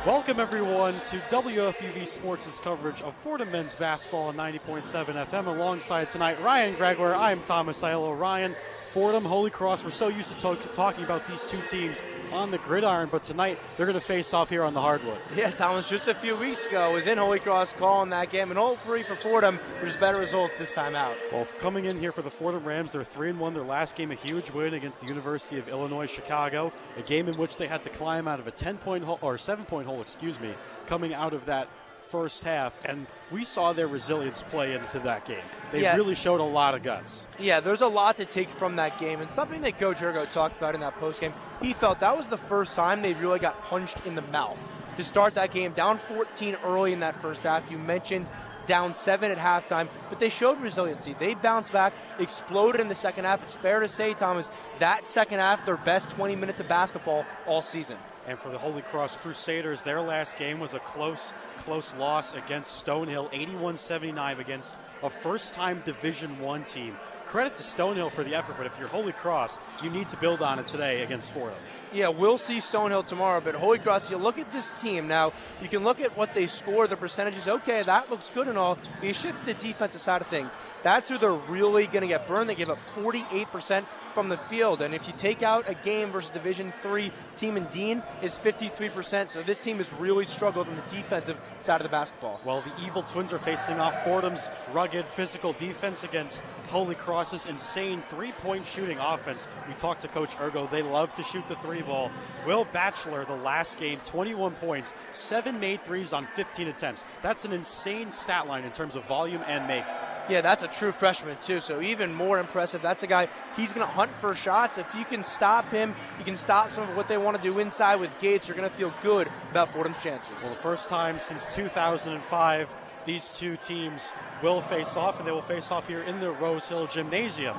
Welcome, everyone, to WFUV Sports' coverage of Fordham men's basketball on 90.7 FM. Alongside tonight, Ryan Gregware. I am Thomas Aiello. Ryan, Fordham, Holy Cross. We're so used to talking about these two teams on the gridiron, but tonight they're going to face off here on the hardwood. Yeah, Thomas, just a few weeks ago, I was in Holy Cross calling that game, and hopefully for Fordham, there's better results this time out. Well, coming in here for the Fordham Rams, they're 3-1. Their last game, a huge win against the University of Illinois Chicago, a game in which they had to climb out of a 7-point hole, coming out of that first half, and we saw their resilience play into that game. They really showed a lot of guts. Yeah, there's a lot to take from that game, and something that Coach Ergo talked about in that postgame, he felt that was the first time they really got punched in the mouth to start that game. Down 14 early in that first half. You mentioned down 7 at halftime, but they showed resiliency. They bounced back, exploded in the second half. It's fair to say, Thomas, that second half, their best 20 minutes of basketball all season. And for the Holy Cross Crusaders, their last game was a close loss against Stonehill, 81-79 against a first-time Division I team. Credit to Stonehill for the effort, but if you're Holy Cross, you need to build on it today against Fordham. Yeah, we'll see Stonehill tomorrow, but Holy Cross, you look at this team now, you can look at what they score, the percentages, okay, that looks good and all, but you shift to the defensive side of things. That's who they're really going to get burned. They give up 48% from the field, and if you take out a game versus Division III team in Dean, it's 53%, so this team has really struggled on the defensive side of the basketball. Well, the Evil Twins are facing off Fordham's rugged physical defense against Holy Cross's insane three-point shooting offense. We talked to Coach Ergo. They love to shoot the three ball. Will Batchelor, the last game, 21 points, 7 made threes on 15 attempts. That's an insane stat line in terms of volume and make. Yeah, that's a true freshman, too, so even more impressive. That's a guy, he's going to hunt for shots. If you can stop him, you can stop some of what they want to do inside with Gates, you're going to feel good about Fordham's chances. Well, the first time since 2005, these two teams will face off, and they will face off here in the Rose Hill Gymnasium.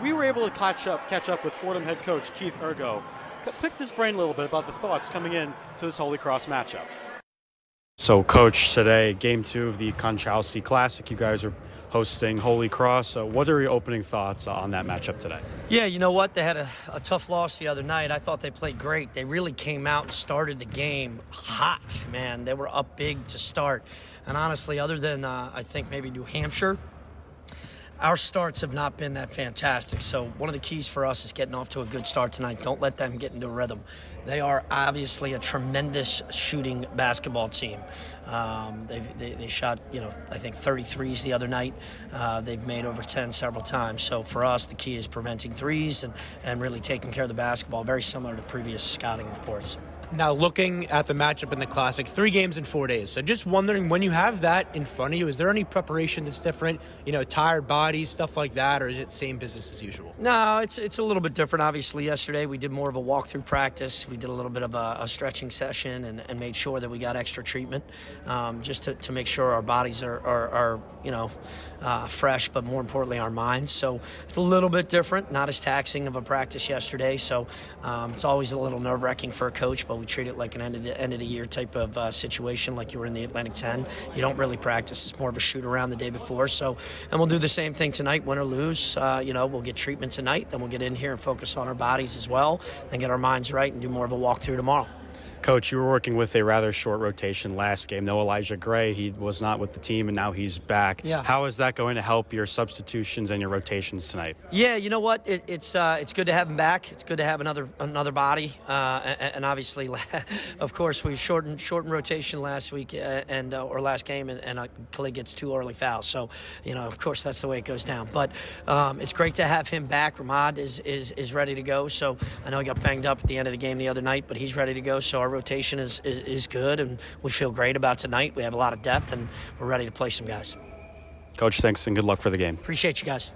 We were able to catch up with Fordham head coach Keith Ergo. Picked his brain a little bit about the thoughts coming in to this Holy Cross matchup. So, Coach, today, Game 2 of the Konchalski Classic. You guys are hosting Holy Cross. What are your opening thoughts on that matchup today? Yeah, you know what? They had a tough loss the other night. I thought they played great. They really came out and started the game hot, man. They were up big to start. And honestly, other than I think maybe New Hampshire, our starts have not been that fantastic. So one of the keys for us is getting off to a good start tonight. Don't let them get into a rhythm. They are obviously a tremendous shooting basketball team. They shot, I think 33s the other night. They've made over 10 several times. So for us, the key is preventing threes and really taking care of the basketball, very similar to previous scouting reports. Now, looking at the matchup in the Classic, 3 games in 4 days. So just wondering, when you have that in front of you, is there any preparation that's different? Tired bodies, stuff like that, or is it same business as usual? No, it's a little bit different. Obviously, yesterday we did more of a walkthrough practice. We did a little bit of a stretching session and made sure that we got extra treatment just to make sure our bodies are fresh, but more importantly, our minds. So it's a little bit different, not as taxing of a practice yesterday. So it's always a little nerve-wracking for a coach, but we treat it like an end of the year type of situation, like you were in the Atlantic 10. You don't really practice. It's more of a shoot around the day before. So, and we'll do the same thing tonight, win or lose. We'll get treatment tonight, then we'll get in here and focus on our bodies as well, and get our minds right and do more of a walkthrough tomorrow. Coach, you were working with a rather short rotation last game. No Elijah Gray, he was not with the team, and now he's back. Yeah. How is that going to help your substitutions and your rotations tonight? Yeah, you know what? It's good to have him back. It's good to have another body, and obviously, of course, we shortened rotation last week or last game, and Clay gets 2 early fouls. So, of course, that's the way it goes down. But it's great to have him back. Ramad is ready to go. So I know he got banged up at the end of the game the other night, but he's ready to go. So our rotation is good, and we feel great about tonight. We have a lot of depth, and we're ready to play some guys. Coach, thanks, and good luck for the game. Appreciate you guys.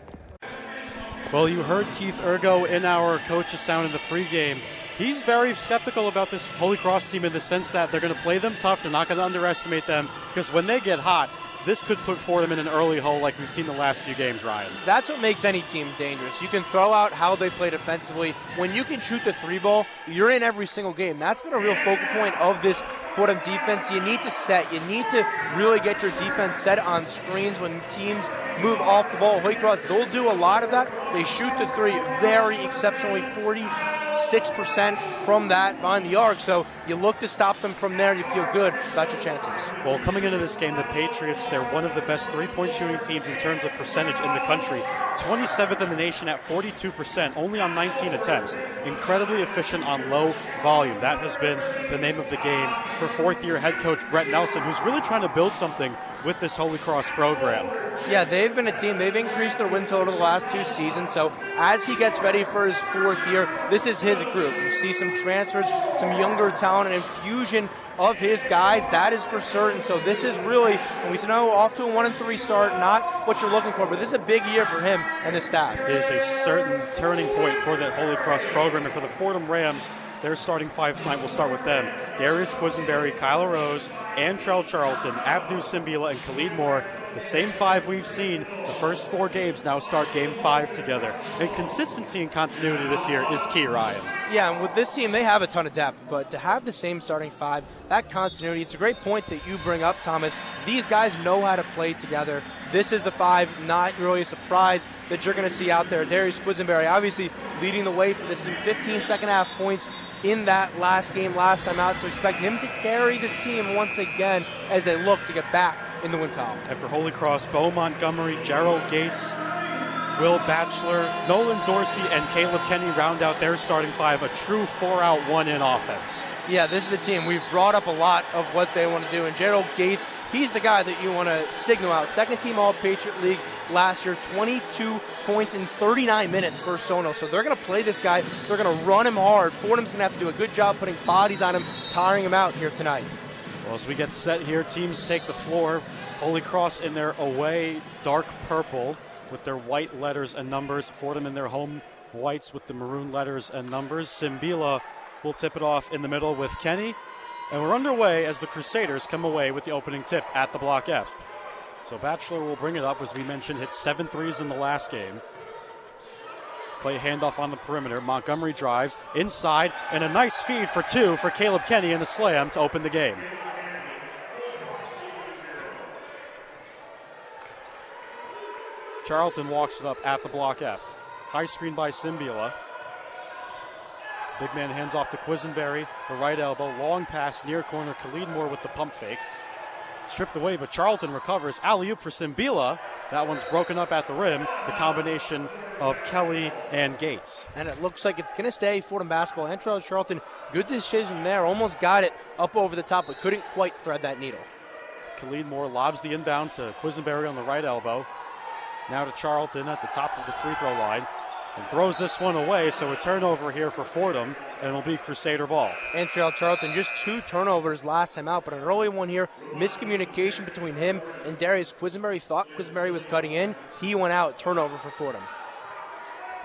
Well, you heard Keith Ergo in our coach's sound in the pregame. He's very skeptical about this Holy Cross team in the sense that they're going to play them tough. They're not going to underestimate them, because when they get hot, this could put Fordham in an early hole like we've seen the last few games, Ryan. That's what makes any team dangerous. You can throw out how they play defensively. When you can shoot the 3-ball, you're in every single game. That's been a real focal point of this Fordham defense. You need to set. You need to really get your defense set on screens when teams move off the ball. Holy Cross, they'll do a lot of that. They shoot the 3 very exceptionally, 40 6% from that behind the arc. So you look to stop them from there. You feel good about your chances. Well, coming into this game, the Patriots, they're one of the best three-point shooting teams in terms of percentage in the country. 27th in the nation at 42%, only on 19 attempts. Incredibly efficient on low volume. That has been the name of the game for fourth-year head coach Brett Nelson, who's really trying to build something with this Holy Cross program. Yeah, they've been a team. They've increased their win total the last 2 seasons. So as he gets ready for his fourth year, this is his group. You see some transfers, some younger talent, and infusion of his guys. That is for certain. So this is really, and we said, no, off to a 1-3 start, not what you're looking for, but this is a big year for him and his staff. It is a certain turning point for that Holy Cross program. And for the Fordham Rams, their starting five tonight, we'll start with them. Darius Quisenberry, Kyle Rose, Antrell Charlton, Abdu Simbila, and Khalid Moore. The same five we've seen the first 4 games now start game 5 together. And consistency and continuity this year is key, Ryan. Yeah, and with this team, they have a ton of depth, but to have the same starting 5, that continuity, it's a great point that you bring up, Thomas. These guys know how to play together. This is the 5, not really a surprise that you're going to see out there. Darius Quisenberry obviously leading the way for this team, 15 second-half points in that last game, last time out, so expect him to carry this team once again as they look to get back in the win column. And for Holy Cross, Bo Montgomery, Gerald Gates, Will Batchelor, Nolan Dorsey, and Caleb Kenny round out their starting 5, a true 4-out, 1-in offense. Yeah, this is a team. We've brought up a lot of what they want to do, and Gerald Gates, he's the guy that you want to signal out. Second-team All-Patriot League last year, 22 points in 39 minutes for Sono. So they're going to play this guy. They're going to run him hard. Fordham's going to have to do a good job putting bodies on him, tiring him out here tonight. Well, as we get set here, teams take the floor. Holy Cross in their away dark purple with their white letters and numbers. Fordham in their home whites with the maroon letters and numbers. Simbila will tip it off in the middle with Kenny. And we're underway as the Crusaders come away with the opening tip at the Block F. So Batchelor will bring it up, as we mentioned, hit 7 threes in the last game. Play a handoff on the perimeter. Montgomery drives inside, and a nice feed for 2 for Caleb Kenny and a slam to open the game. Charlton walks it up at the Block F. High screen by Simbila. Big man hands off to Quisenberry, the right elbow, long pass near corner. Khalid Moore with the pump fake. Stripped away, but Charlton recovers. Alley-oop for Simbila. That one's broken up at the rim. The combination of Kelly and Gates. And it looks like it's going to stay Fordham basketball. Antrell Charlton, good decision there. Almost got it up over the top, but couldn't quite thread that needle. Khalid Moore lobs the inbound to Quisenberry on the right elbow. Now to Charlton at the top of the free throw line. And throws this one away, so a turnover here for Fordham, and it'll be Crusader ball. Antrell Charlton, just 2 turnovers last time out, but an early one here. Miscommunication between him and Darius Quisenberry. Thought Quisenberry was cutting in. He went out. Turnover for Fordham.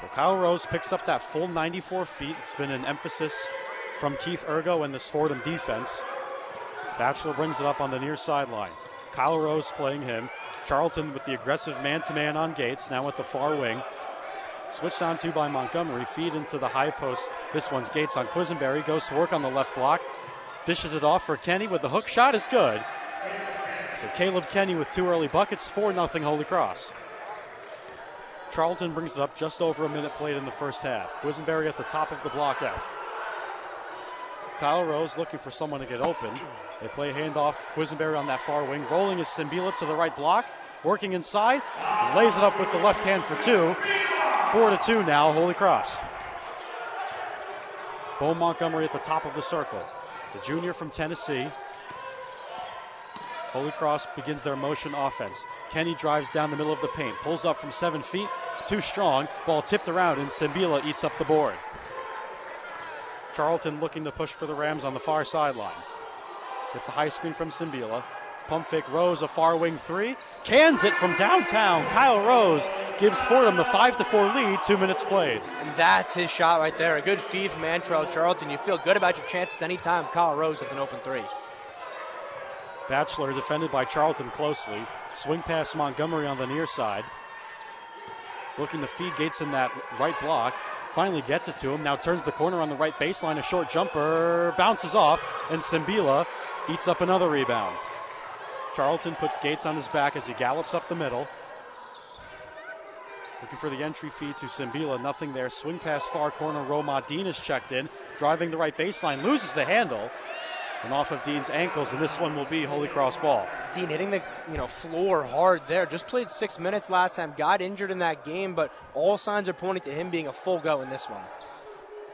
So Kyle Rose picks up that full 94 feet. It's been an emphasis from Keith Ergo and this Fordham defense. Batchelor brings it up on the near sideline. Kyle Rose playing him. Charlton with the aggressive man-to-man on Gates, now at the far wing. Switched on to by Montgomery, feed into the high post. This one's Gates on Quisenberry, goes to work on the left block. Dishes it off for Kenny with the hook shot is good. So Caleb Kenny with 2 early buckets, 4-0 Holy Cross. Charlton brings it up just over a minute played in the first half. Quisenberry at the top of the Block F. Kyle Rose looking for someone to get open. They play a handoff. Quisenberry on that far wing. Rolling is Simbila to the right block. Working inside. Lays it up with the left hand for 2. 4-2 now, Holy Cross. Bo Montgomery at the top of the circle. The junior from Tennessee. Holy Cross begins their motion offense. Kenny drives down the middle of the paint. Pulls up from 7 feet. Too strong. Ball tipped around, and Simbila eats up the board. Charlton looking to push for the Rams on the far sideline. Gets a high screen from Simbila. Pump fake Rose, a far wing 3. Cans it from downtown. Kyle Rose gives Fordham the 5-4 lead, 2 minutes played. And that's his shot right there. A good feed from Antrell Charlton. You feel good about your chances anytime Kyle Rose has an open 3. Batchelor defended by Charlton closely. Swing pass Montgomery on the near side. Looking to feed Gates in that right block. Finally gets it to him. Now turns the corner on the right baseline. A short jumper bounces off, and Simbila eats up another rebound. Charlton puts Gates on his back as he gallops up the middle. Looking for the entry feed to Simbila. Nothing there. Swing pass far corner. Roma. Dean is checked in. Driving the right baseline. Loses the handle. And off of Dean's ankles. And this one will be Holy Cross ball. Dean hitting the floor hard there. Just played 6 minutes last time. Got injured in that game, but all signs are pointing to him being a full go in this one.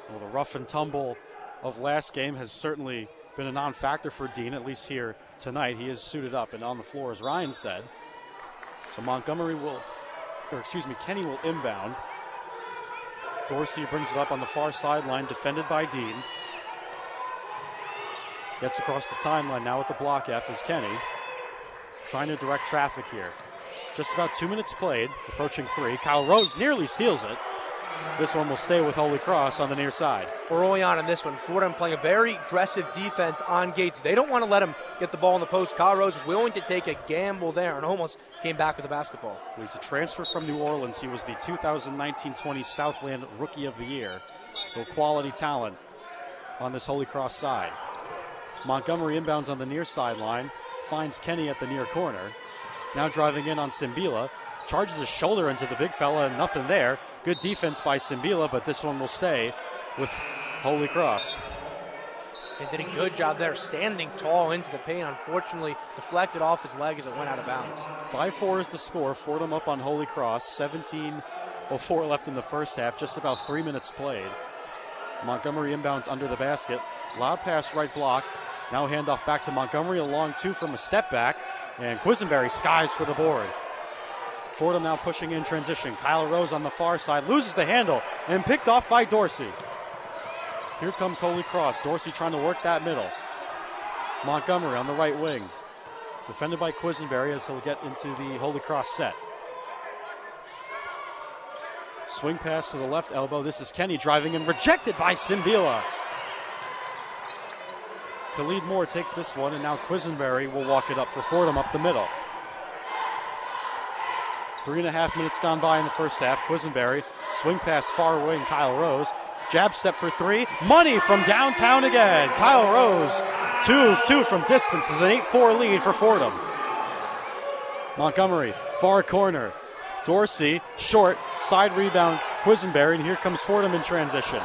Well, the rough and tumble of last game has certainly been a non-factor for Dean, at least here tonight. He is suited up and on the floor, as Ryan said. So Kenny will inbound. Dorsey brings it up on the far sideline, defended by Dean. Gets across the timeline now with the block F is Kenny. Trying to direct traffic here. Just about 2 minutes played, approaching 3. Kyle Rose nearly steals it. This one will stay with Holy Cross on the near side. Early on in this one, Fordham playing a very aggressive defense on Gates. They don't want to let him get the ball in the post. Kyle Rose willing to take a gamble there and almost came back with the basketball. He's a transfer from New Orleans. He was the 2019-20 Southland Rookie of the Year. So quality talent on this Holy Cross side. Montgomery inbounds on the near sideline. Finds Kenny at the near corner. Now driving in on Simbila. Charges his shoulder into the big fella and nothing there. Good defense by Simbila, but this one will stay with Holy Cross. They did a good job there, standing tall into the paint. Unfortunately, deflected off his leg as it went out of bounds. 5-4 is the score. Fordham up on Holy Cross. 17:04 left in the first half. Just about 3 minutes played. Montgomery inbounds under the basket. Loud pass right block. Now handoff back to Montgomery. A long two from a step back. And Quisenberry skies for the board. Fordham now pushing in transition. Kyle Rose on the far side. Loses the handle and picked off by Dorsey. Here comes Holy Cross. Dorsey trying to work that middle. Montgomery on the right wing. Defended by Quisenberry as he'll get into the Holy Cross set. Swing pass to the left elbow. This is Kenny driving and rejected by Simbila. Khalid Moore takes this one, and now Quisenberry will walk it up for Fordham up the middle. 3.5 minutes gone by in the first half. Quisenberry, swing pass far wing, Kyle Rose. Jab step for 3. Money from downtown again. Kyle Rose, 2 of 2 from distance. Is an 8-4 lead for Fordham. Montgomery, far corner. Dorsey, short, side rebound, Quisenberry, and here comes Fordham in transition.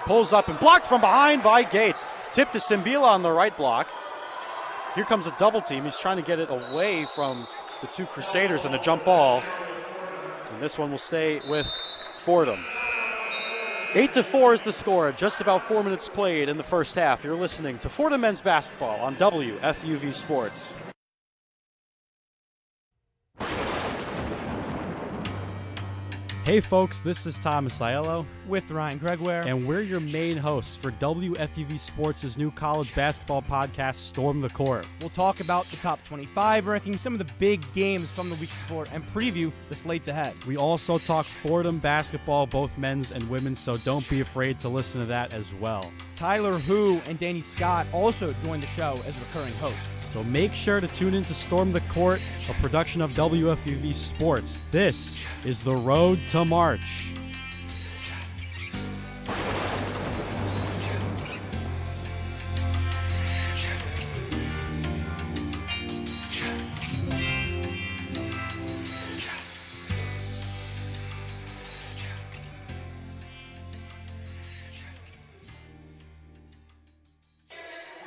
Pulls up and blocked from behind by Gates. Tip to Simbila on the right block. Here comes a double team. He's trying to get it away from the two Crusaders and a jump ball. And this one will stay with Fordham. 8-4 is the score. Just about 4 minutes played in the first half. You're listening to Fordham men's basketball on WFUV Sports. Hey folks, this is Thomas Aiello with Ryan Gregware, and we're your main hosts for WFUV Sports' new college basketball podcast, Storm the Court. We'll talk about the top 25 rankings, some of the big games from the week before, and preview the slates ahead. We also talk Fordham basketball, both men's and women's, so don't be afraid to listen to that as well. Tyler Hu and Danny Scott also join the show as recurring hosts. So make sure to tune in to Storm the Court, a production of WFUV Sports. This is the road to March.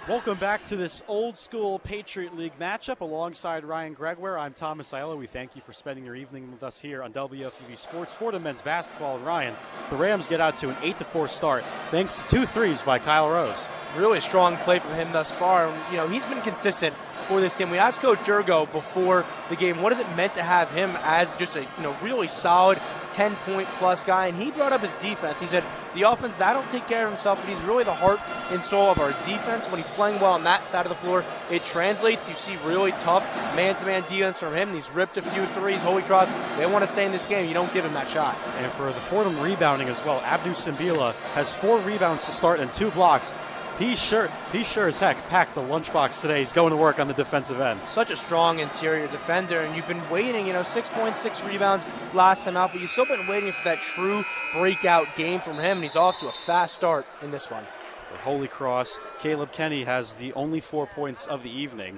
Welcome back to this old school Patriot League matchup alongside Ryan Gregware. I'm Thomas Aiello. We thank you for spending your evening with us here on WFUV Sports. Fordham men's basketball. And Ryan, the Rams get out to an 8-4 start thanks to 2 threes by Kyle Rose. Really strong play from him thus far. You know, he's been consistent for this team. We asked Coach Urgo before the game, what is it meant to have him as just a really solid 10-point plus guy, and he brought up his defense. He said the offense, that'll take care of himself, but he's really the heart and soul of our defense. When he's playing well on that side of the floor, it translates. You see really tough man-to-man defense from him. He's ripped a few threes. Holy Cross, they want to stay in this game. You don't give him that shot. And for the Fordham rebounding as well, Abdou Simbila has 4 rebounds to start and 2 blocks. He sure as heck packed the lunchbox today. He's going to work on the defensive end. Such a strong interior defender, and you've been waiting, 6.6 rebounds last time out, but you've still been waiting for that true breakout game from him, and he's off to a fast start in this one. For Holy Cross, Caleb Kenny has the only 4 points of the evening.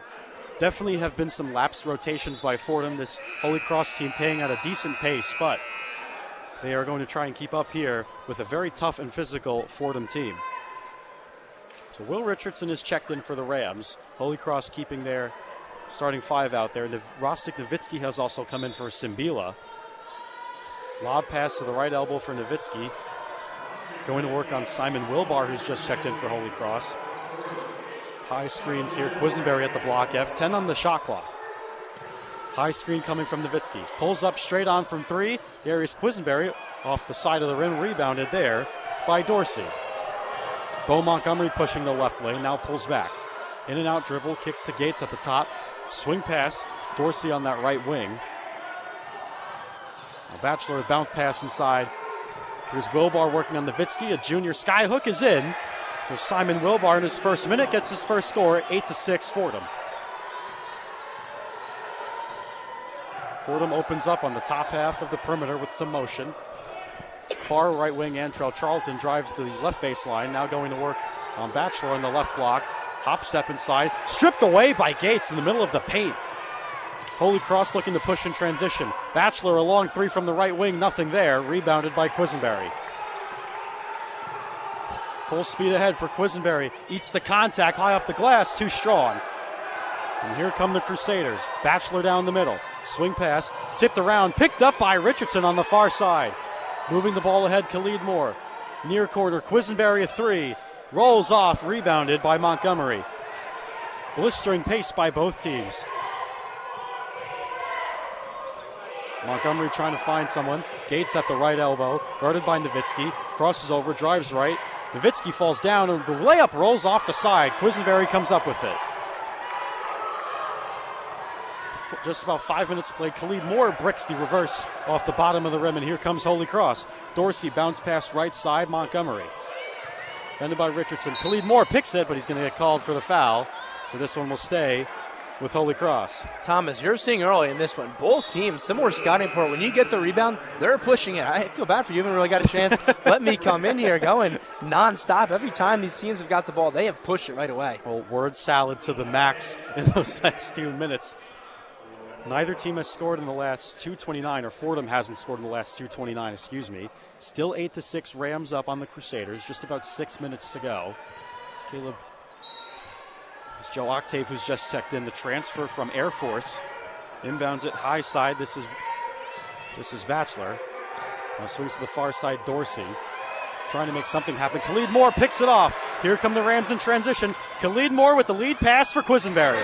Definitely have been some lapsed rotations by Fordham. This Holy Cross team playing at a decent pace, but they are going to try and keep up here with a very tough and physical Fordham team. So Will Richardson is checked in for the Rams. Holy Cross keeping their starting 5 out there. Rostik Nowitzki has also come in for Simbila. Lob pass to the right elbow for Nowitzki. Going to work on Simon Wilbar, who's just checked in for Holy Cross. High screens here. Quisenberry at the block F. 10 on the shot clock. High screen coming from Nowitzki. Pulls up straight on from 3. Darius Quisenberry off the side of the rim. Rebounded there by Dorsey. Bo Montgomery pushing the left lane. Now pulls back. In and out dribble. Kicks to Gates at the top. Swing pass. Dorsey on that right wing. A Bachelor bounce pass inside. Here's Wilbar working on Nowitzki. A junior skyhook is in. So Simon Wilbar in his first minute gets his first score, 8-6 Fordham. Fordham opens up on the top half of the perimeter with some motion. Far right wing Antrell Charlton drives the left baseline. Now going to work on Bachelor on the left block. Hop step inside. Stripped away by Gates in the middle of the paint. Holy Cross looking to push in transition. Bachelor a long 3 from the right wing. Nothing there. Rebounded by Quisenberry. Full speed ahead for Quisenberry. Eats the contact high off the glass. Too strong. And here come the Crusaders. Bachelor down the middle. Swing pass. Tipped around. Picked up by Richardson on the far side. Moving the ball ahead, Khalid Moore. Near corner, Quisenberry a 3. Rolls off. Rebounded by Montgomery. Blistering pace by both teams. Montgomery trying to find someone. Gates at the right elbow. Guarded by Nowitzki. Crosses over. Drives right. Nowitzki falls down, and the layup rolls off the side. Quisenberry comes up with it. Just about 5 minutes played. Khalid Moore bricks the reverse off the bottom of the rim, and here comes Holy Cross. Dorsey bounce pass right side, Montgomery. Defended by Richardson. Khalid Moore picks it, but he's going to get called for the foul. So this one will stay with Holy Cross. Thomas, you're seeing early in this one, both teams, similar scouting report. When you get the rebound, they're pushing it. I feel bad for you. You haven't really got a chance. Let me come in here going nonstop. Every time these teams have got the ball, they have pushed it right away. Well, word salad to the max in those next few minutes. Neither team has scored in the last 2:29, or Fordham hasn't scored in the last 2:29, excuse me. Still 8-6 Rams up on the Crusaders. Just about 6 minutes to go. It's Joe Octave who's just checked in. The transfer from Air Force. Inbounds it high side. This is Bachelor. Now swings to the far side, Dorsey. Trying to make something happen. Khalid Moore picks it off. Here come the Rams in transition. Khalid Moore with the lead pass for Quisenberry.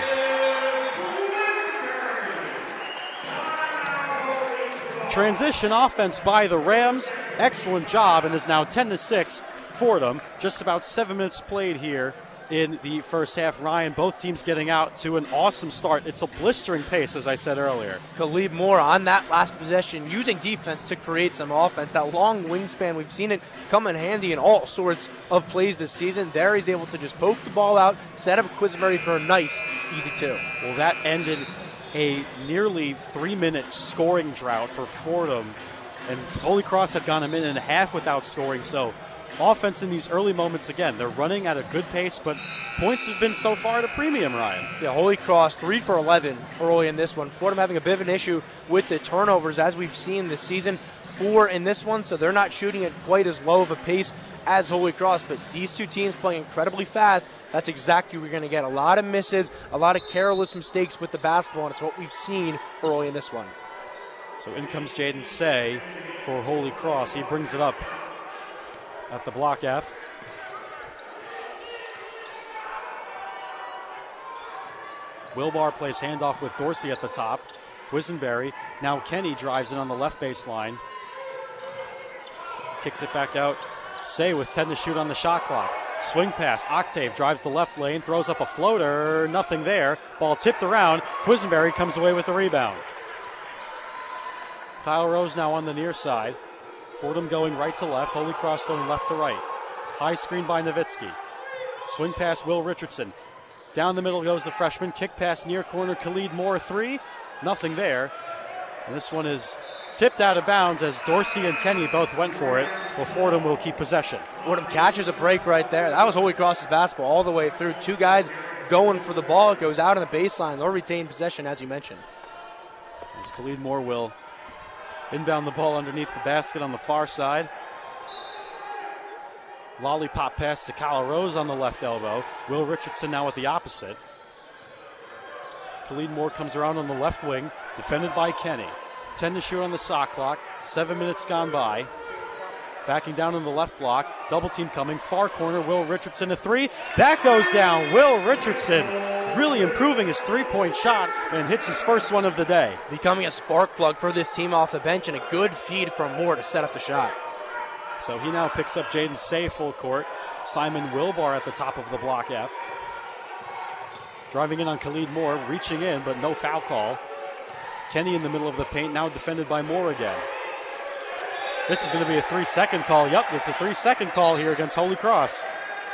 Transition offense by the Rams. Excellent job, and is now 10-6 Fordham. Just about 7 minutes played here in the first half. Ryan, both teams getting out to an awesome start. It's a blistering pace, as I said earlier. Khalid Moore on that last possession, using defense to create some offense. That long wingspan, we've seen it come in handy in all sorts of plays this season. There he's able to just poke the ball out, set up Quisenberry for a nice, easy 2. Well, that ended a nearly 3-minute scoring drought for Fordham. And Holy Cross had gone a minute and a half without scoring, so offense in these early moments, again, they're running at a good pace, but points have been so far at a premium, Ryan. Yeah, Holy Cross 3 for 11 early in this one. Fordham having a bit of an issue with the turnovers, as we've seen this season. 4 in this one, so they're not shooting at quite as low of a pace as Holy Cross, but these two teams playing incredibly fast. That's exactly what we're going to get. A lot of misses, a lot of careless mistakes with the basketball, and it's what we've seen early in this one. So in comes Jaden Say for Holy Cross. He brings it up at the block F. Wilbar plays handoff with Dorsey at the top. Quisenberry. Now Kenny drives in on the left baseline. Kicks it back out. Say with 10 to shoot on the shot clock. Swing pass. Octave drives the left lane. Throws up a floater. Nothing there. Ball tipped around. Quisenberry comes away with the rebound. Kyle Rose now on the near side. Fordham going right to left. Holy Cross going left to right. High screen by Nowitzki. Swing pass, Will Richardson. Down the middle goes the freshman. Kick pass near corner, Khalid Moore 3. Nothing there. And this one is tipped out of bounds as Dorsey and Kenny both went for it. Well, Fordham will keep possession. Fordham catches a break right there. That was Holy Cross's basketball all the way through. Two guys going for the ball. It goes out on the baseline. They'll retain possession, as you mentioned. As Khalid Moore will inbound the ball underneath the basket on the far side. Lollipop pass to Kyle Rose on the left elbow. Will Richardson now at the opposite. Khalid Moore comes around on the left wing, defended by Kenny. 10 to shoot on the shot clock, 7 minutes gone by. Backing down in the left block, double team coming, far corner, Will Richardson a three. That goes down. Will Richardson really improving his three-point shot and hits his first one of the day. Becoming a spark plug for this team off the bench, and a good feed from Moore to set up the shot. So he now picks up Jaden Say full court. Simon Wilbar at the top of the block F. Driving in on Khalid Moore, reaching in, but no foul call. Kenny in the middle of the paint, now defended by Moore again. This is going to be a 3-second call. Yep, this is a 3-second call here against Holy Cross.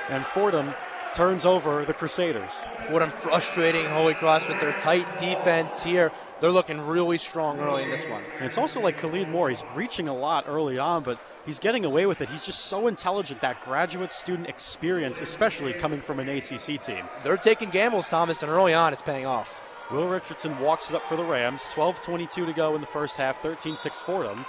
And Fordham turns over the Crusaders. Fordham frustrating Holy Cross with their tight defense here. They're looking really strong early in this one. And it's also like Khalid Moore. He's reaching a lot early on, but he's getting away with it. He's just so intelligent, that graduate student experience, especially coming from an ACC team. They're taking gambles, Thomas, and early on it's paying off. Will Richardson walks it up for the Rams. 12:22 to go in the first half, 13-6 Fordham.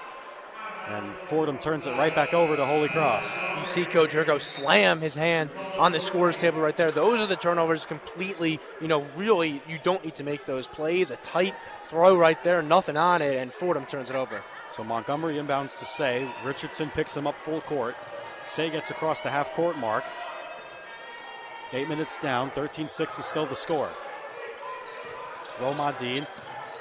And Fordham turns it right back over to Holy Cross. You see Coach Ergo slam his hand on the scorer's table right there. Those are the turnovers completely, really you don't need to make those plays. A tight throw right there, nothing on it, and Fordham turns it over. So Montgomery inbounds to Say. Richardson picks him up full court. Say gets across the half-court mark. 8 minutes down, 13-6 is still the score. Romadine,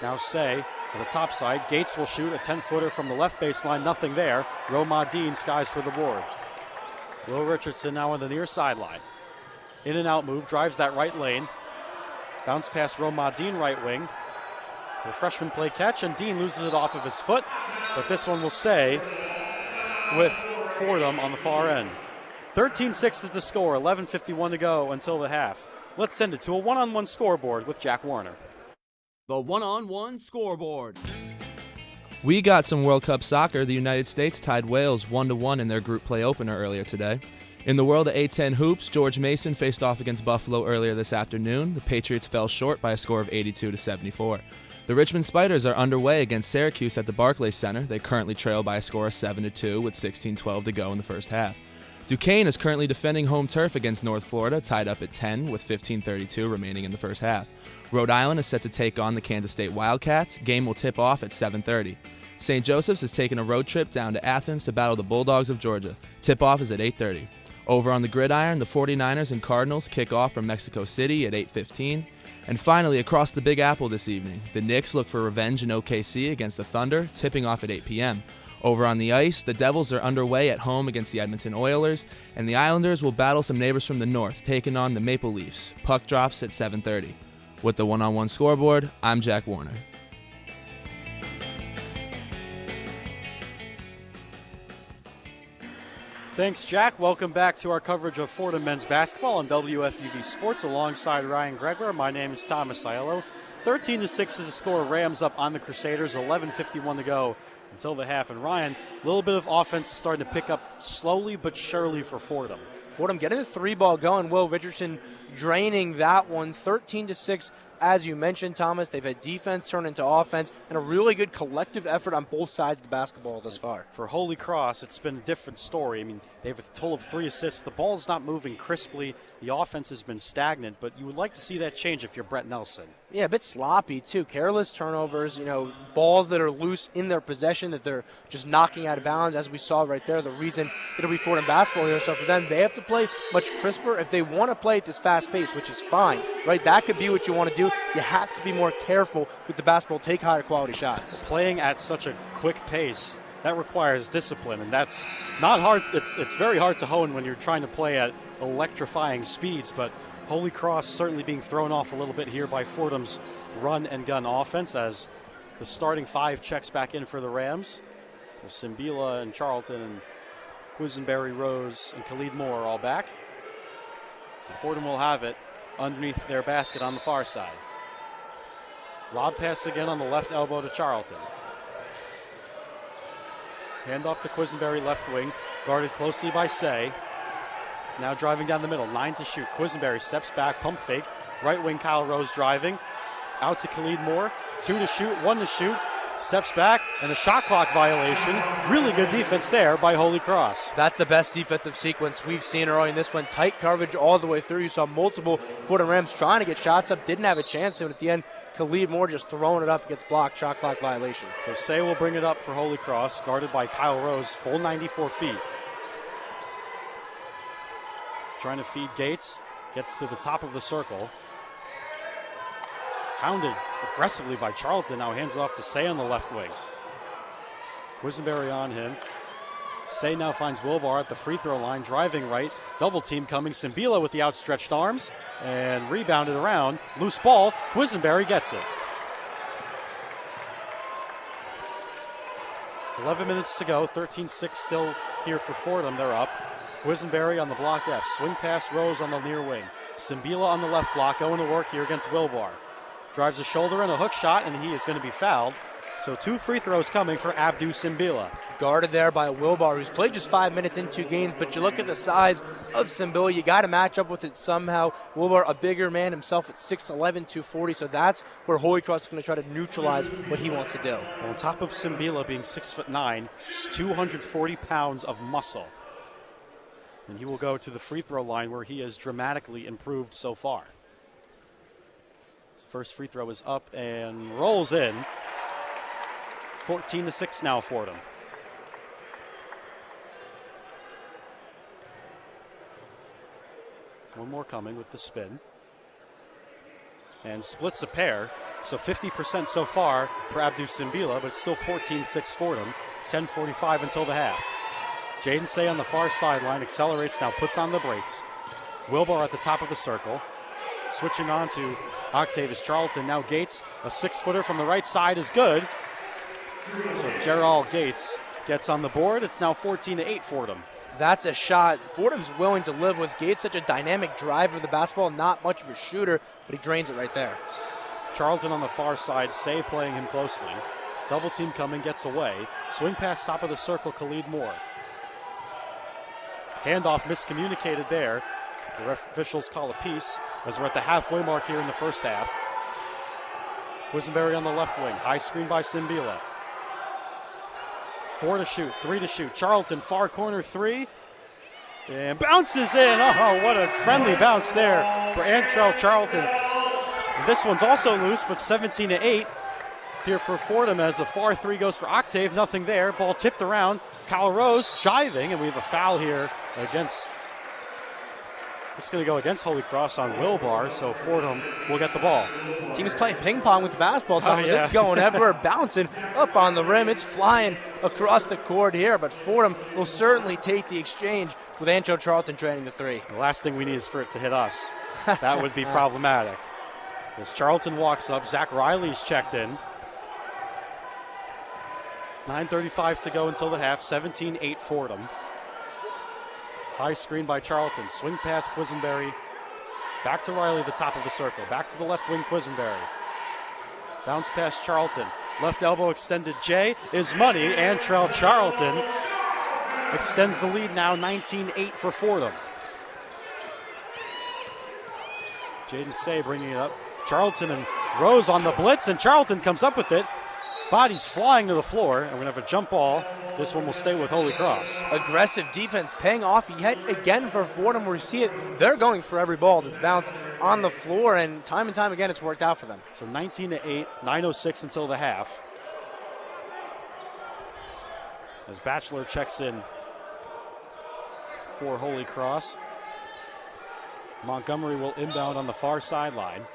now Say. To the top side, Gates will shoot a 10-footer from the left baseline, nothing there. Romadine skies for the board. Will Richardson now on the near sideline. In and out move, drives that right lane. Bounce past Romadine right wing. The freshman play catch, and Dean loses it off of his foot, but this one will stay with Fordham on the far end. 13-6 is the score, 11:51 to go until the half. Let's send it to a one-on-one scoreboard with Jack Warner. The one-on-one scoreboard. We got some World Cup soccer. The United States tied Wales 1-1 in their group play opener earlier today. In the world of A10 hoops, George Mason faced off against Buffalo earlier this afternoon. The Patriots fell short by a score of 82-74. The Richmond Spiders are underway against Syracuse at the Barclays Center. They currently trail by a score of 7-2 with 16:12 to go in the first half. Duquesne is currently defending home turf against North Florida, tied up at 10 with 15:32 remaining in the first half. Rhode Island is set to take on the Kansas State Wildcats. Game will tip off at 7:30. St. Joseph's is taking a road trip down to Athens to battle the Bulldogs of Georgia. Tip-off is at 8:30. Over on the gridiron, the 49ers and Cardinals kick off from Mexico City at 8:15. And finally, across the Big Apple this evening, the Knicks look for revenge in OKC against the Thunder, tipping off at 8 p.m. Over on the ice, the Devils are underway at home against the Edmonton Oilers, and the Islanders will battle some neighbors from the north, taking on the Maple Leafs. Puck drops at 7:30. With the one-on-one scoreboard, I'm Jack Warner. Thanks, Jack. Welcome back to our coverage of Fordham men's basketball on WFUV Sports alongside Ryan Gregware. My name is Thomas Aiello. 13-6 is the score. Rams up on the Crusaders. 11:51 to go until the half. And Ryan, a little bit of offense starting to pick up slowly but surely for Fordham. Fordham getting the three ball going. Will Richardson draining that one. 13-6. As you mentioned, Thomas, they've had defense turn into offense and a really good collective effort on both sides of the basketball thus far. For Holy Cross, it's been a different story. I mean, they have a total of 3 assists. The ball's not moving crisply. The offense has been stagnant, but you would like to see that change if you're Brett Nelson. Yeah, a bit sloppy, too. Careless turnovers, balls that are loose in their possession that they're just knocking out of bounds, as we saw right there, the reason it'll be Fordham basketball here. So for them, they have to play much crisper if they want to play at this fast pace, which is fine, right? That could be what you want to do. You have to be more careful with the basketball, take higher quality shots. Playing at such a quick pace, that requires discipline, and that's not hard. It's very hard to hone when you're trying to play at electrifying speeds, but Holy Cross certainly being thrown off a little bit here by Fordham's run-and-gun offense as the starting 5 checks back in for the Rams. There's Simbila and Charlton and Quisenberry, Rose, and Khalid Moore all back. And Fordham will have it underneath their basket on the far side. Lob pass again on the left elbow to Charlton. Hand off to Quisenberry, left wing, guarded closely by Say. Now driving down the middle, 9 to shoot. Quisenberry steps back, pump fake, Right wing Kyle Rose driving. Out to Khalid Moore. 2 to shoot, 1 to shoot. Steps back, and a shot clock violation. Really good defense there by Holy Cross. That's the best defensive sequence we've seen early in this one. Tight coverage all the way through. You saw multiple Fordham Rams trying to get shots up, didn't have a chance to, and at the end, Khalid Moore just throwing it up, gets blocked, shot clock violation. So Say will bring it up for Holy Cross, guarded by Kyle Rose, full 94 feet. Trying to feed Gates, gets to the top of the circle. Hounded aggressively by Charlton, now hands it off to Say on the left wing. Quisenberry on him. Say now finds Wilbar at the free throw line, driving right. Double team coming. Simbila with the outstretched arms and rebounded around. Loose ball. Quisenberry gets it. 11 minutes to go. 13-6 still here for Fordham. They're up. Quisenberry on the block F. Swing pass Rose on the near wing. Simbila on the left block going to work here against Wilbar. Drives a shoulder and a hook shot, and he is going to be fouled. So 2 free throws coming for Abdou Simbila. Guarded there by Wilbar, who's played just 5 minutes in 2 games, but you look at the size of Simbila, you got to match up with it somehow. Wilbar, a bigger man himself at 6'11", 240, so that's where Holy Cross is going to try to neutralize what he wants to do. Well, on top of Simbila being 6'9", it's 240 pounds of muscle. And he will go to the free throw line where he has dramatically improved so far. His first free throw is up and rolls in. 14-6 now for them. One more coming with the spin. And splits a pair. So 50% so far for Abdou Simbila, but it's still 14-6 for them. 10:45 until the half. Jaden Say on the far sideline, accelerates now, puts on the brakes. Wilbar at the top of the circle. Switching on to Octavius Charlton. Now Gates, a 6-footer from the right side is good. So Gerald Gates gets on the board. It's now 14-8 Fordham. That's a shot Fordham's willing to live with. Gates, such a dynamic driver of the basketball, not much of a shooter, but he drains it right there. Charlton on the far side, Say playing him closely. Double team coming, gets away. Swing pass top of the circle, Khalid Moore. Handoff miscommunicated there. The ref officials call a piece as we're at the halfway mark here in the first half. Quisenberry on the left wing. High screen by Simbila. 4 to shoot, 3 to shoot. Charlton, far corner 3. And bounces in. Oh, what a friendly bounce there for Antrell Charlton. And this one's also loose, but 17-8 here for Fordham as the far 3 goes for Octave. Nothing there. Ball tipped around. Kyle Rose jiving, and we have a foul here against. This is going to go against Holy Cross on Wilbar, so Fordham will get the ball. Team is playing ping pong with the basketball, Thomas. Yeah. It's going everywhere, bouncing up on the rim. It's flying across the court here, but Fordham will certainly take the exchange with Antrell Charlton draining the 3. The last thing we need is for it to hit us. That would be problematic. As Charlton walks up, Zach Riley's checked in. 9:35 to go until the half. 17-8 Fordham. High screen by Charlton. Swing pass Quisenberry. Back to Riley, the top of the circle. Back to the left wing, Quisenberry. Bounce pass Charlton. Left elbow extended. J is money. Antrell Charlton extends the lead now, 19-8 for Fordham. Jaden Say bringing it up. Charlton and Rose on the blitz, and Charlton comes up with it. Bodies flying to the floor, and we're going to have a jump ball. This one will stay with Holy Cross. Aggressive defense paying off yet again for Fordham, where you see it. They're going for every ball that's bounced on the floor, and time again it's worked out for them. So 19-8, 9:06 until the half. As Batchelor checks in for Holy Cross. Montgomery will inbound on the far sideline.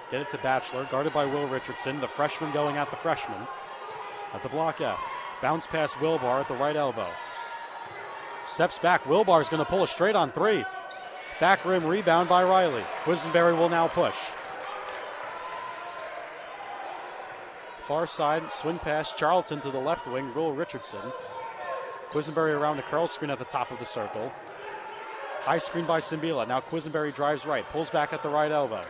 Get it to Batchelor, guarded by Will Richardson. The freshman going at the freshman. At the block F. Bounce pass Wilbar at the right elbow. Steps back. Wilbar's going to pull a straight on 3. Back rim rebound by Riley. Quisenberry will now push. Far side, swing pass. Charlton to the left wing. Will Richardson. Quisenberry around the curl screen at the top of the circle. High screen by Simbila. Now Quisenberry drives right. Pulls back at the right elbow.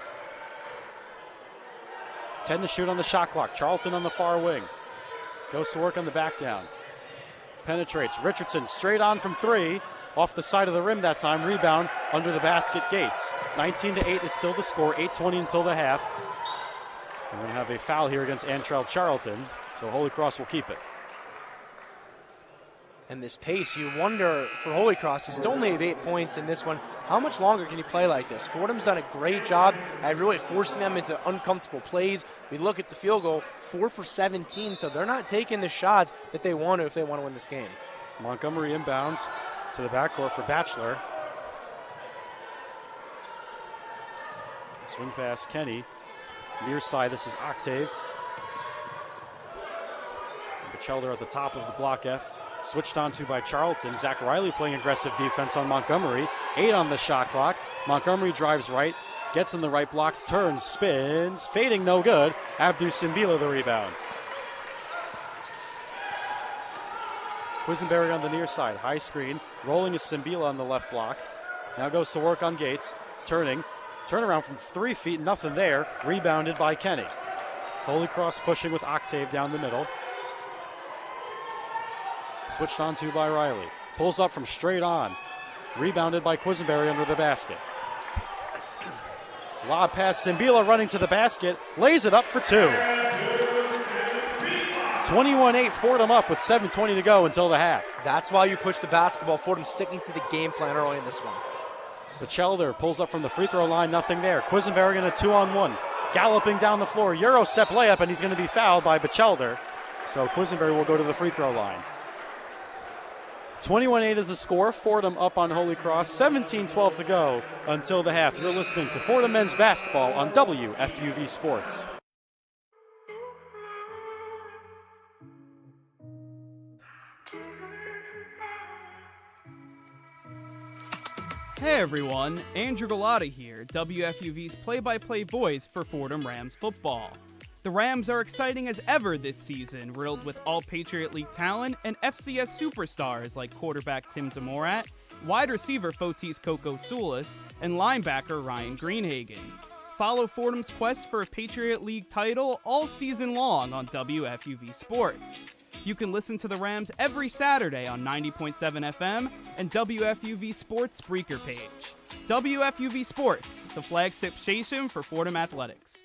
10 to shoot on the shot clock. Charlton on the far wing. Goes to work on the back down. Penetrates. Richardson straight on from 3. off the side of the rim that time. Rebound under the basket, Gates. 19-8 is still the score. 8:20 until the half. We're going to have a foul here against Antrell Charlton, so Holy Cross will keep it. And this pace, you wonder for Holy Cross, he's only have 8 points in this one. How much longer can he play like this? Fordham's done a great job at really forcing them into uncomfortable plays. We look at the field goal, 4 for 17, so they're not taking the shots that they want to if they want to win this game. Montgomery inbounds to the backcourt for Batchelor. Swing pass, Kenny. Near side, this is Octave. Batchelor at the top of the block F. Switched onto by Charlton. Zach Riley playing aggressive defense on Montgomery. 8 on the shot clock. Montgomery drives right, gets in the right blocks, turns, spins, fading, no good. Abdu Simbila the rebound. Quisenberry on the near side, high screen, rolling is Simbila on the left block. Now goes to work on Gates, turning, turnaround from 3 feet, nothing there. Rebounded by Kenny. Holy Cross pushing with Octave down the middle. Switched onto by Riley. Pulls up from straight on. Rebounded by Quisenberry under the basket. Lob pass, Simbila running to the basket. Lays it up for 2. 21-8, Fordham up with 7:20 to go until the half. That's why you push the basketball. Fordham sticking to the game plan early in this one. Batchelder pulls up from the free throw line, nothing there. Quisenberry in a 2-on-1. Galloping down the floor, Euro step layup, and he's going to be fouled by Batchelder. So Quisenberry will go to the free throw line. 21-8 is the score. Fordham up on Holy Cross. 17-12 to go until the half. You're listening to Fordham men's basketball on WFUV Sports. Hey everyone, Andrew Galata here, WFUV's play-by-play voice for Fordham Rams football. The Rams are exciting as ever this season, riddled with all Patriot League talent and FCS superstars like quarterback Tim Demorat, wide receiver Fotis Coco Soulis, and linebacker Ryan Greenhagen. Follow Fordham's quest for a Patriot League title all season long on WFUV Sports. You can listen to the Rams every Saturday on 90.7 FM and WFUV Sports Spreaker page. WFUV Sports, the flagship station for Fordham Athletics.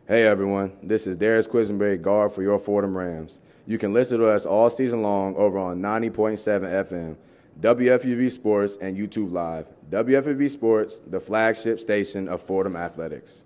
Hey everyone, this is Darius Quisenberry, guard for your Fordham Rams. You can listen to us all season long over on 90.7 FM, WFUV Sports, and YouTube Live. WFUV Sports, the flagship station of Fordham Athletics.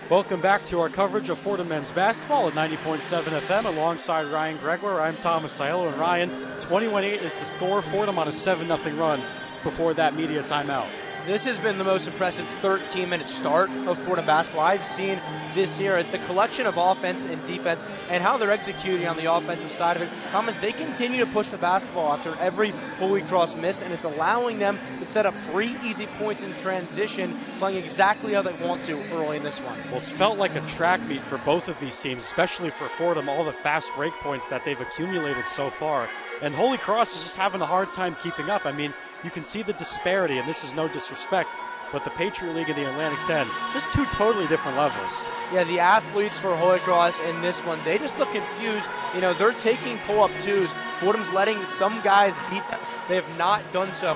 Welcome back to our coverage of Fordham men's basketball at 90.7 FM alongside Ryan Gregware. I'm Thomas Aiello, and Ryan, 21-8 is the score. Fordham on a 7-0 run before that media timeout. This has been the most impressive 13-minute start of Fordham basketball I've seen this year. It's the collection of offense and defense and how they're executing on the offensive side of it. Thomas, they continue to push the basketball after every Holy Cross miss, and it's allowing them to set up 3 easy points in transition, playing exactly how they want to early in this one. Well, it's felt like a track meet for both of these teams, especially for Fordham, all the fast break points that they've accumulated so far. And Holy Cross is just having a hard time keeping up. I mean, you can see the disparity, and this is no disrespect, but the Patriot League and the Atlantic 10, just 2 totally different levels. Yeah, the athletes for Holy Cross in this one, they just look confused. You know, they're taking pull-up twos. Fordham's letting some guys beat them. They have not done so.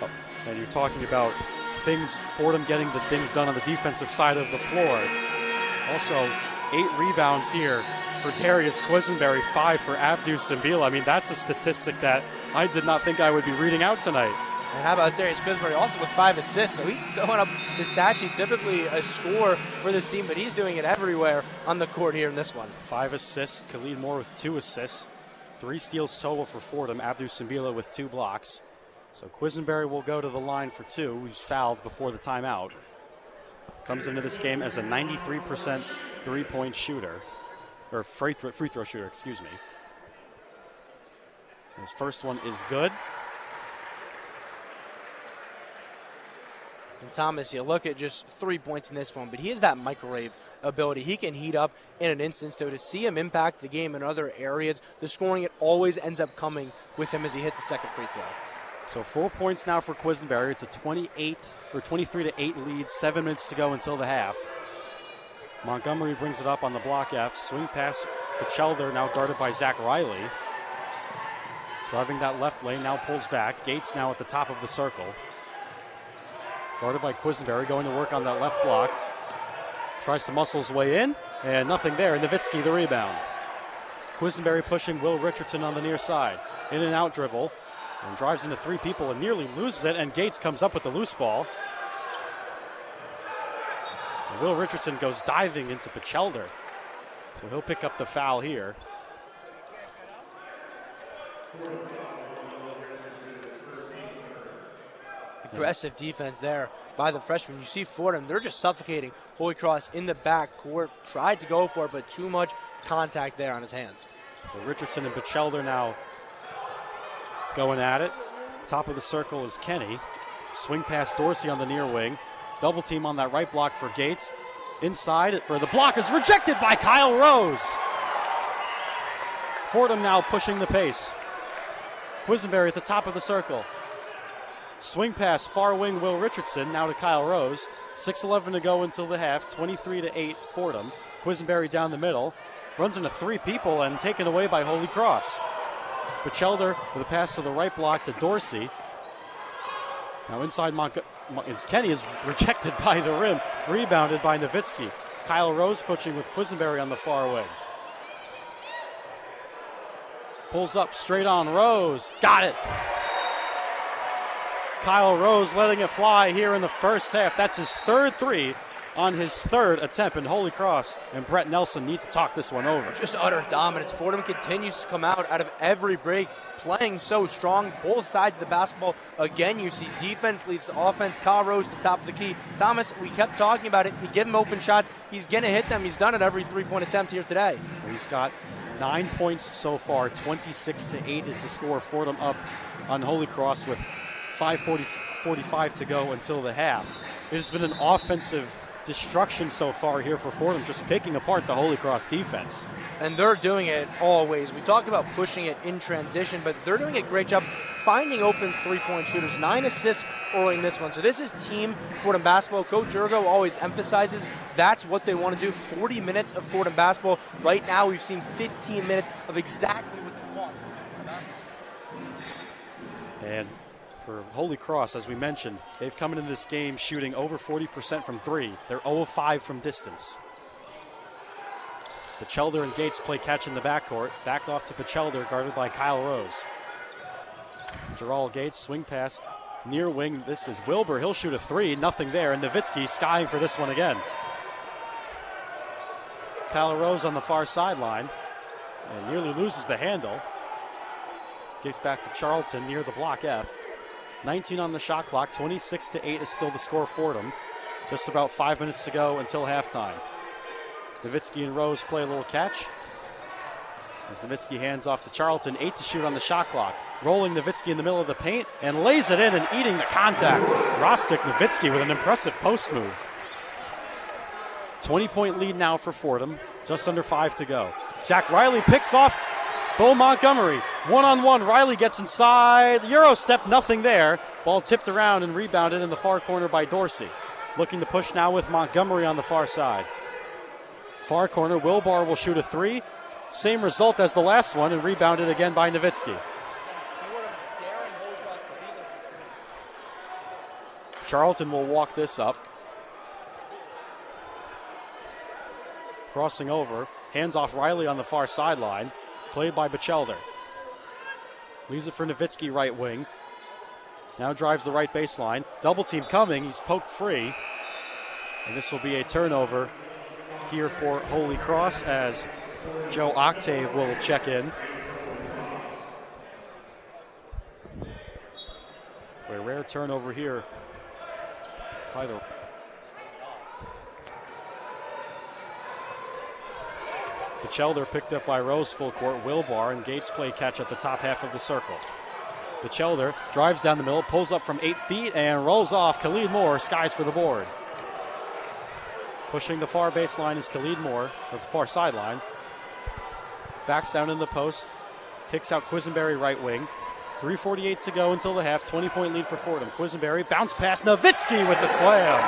Oh, and you're talking about Fordham getting the things done on the defensive side of the floor. Also, 8 rebounds here for Darius Quisenberry, 5 for Abdu Simbila. I mean, that's a statistic that I did not think I would be reading out tonight. And how about Darius Quisenberry also with 5 assists? So he's throwing up the stat sheet, typically a score for this team, but he's doing it everywhere on the court here in this one. 5 assists, Khalid Moore with 2 assists, 3 steals total for Fordham, Abdu Simbila with 2 blocks. So Quisenberry will go to the line for 2. He's fouled before the timeout. Comes into this game as a 93% three-point shooter. Or free throw shooter, excuse me. His first one is good. And Thomas, you look at just 3 points in this one, but he has that microwave ability. He can heat up in an instant. So to see him impact the game in other areas, the scoring, it always ends up coming with him as he hits the second free throw. So 4 points now for Quisenberry. It's a 23-8 lead, 7 minutes to go until the half. Montgomery brings it up on the block F. Swing pass, Batchelder now guarded by Zach Riley. Driving that left lane, now pulls back. Gates now at the top of the circle. Guarded by Quisenberry, going to work on that left block. Tries to muscle his way in, and nothing there. Nowitzki the rebound. Quisenberry pushing Will Richardson on the near side. In and out dribble, and drives into 3 people and nearly loses it, and Gates comes up with the loose ball. And Will Richardson goes diving into Batchelder, so he'll pick up the foul here. Aggressive defense there by the freshman. You see Fordham, they're just suffocating Holy Cross in the back court. Tried to go for it, but too much contact there on his hands. So Richardson and Batchelder now going at it. Top of the circle is Kenny. Swing past Dorsey on the near wing. Double team on that right block for Gates. Inside for the block is rejected by Kyle Rose. Fordham now pushing the pace. Quisenberry at the top of the circle. Swing pass, far wing Will Richardson, now to Kyle Rose. 6:11 to go until the half, 23-8 Fordham. Quisenberry down the middle, runs into 3 people and taken away by Holy Cross. Batchelder with a pass to the right block to Dorsey. Now inside Kenny is rejected by the rim, rebounded by Nowitzki. Kyle Rose pushing with Quisenberry on the far wing. Pulls up straight on Rose, got it. Kyle Rose letting it fly here in the first half. That's his 3rd 3 on his 3rd attempt, and Holy Cross and Brett Nelson need to talk this one over. Just utter dominance. Fordham continues to come out of every break, playing so strong, both sides of the basketball. Again, you see defense leads to offense. Kyle Rose at the top of the key. Thomas, we kept talking about it. You give him open shots, he's going to hit them. He's done it every 3-point attempt here today. He's got 9 points so far. 26-8 is the score. Fordham up on Holy Cross with 5:45 to go until the half. It has been an offensive destruction so far here for Fordham, just picking apart the Holy Cross defense. And they're doing it always. We talk about pushing it in transition, but they're doing a great job finding open 3-point shooters. 9 assists early in this one. So this is team Fordham basketball. Coach Ergo always emphasizes that's what they want to do. 40 minutes of Fordham basketball. Right now we've seen 15 minutes of exactly what they want. And for Holy Cross, as we mentioned, they've come into this game shooting over 40% from 3. They're 0-5 from distance. Batchelder and Gates play catch in the backcourt. Backed off to Batchelder, guarded by Kyle Rose. Gerald Gates, swing pass, near wing. This is Wilbur. He'll shoot a 3. Nothing there. And Nowitzki skying for this one again. Kyle Rose on the far sideline and nearly loses the handle. Gets back to Charlton near the block F. 19 on the shot clock, 26-8 is still the score for Fordham. Just about 5 minutes to go until halftime. Nowitzki and Rose play a little catch. As Nowitzki hands off to Charlton, 8 to shoot on the shot clock. Rolling Nowitzki in the middle of the paint and lays it in and eating the contact. Rostic Nowitzki with an impressive post move. 20-point lead now for Fordham, just under 5 to go. Jack Riley picks off Bo Montgomery, one-on-one. Riley gets inside. The Euro step, nothing there. Ball tipped around and rebounded in the far corner by Dorsey. Looking to push now with Montgomery on the far side. Far corner, Wilbar will shoot a 3. Same result as the last one, and rebounded again by Nowitzki. Charlton will walk this up. Crossing over, hands off Riley on the far sideline. Played by Batchelder. Leaves it for Nowitzki, right wing. Now drives the right baseline. Double team coming. He's poked free. And this will be a turnover here for Holy Cross as Joe Octave will check in. For a rare turnover here by the Batchelder picked up by Rose full court. Wilbar and Gates play catch at the top half of the circle. Batchelder drives down the middle, pulls up from 8 feet and rolls off. Khalid Moore skies for the board. Pushing the far baseline is Khalid Moore, or the far sideline. Backs down in the post, kicks out Quisenberry right wing. 3:48 to go until the half. 20-point lead for Fordham. Quisenberry bounce pass. Nowitzki with the slam.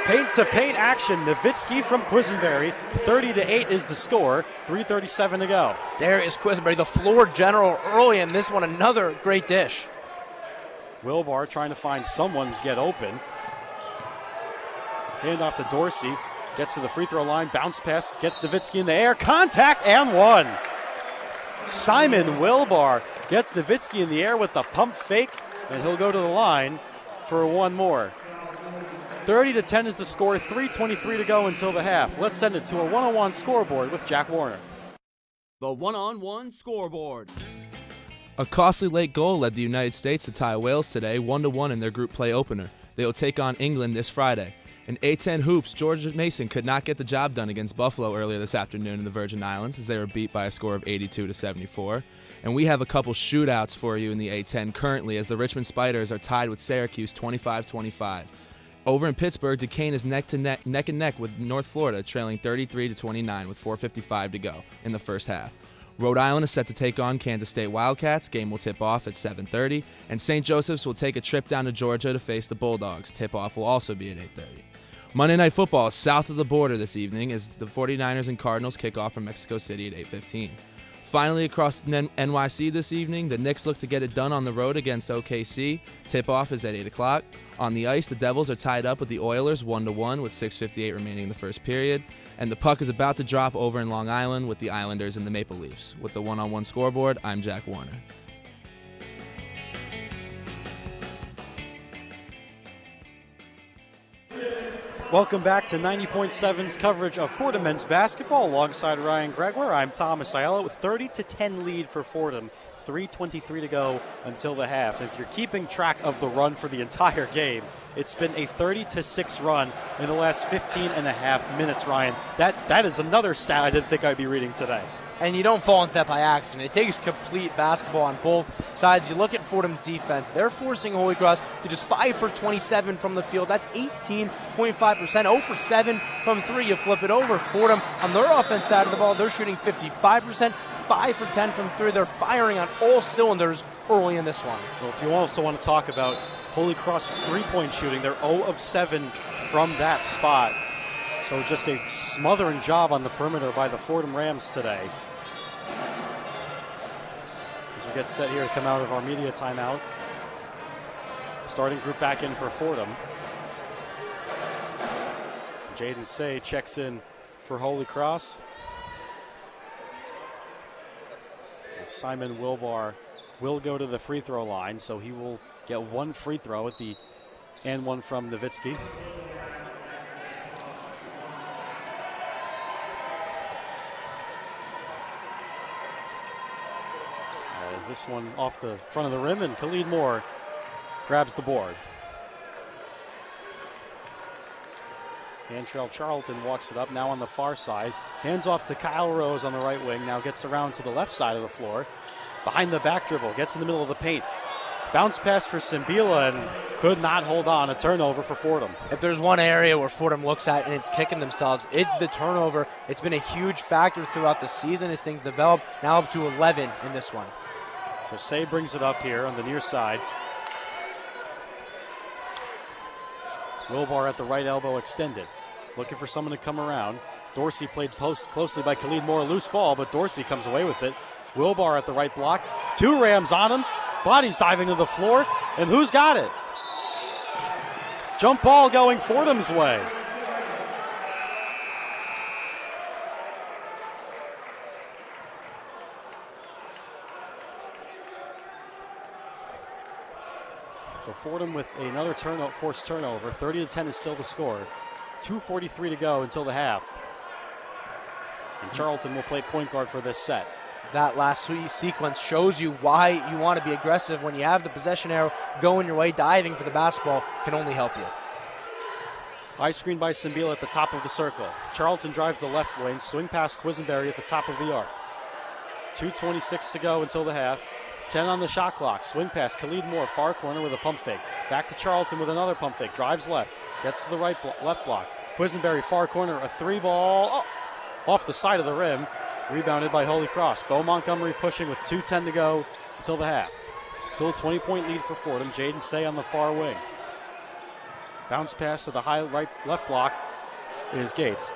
Paint-to-paint action. Nowitzki from Quisenberry. 30-8 is the score. 3:37 to go. There is Quisenberry, the floor general early in this one. Another great dish. Wilbar trying to find someone to get open. Hand off to Dorsey. Gets to the free throw line. Bounce pass. Gets Nowitzki in the air. Contact and one. Simon Wilbar gets Nowitzki in the air with the pump fake, and he'll go to the line for one more. 30-10 is the score. 3:23 to go until the half. Let's send it to a one-on-one scoreboard with Jack Warner. The one-on-one scoreboard. A costly late goal led the United States to tie Wales today 1-1 in their group play opener. They will take on England this Friday. In A10 hoops, George Mason could not get the job done against Buffalo earlier this afternoon in the Virgin Islands as they were beat by a score of 82-74. And we have a couple shootouts for you in the A10 currently as the Richmond Spiders are tied with Syracuse 25-25. Over in Pittsburgh, Duquesne is neck and neck with North Florida, trailing 33-29 with 4:55 to go in the first half. Rhode Island is set to take on Kansas State Wildcats. Game will tip off at 7:30. And St. Joseph's will take a trip down to Georgia to face the Bulldogs. Tip-off will also be at 8:30. Monday Night Football is south of the border this evening as the 49ers and Cardinals kick off from Mexico City at 8:15. Finally, across the NYC this evening, the Knicks look to get it done on the road against OKC. Tip-off is at 8 o'clock. On the ice, the Devils are tied up with the Oilers 1-1 with 6:58 remaining in the first period. And the puck is about to drop over in Long Island with the Islanders and the Maple Leafs. With the one-on-one scoreboard, I'm Jack Warner. Welcome back to 90.7's coverage of Fordham men's basketball. Alongside Ryan Gregware, I'm Thomas Aiello with 30-10 lead for Fordham. 3:23 to go until the half. If you're keeping track of the run for the entire game, it's been a 30-6 run in the last 15 and a half minutes, Ryan. That is another stat I didn't think I'd be reading today. And you don't fall into that by accident. It takes complete basketball on both sides. You look at Fordham's defense. They're forcing Holy Cross to just 5 for 27 from the field. That's 18.5%. 0 for 7 from 3. You flip it over. Fordham, on their offense side of the ball, they're shooting 55%. 5 for 10 from 3. They're firing on all cylinders early in this one. Well, if you also want to talk about Holy Cross's three-point shooting, they're 0 of 7 from that spot. So just a smothering job on the perimeter by the Fordham Rams today. As we get set here to come out of our media timeout. Starting group back in for Fordham. Jaden Say checks in for Holy Cross. Simon Wilbar will go to the free throw line, so he will get one free throw and one from Nowitzki. As this one off the front of the rim, and Khalid Moore grabs the board. Cantrell Charlton walks it up, now on the far side. Hands off to Kyle Rose on the right wing, now gets around to the left side of the floor. Behind the back dribble, gets in the middle of the paint. Bounce pass for Simbila and could not hold on. A turnover for Fordham. If there's one area where Fordham looks at and it's kicking themselves, it's the turnover. It's been a huge factor throughout the season as things develop. Now up to 11 in this one. So Say brings it up here on the near side. Wilbar at the right elbow extended. Looking for someone to come around. Dorsey played closely by Khalid Moore. Loose ball, but Dorsey comes away with it. Wilbar at the right block. 2 Rams on him. Bodies diving to the floor. And who's got it? Jump ball going Fordham's way. So Fordham with another forced turnover. 30-10 is still the score. 2:43 to go until the half. And Charlton will play point guard for this set. That last sequence shows you why you want to be aggressive. When you have the possession arrow going your way, diving for the basketball can only help you. High screen by Simbila at the top of the circle. Charlton drives the left wing. Swing past Quisenberry at the top of the arc. 2:26 to go until the half. 10 on the shot clock. Swing pass. Khalid Moore, far corner with a pump fake. Back to Charlton with another pump fake. Drives left. Gets to the left block. Quisenberry, far corner. A 3-ball off the side of the rim. Rebounded by Holy Cross. Bo Montgomery pushing with 2:10 to go until the half. Still a 20-point lead for Fordham. Jaden Say on the far wing. Bounce pass to the high left block is Gates.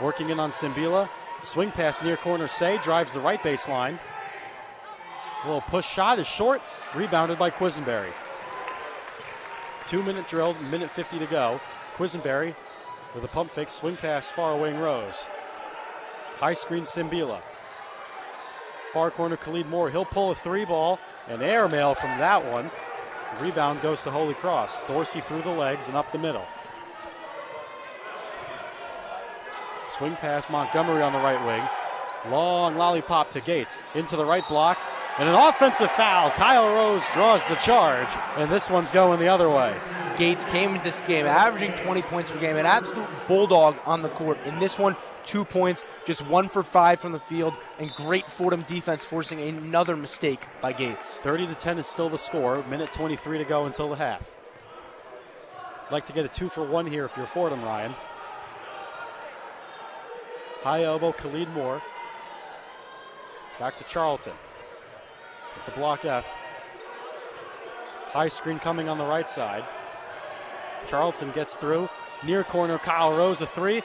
Working in on Simbila. Swing pass near corner. Say drives the right baseline. A little push shot is short. Rebounded by Quisenberry. 2-minute drill, minute 50 to go. Quisenberry with a pump fake. Swing pass far wing Rose. High screen Simbila. Far corner Khalid Moore. He'll pull a 3 ball. An airmail from that one. Rebound goes to Holy Cross. Dorsey through the legs and up the middle. Swing pass Montgomery on the right wing. Long lollipop to Gates. Into the right block. And an offensive foul. Kyle Rose draws the charge. And this one's going the other way. Gates came into this game averaging 20 points per game. An absolute bulldog on the court. In this one, 2 points, just 1 for 5 from the field, and great Fordham defense forcing another mistake by Gates. 30-10 is still the score. Minute 23 to go until the half. Like to get a 2-for-1 here if you're Fordham, Ryan. High elbow, Khalid Moore. Back to Charlton. At the block F. High screen coming on the right side. Charlton gets through. Near corner, Kyle Rose, a 3.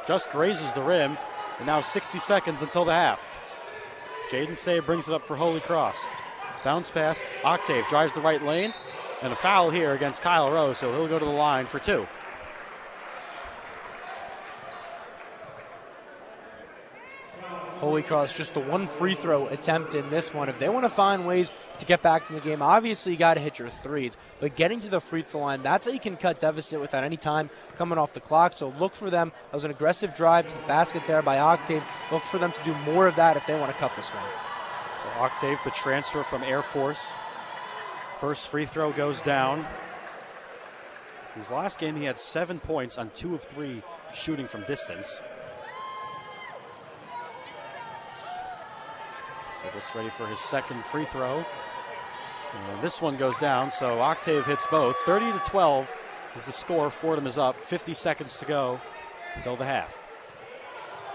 Just grazes the rim. And now 60 seconds until the half. Jaden Say brings it up for Holy Cross. Bounce pass. Octave drives the right lane. And a foul here against Kyle Rose, so he'll go to the line for 2. Holy Cross, just the 1 free throw attempt in this one. If they want to find ways to get back in the game, obviously you got to hit your threes. But getting to the free throw line, that's how you can cut deficit without any time coming off the clock. So look for them. That was an aggressive drive to the basket there by Octave. Look for them to do more of that if they want to cut this one. So Octave, the transfer from Air Force. First free throw goes down. His last game, he had 7 points on 2 of 3 shooting from distance. So gets ready for his second free throw. And this one goes down, so Octave hits both. 30-12 is the score. Fordham is up. 50 seconds to go until the half.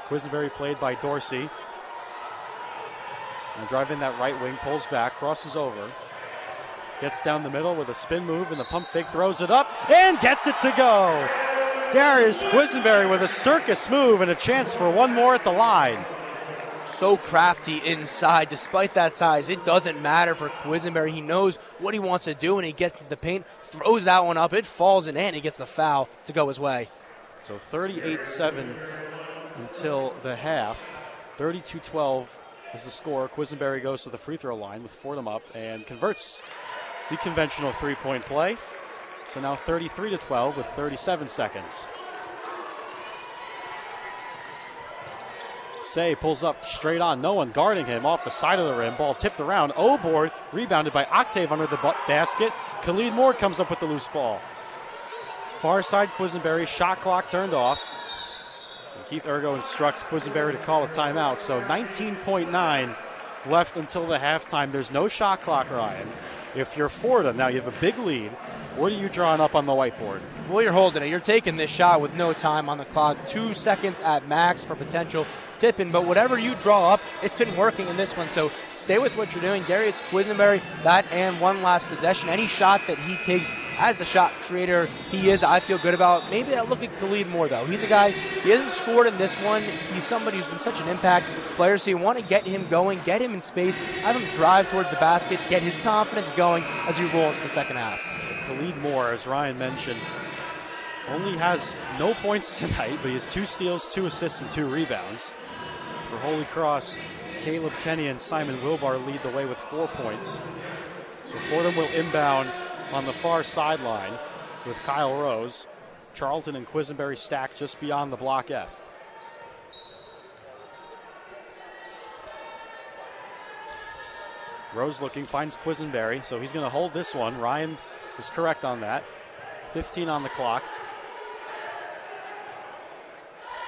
Quisenberry played by Dorsey. And driving that right wing, pulls back, crosses over. Gets down the middle with a spin move and the pump fake, throws it up and gets it to go. Darius Quisenberry with a circus move and a chance for one more at the line. So crafty inside, despite that size. It doesn't matter for Quisenberry. He knows what he wants to do, and he gets into the paint, throws that one up. It falls in, and he gets the foul to go his way. So 38-7 until the half. 32-12 is the score. Quisenberry goes to the free throw line with Fordham up and converts the conventional three-point play. So now 33-12 with 37 seconds. Say pulls up straight on. No one guarding him off the side of the rim. Ball tipped around. O-board. Rebounded by Octave under the basket. Khalid Moore comes up with the loose ball. Far side Quisenberry. Shot clock turned off. And Keith Ergo instructs Quisenberry to call a timeout. So 19.9 left until the halftime. There's no shot clock, Ryan. If you're Fordham, now you have a big lead. What are you drawing up on the whiteboard? Well, you're holding it. You're taking this shot with no time on the clock. 2 seconds at max for potential tipping. But whatever you draw up, it's been working in this one. So stay with what you're doing. Darius Quisenberry, that and one last possession. Any shot that he takes as the shot creator he is, I feel good about. Maybe I look at Khalid Moore, though. He's a guy, he hasn't scored in this one. He's somebody who's been such an impact player. So you want to get him going, get him in space, have him drive towards the basket, get his confidence going as you roll into the second half. So Khalid Moore, as Ryan mentioned, only has no points tonight, but he has 2 steals, 2 assists, and 2 rebounds. For Holy Cross, Caleb Kenny and Simon Wilbar lead the way with 4 points. So Fordham will inbound on the far sideline with Kyle Rose. Charlton and Quisenberry stacked just beyond the block F. Rose looking, finds Quisenberry, so he's going to hold this one. Ryan is correct on that. 15 on the clock.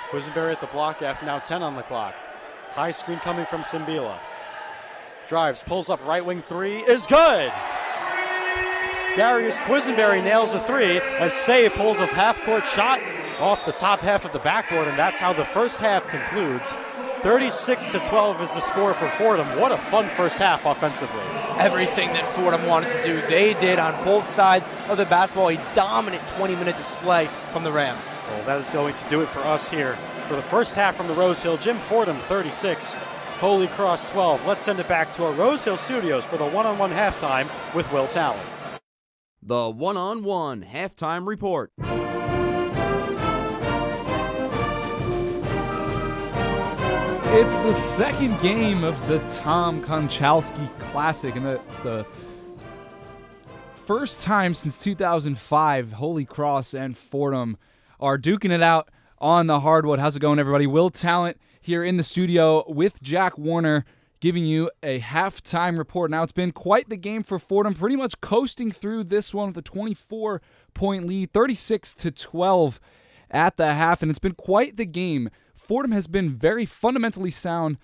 Quisenberry at the block F, now 10 on the clock. High screen coming from Simbila. Drives, pulls up right wing 3, is good! Darius Quisenberry nails a 3 as Say pulls a half-court shot off the top half of the backboard, and that's how the first half concludes. 36-12 is the score for Fordham. What a fun first half offensively. Everything that Fordham wanted to do, they did on both sides of the basketball. A dominant 20-minute display from the Rams. Well, that is going to do it for us here for the first half from the Rose Hill Gym. Fordham 36, Holy Cross 12. Let's send it back to our Rose Hill studios for the one-on-one halftime with Will Talent. The one-on-one halftime report. It's the second game of the Tom Konchalski Classic, and it's the first time since 2005 Holy Cross and Fordham are duking it out on the hardwood. How's it going, everybody? Will Talent here in the studio with Jack Warner, giving you a halftime report. Now, it's been quite the game for Fordham, pretty much coasting through this one with a 24-point lead, 36-12 at the half, and it's been quite the game. Fordham has been very fundamentally sound,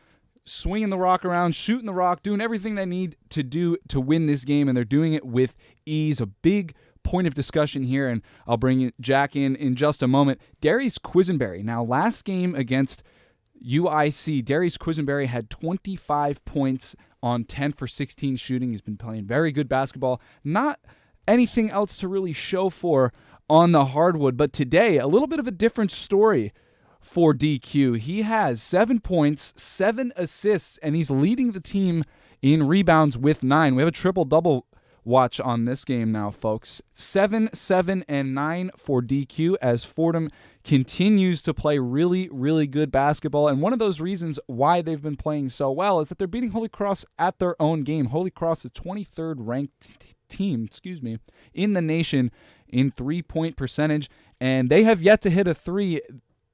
swinging the rock around, shooting the rock, doing everything they need to do to win this game, and they're doing it with ease. A big point of discussion here, and I'll bring Jack in just a moment. Darius Quisenberry. Now, last game against UIC, Darius Quisenberry had 25 points on 10 for 16 shooting. He's been playing very good basketball. Not anything else to really show for on the hardwood, but today, a little bit of a different story for DQ. He has 7 points, 7 assists, and he's leading the team in rebounds with 9. We have a triple-double watch on this game now, folks. 7, 7, and 9 for DQ as Fordham continues to play really, really good basketball. And one of those reasons why they've been playing so well is that they're beating Holy Cross at their own game. Holy Cross is 23rd ranked team, in the nation in three-point percentage, and they have yet to hit a three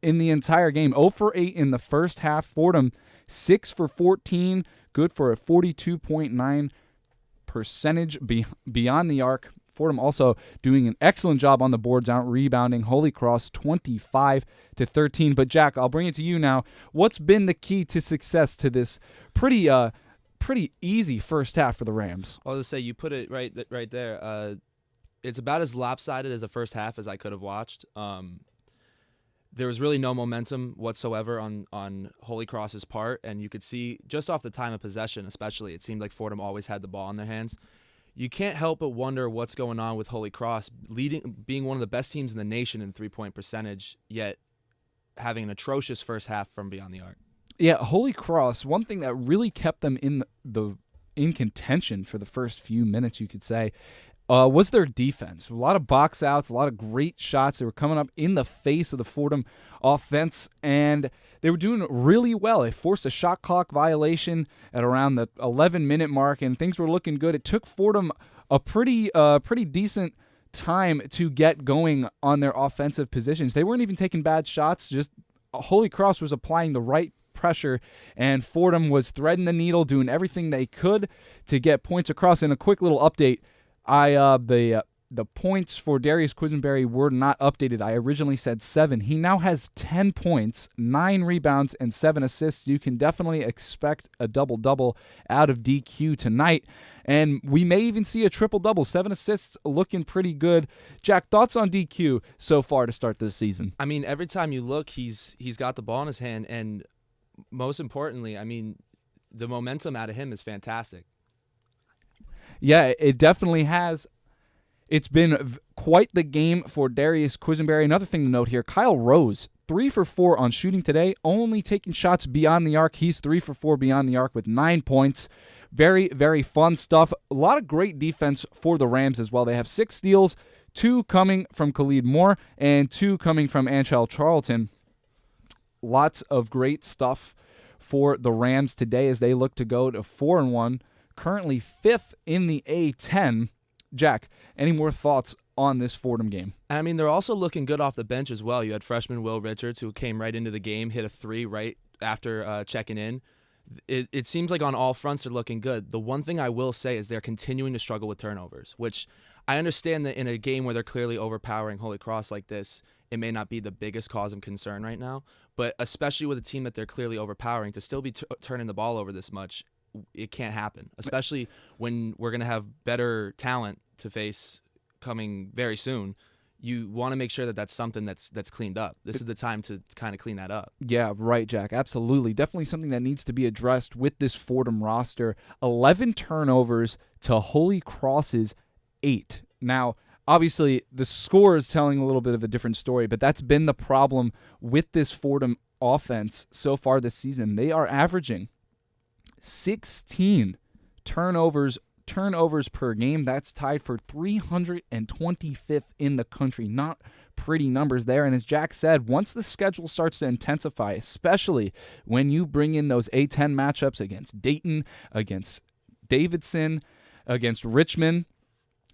in the entire game. 0 for 8 in the first half. Fordham 6 for 14, good for a 42.9 percentage beyond the arc. Fordham also doing an excellent job on the boards, out rebounding Holy Cross 25-13. But Jack, I'll bring it to you now. What's been the key to success to this pretty easy first half for the Rams? I'll just say you put it right there. It's about as lopsided as the first half as I could have watched. There was really no momentum whatsoever on Holy Cross's part, and you could see just off the time of possession especially, it seemed like Fordham always had the ball in their hands. You can't help but wonder what's going on with Holy Cross, being one of the best teams in the nation in three-point percentage, yet having an atrocious first half from beyond the arc. Yeah, Holy Cross, one thing that really kept them in contention for the first few minutes, you could say, was their defense. A lot of box outs, a lot of great shots. They were coming up in the face of the Fordham offense, and they were doing really well. They forced a shot clock violation at around the 11-minute mark, and things were looking good. It took Fordham a pretty decent time to get going on their offensive positions. They weren't even taking bad shots. Just Holy Cross was applying the right pressure, and Fordham was threading the needle, doing everything they could to get points across. And a quick little update. The points for Darius Quisenberry were not updated. I originally said 7. He now has 10 points, 9 rebounds, and 7 assists. You can definitely expect a double-double out of DQ tonight. And we may even see a triple-double. 7 assists looking pretty good. Jack, thoughts on DQ so far to start this season? I mean, every time you look, he's got the ball in his hand, and most importantly, I mean, the momentum out of him is fantastic. Yeah, it definitely has. It's been quite the game for Darius Quisenberry. Another thing to note here, Kyle Rose, 3 for 4 on shooting today, only taking shots beyond the arc. He's 3 for 4 beyond the arc with 9 points. Very, very fun stuff. A lot of great defense for the Rams as well. They have 6 steals, 2 coming from Khalid Moore and 2 coming from Anchel Charlton. Lots of great stuff for the Rams today as they look to go to 4-1. Currently 5th in the A10. Jack, any more thoughts on this Fordham game? I mean, they're also looking good off the bench as well. You had freshman Will Richards, who came right into the game, hit a 3 right after checking in. It seems like on all fronts they're looking good. The one thing I will say is they're continuing to struggle with turnovers, which I understand that in a game where they're clearly overpowering Holy Cross like this, it may not be the biggest cause of concern right now. But especially with a team that they're clearly overpowering, to still be turning the ball over this much, it can't happen, especially when we're going to have better talent to face coming very soon. you want to make sure that that's something that's cleaned up. This is the time to kind of clean that up. Yeah, right, Jack. Absolutely. Definitely something that needs to be addressed with this Fordham roster. 11 turnovers to Holy Cross's 8. Now, obviously, the score is telling a little bit of a different story, but that's been the problem with this Fordham offense so far this season. They are averaging 16 turnovers per game. That's tied for 325th in the country. Not pretty numbers there. And as Jack said, once the schedule starts to intensify, especially when you bring in those A10 matchups against Dayton, against Davidson, against Richmond,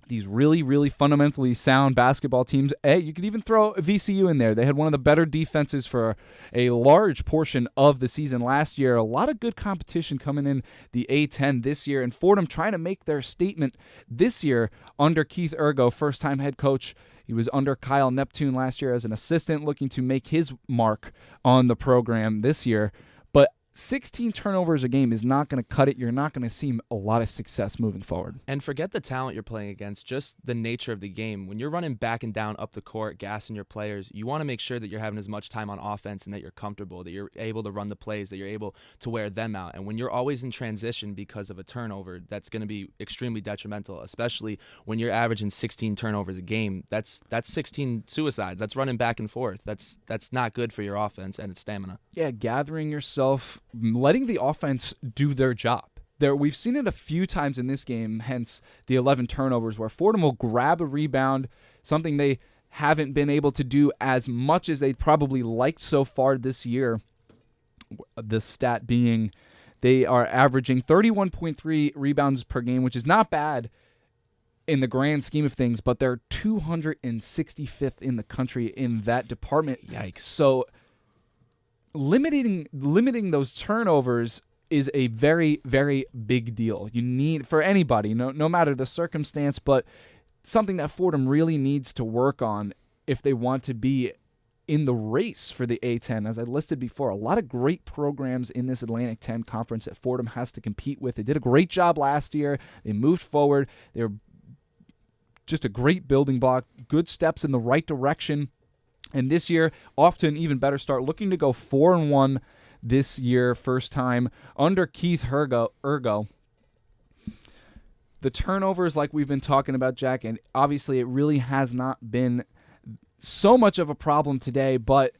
these really, really fundamentally sound basketball teams. Hey, you could even throw VCU in there. They had one of the better defenses for a large portion of the season last year. A lot of good competition coming in the A10 this year. And Fordham trying to make their statement this year under Keith Ergo, first-time head coach. He was under Kyle Neptune last year as an assistant, looking to make his mark on the program this year. But 16 turnovers a game is not going to cut it. You're not going to see a lot of success moving forward. And forget the talent you're playing against, just the nature of the game. When you're running back and down up the court, gassing your players, you want to make sure that you're having as much time on offense and that you're comfortable, that you're able to run the plays, that you're able to wear them out. And when you're always in transition because of a turnover, that's going to be extremely detrimental, especially when you're averaging 16 turnovers a game. That's 16 suicides. That's running back and forth. That's not good for your offense and its stamina. Yeah, gathering yourself, letting the offense do their job. We've seen it a few times in this game, hence the 11 turnovers, where Fordham will grab a rebound, something they haven't been able to do as much as they'd probably liked so far this year. The stat being they are averaging 31.3 rebounds per game, which is not bad in the grand scheme of things, but they're 265th in the country in that department. Yikes. So limiting those turnovers is a very, very big deal. You need, for anybody, no matter the circumstance, but something that Fordham really needs to work on if they want to be in the race for the A10. As I listed before, a lot of great programs in this Atlantic 10 conference that Fordham has to compete with. They did a great job last year. They moved forward. They're just a great building block, good steps in the right direction. And this year, off to an even better start, looking to go 4-1 this year, first time under Keith Ergo. The turnovers, like we've been talking about, Jack, and obviously it really has not been so much of a problem today, but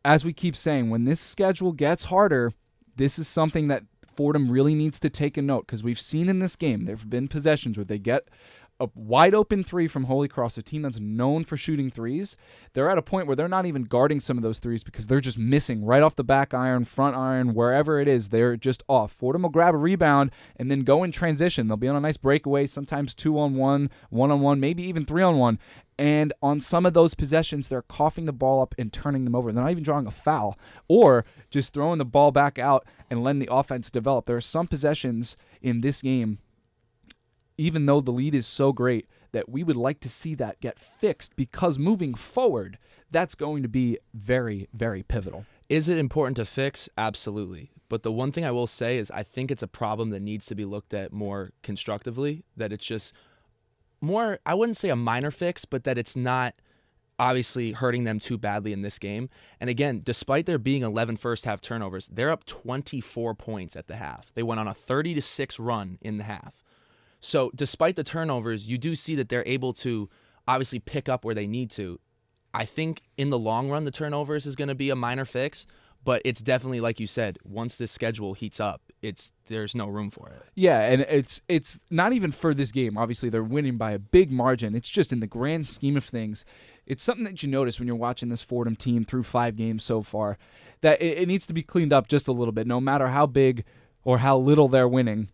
as we keep saying, when this schedule gets harder, this is something that Fordham really needs to take a note, because we've seen in this game, there have been possessions where they get a wide open three from Holy Cross, a team that's known for shooting threes. They're at a point where they're not even guarding some of those threes because they're just missing right off the back iron, front iron, wherever it is. They're just off. Fordham will grab a rebound and then go in transition. They'll be on a nice breakaway, sometimes 2-on-1, 1-on-1, maybe even 3-on-1. And on some of those possessions, they're coughing the ball up and turning them over. They're not even drawing a foul or just throwing the ball back out and letting the offense develop. There are some possessions in this game, even though the lead is so great, that we would like to see that get fixed, because moving forward, that's going to be very, very pivotal. Is it important to fix? Absolutely. But the one thing I will say is I think it's a problem that needs to be looked at more constructively, that it's just more, I wouldn't say a minor fix, but that it's not obviously hurting them too badly in this game. And again, despite there being 11 first-half turnovers, they're up 24 points at the half. They went on a 30-6 run in the half. So despite the turnovers, you do see that they're able to obviously pick up where they need to. I think in the long run, the turnovers is going to be a minor fix, but it's definitely, like you said, once this schedule heats up, there's no room for it. Yeah, and it's not even for this game. Obviously, they're winning by a big margin. It's just in the grand scheme of things, it's something that you notice when you're watching this Fordham team through 5 games so far, that it needs to be cleaned up just a little bit, no matter how big or how little they're winning.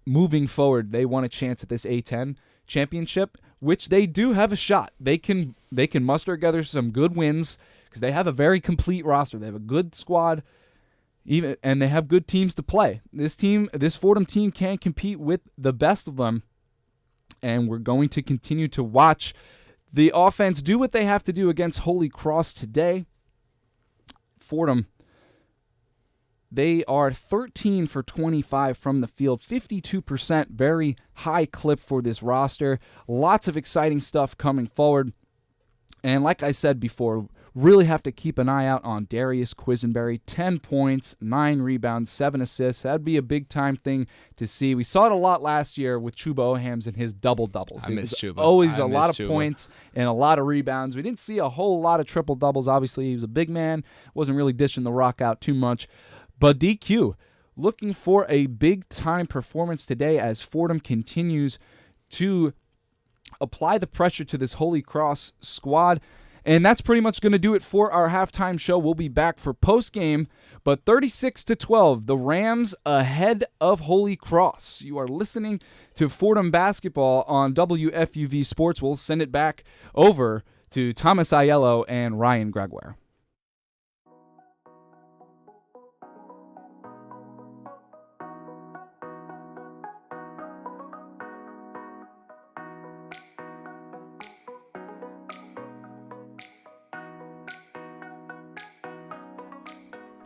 Moving forward, they want a chance at this A10 championship, which they do have a shot. They can muster together some good wins because they have a very complete roster. They have a good squad, and they have good teams to play. This Fordham team can compete with the best of them, and we're going to continue to watch the offense do what they have to do against Holy Cross today. Fordham, they are 13 for 25 from the field, 52%, very high clip for this roster. Lots of exciting stuff coming forward. And like I said before, really have to keep an eye out on Darius Quisenberry. 10 points, 9 rebounds, 7 assists. That'd be a big-time thing to see. We saw it a lot last year with Chuba Ohams and his double-doubles. I miss Chuba. Always a lot of points and a lot of rebounds. We didn't see a whole lot of triple-doubles. Obviously, he was a big man. Wasn't really dishing the rock out too much. But DQ, looking for a big-time performance today as Fordham continues to apply the pressure to this Holy Cross squad. And that's pretty much going to do it for our halftime show. We'll be back for post-game, but 36-12, the Rams ahead of Holy Cross. You are listening to Fordham basketball on WFUV Sports. We'll send it back over to Thomas Aiello and Ryan Gregware.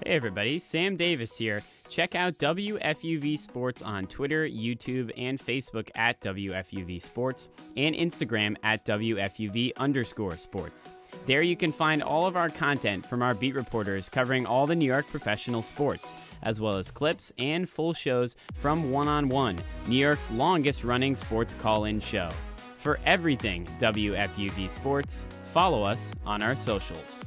Hey everybody, Sam Davis here. Check out WFUV Sports on Twitter, YouTube, and Facebook at WFUV Sports, and Instagram at WFUV_sports. There you can find all of our content from our beat reporters covering all the New York professional sports, as well as clips and full shows from One on One, New York's longest running sports call-in show. For everything WFUV Sports, follow us on our socials.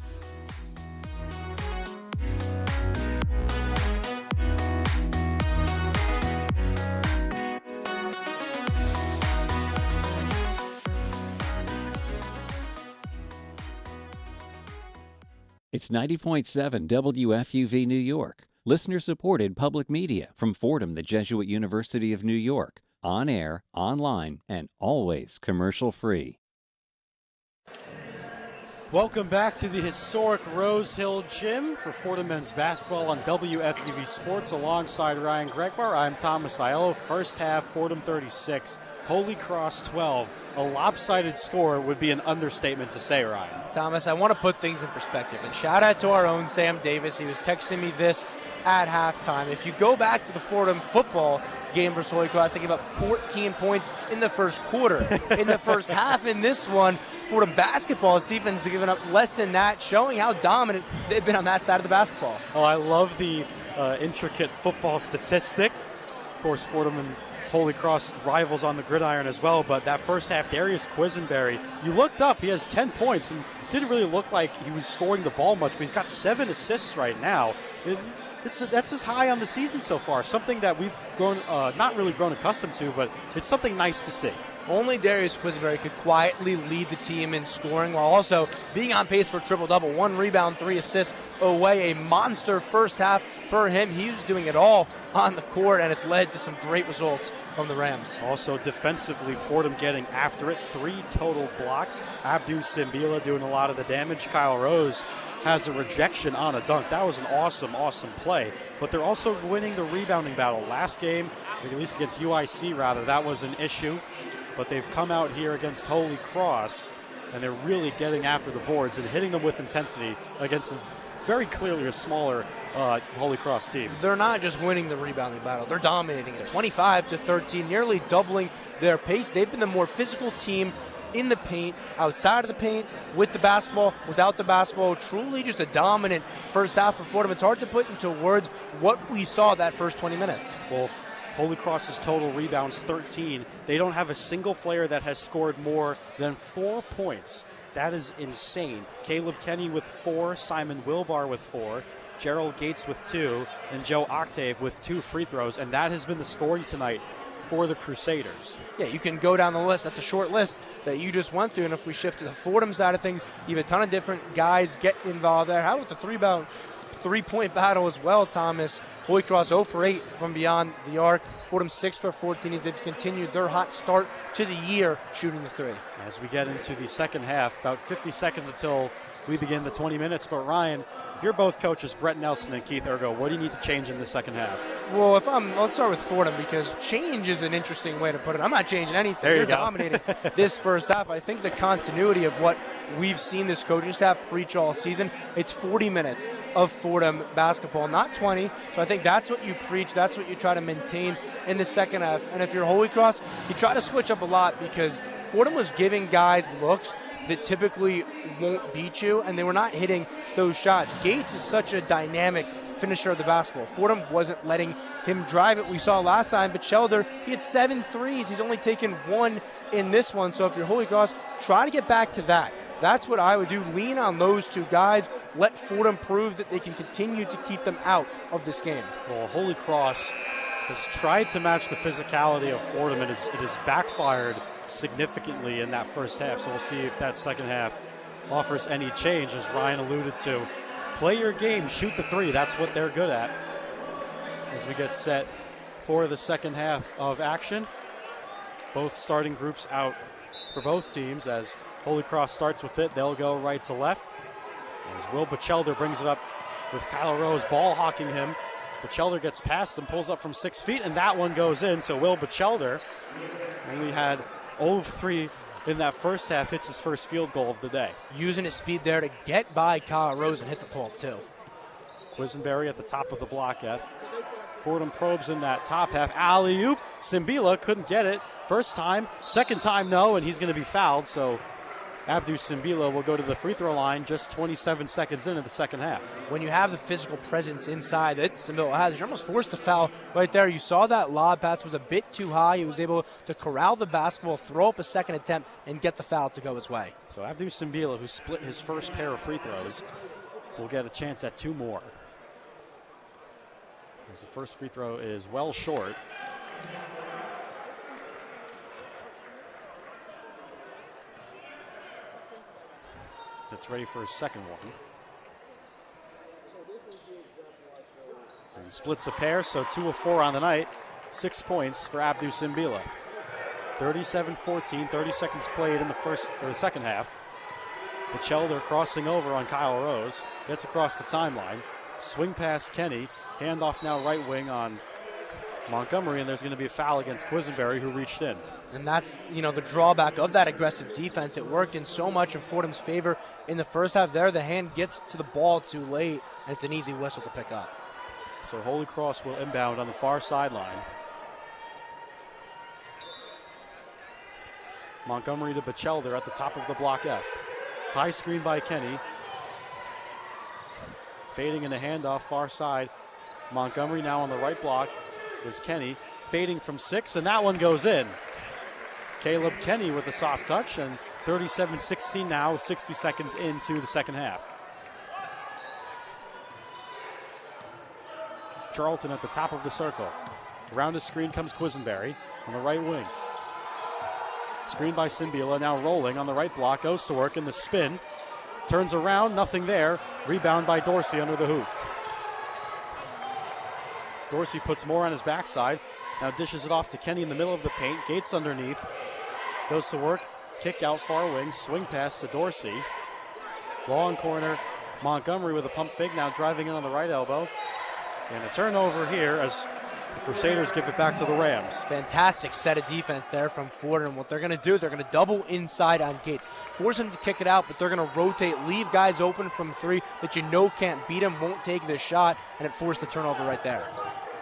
It's 90.7 WFUV New York, listener-supported public media from Fordham, the Jesuit University of New York, on air, online, and always commercial-free. Welcome back to the historic Rose Hill Gym for Fordham men's basketball on WFUV Sports alongside Ryan Gregware. I'm Thomas Aiello. First half, Fordham 36, Holy Cross 12. A lopsided score would be an understatement to say, Ryan. Thomas, I want to put things in perspective. And shout out to our own Sam Davis. He was texting me this at halftime. If you go back to the Fordham football game versus Holy Cross, they gave up 14 points in the first quarter. In the first half in this one, Fordham basketball defense has given up less than that, showing how dominant they've been on that side of the basketball. Oh, I love the intricate football statistic. Of course, Fordham and Holy Cross rivals on the gridiron as well, but that first half, Darius Quisenberry, you looked up, he has 10 points, and didn't really look like he was scoring the ball much, but he's got 7 assists right now. That's his high on the season so far, something that we've not really grown accustomed to, but it's something nice to see. Only Darius Quisenberry could quietly lead the team in scoring while also being on pace for triple-double. 1 rebound, 3 assists away. A monster first half for him. He was doing it all on the court, and it's led to some great results from the Rams. Also defensively, Fordham getting after it. 3 total blocks. Abdu Simbila doing a lot of the damage. Kyle Rose has a rejection on a dunk. That was an awesome, awesome play. But they're also winning the rebounding battle. Last game, at least against UIC rather, that was an issue. But they've come out here against Holy Cross, and they're really getting after the boards and hitting them with intensity against very clearly a smaller Holy Cross team. They're not just winning the rebounding battle. They're dominating it. 25-13, nearly doubling their pace. They've been the more physical team in the paint, outside of the paint, with the basketball, without the basketball. Truly just a dominant first half for Fordham. It's hard to put into words what we saw that first 20 minutes. Well, Holy Cross's total rebounds 13. They don't have a single player that has scored more than 4 points. That is insane. Caleb Kenny with 4, Simon Wilbar with 4, Gerald Gates with 2, and Joe Octave with 2 free throws, and that has been the scoring tonight for the Crusaders. Yeah, you can go down the list. That's a short list that you just went through, and if we shift to the Fordham side of things, you have a ton of different guys getting involved there. How about the three-point battle as well, Thomas? Holy Cross 0 for 8 from beyond the arc. Fordham 6 for 14 as they've continued their hot start to the year shooting the 3. As we get into the second half, about 50 seconds until we begin the 20 minutes. But Ryan, if you're both coaches, Brett Nelson and Keith Ergo, what do you need to change in the second half? Well, let's start with Fordham because change is an interesting way to put it. I'm not changing anything. There you go. Dominating this first half. I think the continuity of what we've seen this coaching staff preach all season, it's 40 minutes of Fordham basketball, not 20. So I think that's what you preach. That's what you try to maintain in the second half. And if you're Holy Cross, you try to switch up a lot because Fordham was giving guys looks that typically won't beat you, and they were not hitting those shots. Gates is such a dynamic finisher of the basketball. Fordham wasn't letting him drive it. We saw last time, but Shelder, he had 7 threes. He's only taken 1 in this one. So if you're Holy Cross, try to get back to that. That's what I would do. Lean on those two guys. Let Fordham prove that they can continue to keep them out of this game. Well, Holy Cross has tried to match the physicality of Fordham, and it has backfired significantly in that first half. So we'll see if that second half offers any change, as Ryan alluded to. Play your game, shoot the three. That's what they're good at. As we get set for the second half of action, both starting groups out for both teams. As Holy Cross starts with it, they'll go right to left. As Will Bachelder brings it up with Kyle Rose ball hawking him. Bachelder gets past him, pulls up from 6 feet, and that one goes in. So Will Bachelder only had 0 of 3 in that first half, hits his first field goal of the day. Using his speed there to get by Kyle Rose and hit the pull-up too. Quisenberry at the top of the block F. Fordham probes in that top half. Alley-oop. Simbila couldn't get it. First time. Second time, no, and he's going to be fouled. So Abdu Simbila will go to the free throw line just 27 seconds into the second half. When you have the physical presence inside that Simbila has, you're almost forced to foul right there. You saw that lob pass was a bit too high. He was able to corral the basketball, throw up a second attempt, and get the foul to go his way. So Abdu Simbila, who split his first pair of free throws, will get a chance at 2 more. As the first free throw is well short. That's ready for his second one. And he splits a pair, so 2 of 4 on the night. 6 points for Abdu Simbila. 37-14, 30 seconds played in the second half. Bachelder crossing over on Kyle Rose. Gets across the timeline. Swing pass Kenny. Handoff now right wing on Montgomery, and there's going to be a foul against Quisenberry, who reached in. And that's, the drawback of that aggressive defense. It worked in so much of Fordham's favor in the first half there. The hand gets to the ball too late, and it's an easy whistle to pick up. So Holy Cross will inbound on the far sideline. Montgomery to Bachelder at the top of the block F. High screen by Kenny. Fading in a handoff far side. Montgomery now on the right block is Kenny. Fading from 6, and that one goes in. Caleb Kenny with a soft touch, and 37-16 now, 60 seconds into the second half. Charlton at the top of the circle. Around his screen comes Quisenberry on the right wing. Screen by Simbila, now rolling on the right block, goes to work in the spin. Turns around, nothing there. Rebound by Dorsey under the hoop. Dorsey puts more on his backside. Now dishes it off to Kenny in the middle of the paint. Gates underneath. Goes to work. Kick out far wing. Swing pass to Dorsey. Long corner. Montgomery with a pump fake. Now driving in on the right elbow. And a turnover here as the Crusaders give it back to the Rams. Fantastic set of defense there from Fordham. What they're going to do, they're going to double inside on Gates. Force him to kick it out, but they're going to rotate, leave guys open from 3 that can't beat him, won't take the shot, and it forced the turnover right there.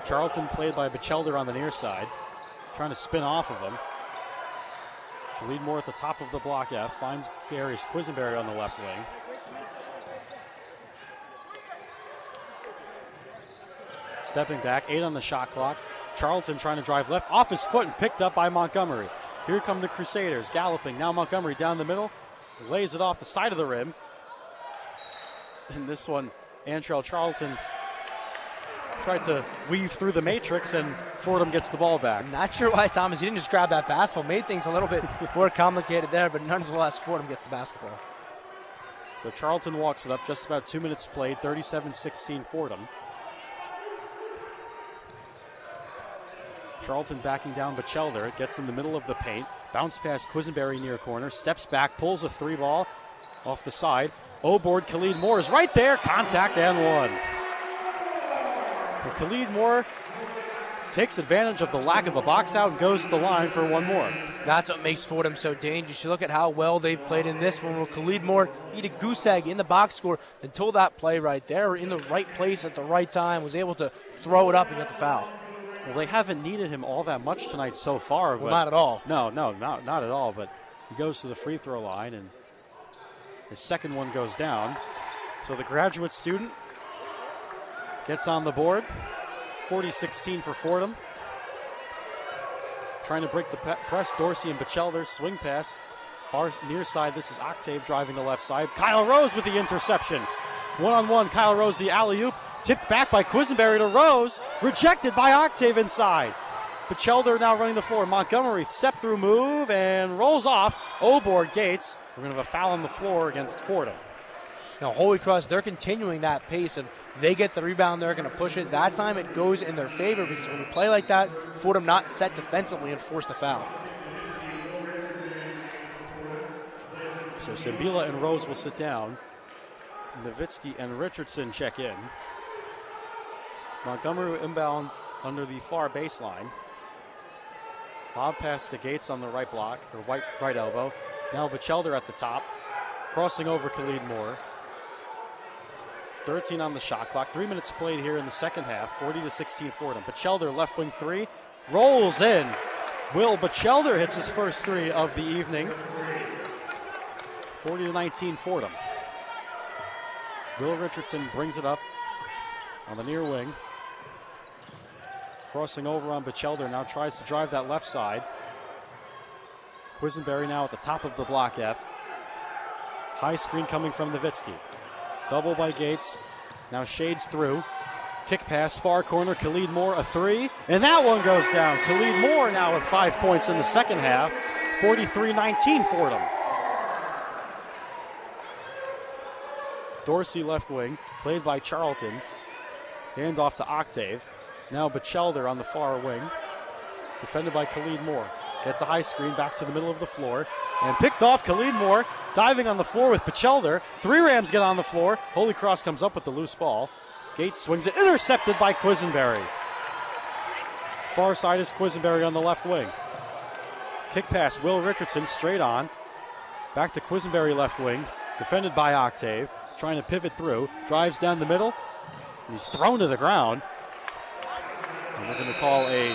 Charlton played by Bachelder on the near side, trying to spin off of him. Khalid Moore at the top of the block F, finds Darius Quisenberry on the left wing. Stepping back, 8 on the shot clock. Charlton trying to drive left, off his foot and picked up by Montgomery. Here come the Crusaders, galloping. Now Montgomery down the middle, lays it off the side of the rim. And this one, Antrell Charlton tried to weave through the matrix, and Fordham gets the ball back. I'm not sure why Thomas, he didn't just grab that basketball. Made things a little bit more complicated there, but nonetheless, Fordham gets the basketball. So Charlton walks it up, just about 2 minutes played, 37-16 Fordham. Charlton backing down Bachelder, gets in the middle of the paint, bounce past Quisenberry near corner, steps back, pulls a 3 ball off the side. O-board, Khalid Moore is right there, contact and 1. But Khalid Moore takes advantage of the lack of a box out and goes to the line for 1 more. That's what makes Fordham so dangerous. You look at how well they've played in this one, where Khalid Moore, he had a goose egg in the box score until that play right there, in the right place at the right time, was able to throw it up and get the foul. Well, they haven't needed him all that much tonight so far. Well, not at all. No, not at all. But he goes to the free throw line, and His second one goes down. So the graduate student gets on the board. 40-16 for Fordham. Trying to break the press. Dorsey and Batchelder swing pass. Far near side, this is Octave driving the left side. Kyle Rose with the interception. One-on-one, Kyle Rose the alley-oop. Tipped back by Quisenberry to Rose. Rejected by Octave inside. Batchelder now running the floor. Montgomery step-through move and rolls off. Oborg Gates. We're going to have a foul on the floor against Fordham. Now, Holy Cross, they're continuing that pace of they get the rebound, they're going to push it. That time it goes in their favor because when you play like that, Fordham not set defensively and forced a foul. So Simbila and Rose will sit down. Nowitzki and Richardson check in. Montgomery inbound under the far baseline. Bob pass to Gates on the right block, or right elbow. Now Batchelder at the top. Crossing over Khalid Moore. 13 on the shot clock. 3 minutes played here in the second half. 40-16 Fordham. Batchelder left wing three. Rolls in. Will Batchelder hits his first three of the evening. 40-19 Fordham. Will Richardson brings it up on the near wing. Crossing over on Batchelder, now tries to drive that left side. Quisenberry now at the top of the block F. High screen coming from Nowitzki. Double by Gates. Now shades through. Kick pass, far corner, Khalid Moore, a three. And that one goes down. Khalid Moore now with 5 points in the second half. 43-19 Fordham. Dorsey left wing, played by Charlton. Hand off to Octave. Now Batchelder on the far wing. Defended by Khalid Moore. Gets a high screen back to the middle of the floor. And picked off Khalid Moore. Diving on the floor with Batchelder. 3 Rams get on the floor. Holy Cross comes up with the loose ball. Gates swings it. Intercepted by Quisenberry. Far side is Quisenberry on the left wing. Kick pass. Will Richardson straight on. Back to Quisenberry left wing. Defended by Octave. Trying to pivot through. Drives down the middle. He's thrown to the ground. And we're going to call a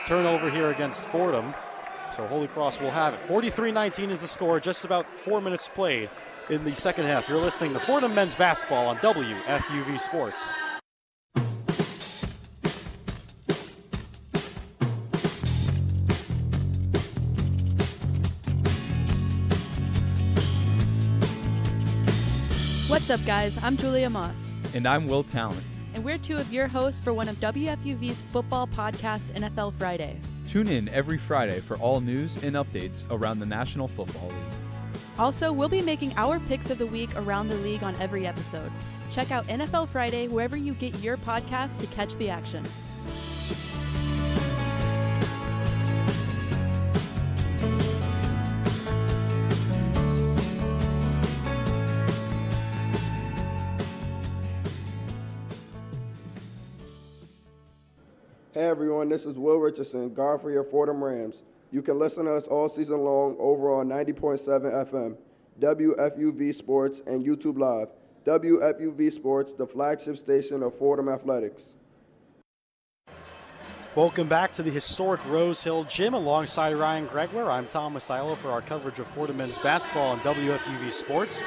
turnover here against Fordham. So Holy Cross will have it. 43-19 is the score. Just about 4 minutes played in the second half. You're listening to Fordham men's basketball on WFUV Sports. What's up, guys? I'm Julia Moss. And I'm Will Talent. And we're two of your hosts for one of WFUV's football podcasts, NFL Friday. Tune in every Friday for all news and updates around the National Football League. Also, we'll be making our picks of the week around the league on every episode. Check out NFL Friday wherever you get your podcasts to catch the action. Hey everyone, this is Will Richardson, guard for your Fordham Rams. You can listen to us all season long over on 90.7 FM, WFUV Sports, and YouTube Live. WFUV Sports, the flagship station of Fordham Athletics. Welcome back to the historic Rose Hill Gym alongside Ryan Gregware. I'm Tom Aiello for our coverage of Fordham men's basketball on WFUV Sports.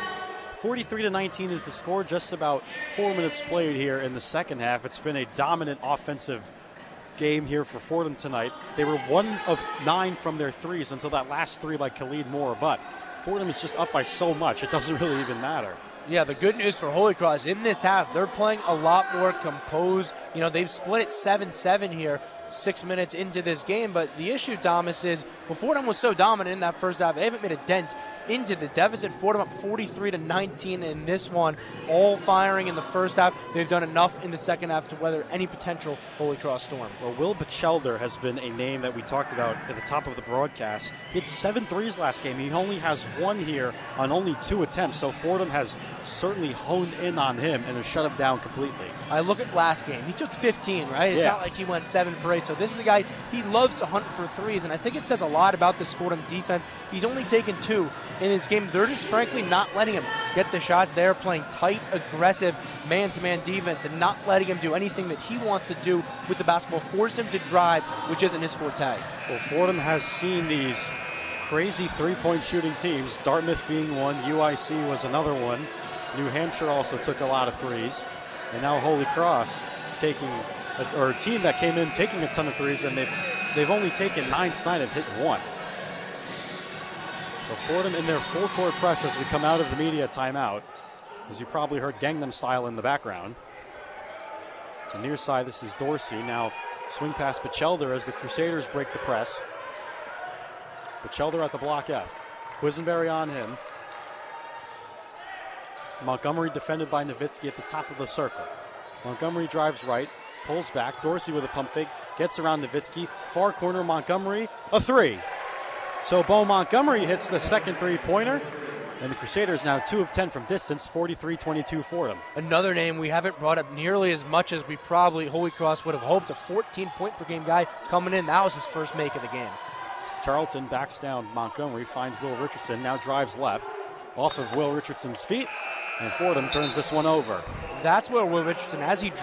43-19 is the score, just about 4 minutes played here in the second half. It's been a dominant offensive game here for Fordham tonight. They were 1 of 9 from their threes until that last three by Khalid Moore, but Fordham is just up by so much, it doesn't really even matter. Yeah, the good news for Holy Cross, in this half, they're playing a lot more composed. You know, they've split it 7-7 here, 6 minutes into this game, but the issue, Thomas, is well, Fordham was so dominant in that first half, they haven't made a dent into the deficit. Fordham up 43-19 in this one, all firing in the first half. They've done enough in the second half to weather any potential Holy Cross storm. Well, Will Batchelder has been a name that we talked about at the top of the broadcast. He had 7 threes last game. He only has 1 here on only 2 attempts, so Fordham has certainly honed in on him and has shut him down completely. I look at last game. He took 15, right? It's not like he went 7 for 8. So this is a guy, he loves to hunt for threes, and I think it says a lot about this Fordham defense. He's only taken 2 in this game. They're just frankly not letting him get the shots. They're playing tight, aggressive, man-to-man defense and not letting him do anything that he wants to do with the basketball. Force him to drive, which isn't his forte. Well, Fordham has seen these crazy three-point shooting teams, Dartmouth being one, UIC was another one. New Hampshire also took a lot of threes. And now Holy Cross taking, or a team that came in taking a ton of threes, and they've only taken 9 tonight, have hit 1. So Fordham in their full court press as we come out of the media timeout. As you probably heard Gangnam Style in the background. The near side, this is Dorsey. Now swing past Bachelder as the Crusaders break the press. Bachelder at the block F. Quisenberry on him. Montgomery defended by Nowitzki at the top of the circle. Montgomery drives right, pulls back. Dorsey with a pump fake, gets around Nowitzki. Far corner, Montgomery, a 3. So Bo Montgomery hits the second three-pointer, and the Crusaders now 2 of 10 from distance, 43-22 Fordham. Another name we haven't brought up nearly as much as we probably Holy Cross would have hoped. A 14-point-per-game guy coming in. That was his first make of the game. Charlton backs down Montgomery, finds Will Richardson, now drives left, off of Will Richardson's feet, and Fordham turns this one over. That's where Will Richardson, as he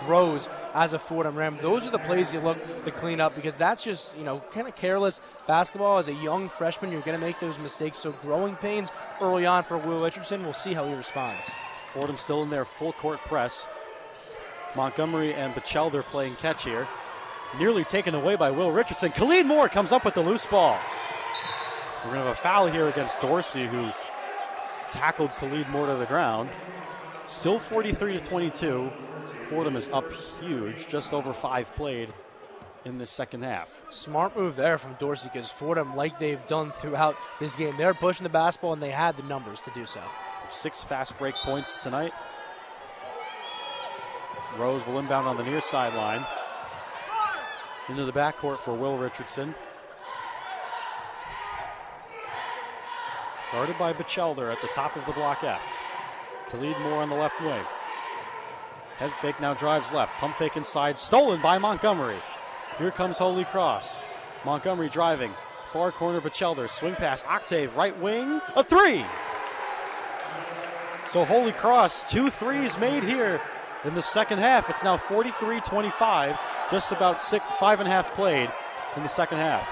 grows as a Fordham Ram, those are the plays you look to clean up, because that's just, kind of careless basketball. As a young freshman, you're going to make those mistakes. So growing pains early on for Will Richardson. We'll see how he responds. Fordham still in their full court press. Montgomery and Bachelder playing catch here. Nearly taken away by Will Richardson. Khalid Moore comes up with the loose ball. We're going to have a foul here against Dorsey, who tackled Khalid Moore to the ground. Still 43-22. Fordham is up huge, just over 5 played in this second half. Smart move there from Dorsey, because Fordham, like they've done throughout this game, they're pushing the basketball and they had the numbers to do so. 6 fast break points tonight. Rose will inbound on the near sideline. Into the backcourt for Will Richardson. Guarded by Bachelder at the top of the block F. Khalid Moore on the left wing. Head fake, now drives left. Pump fake inside, stolen by Montgomery. Here comes Holy Cross. Montgomery driving. Far corner, Bachelder. Swing pass, Octave, right wing. A 3! So Holy Cross, 2 threes made here in the second half. It's now 43-25. Just about 5.5 played in the second half.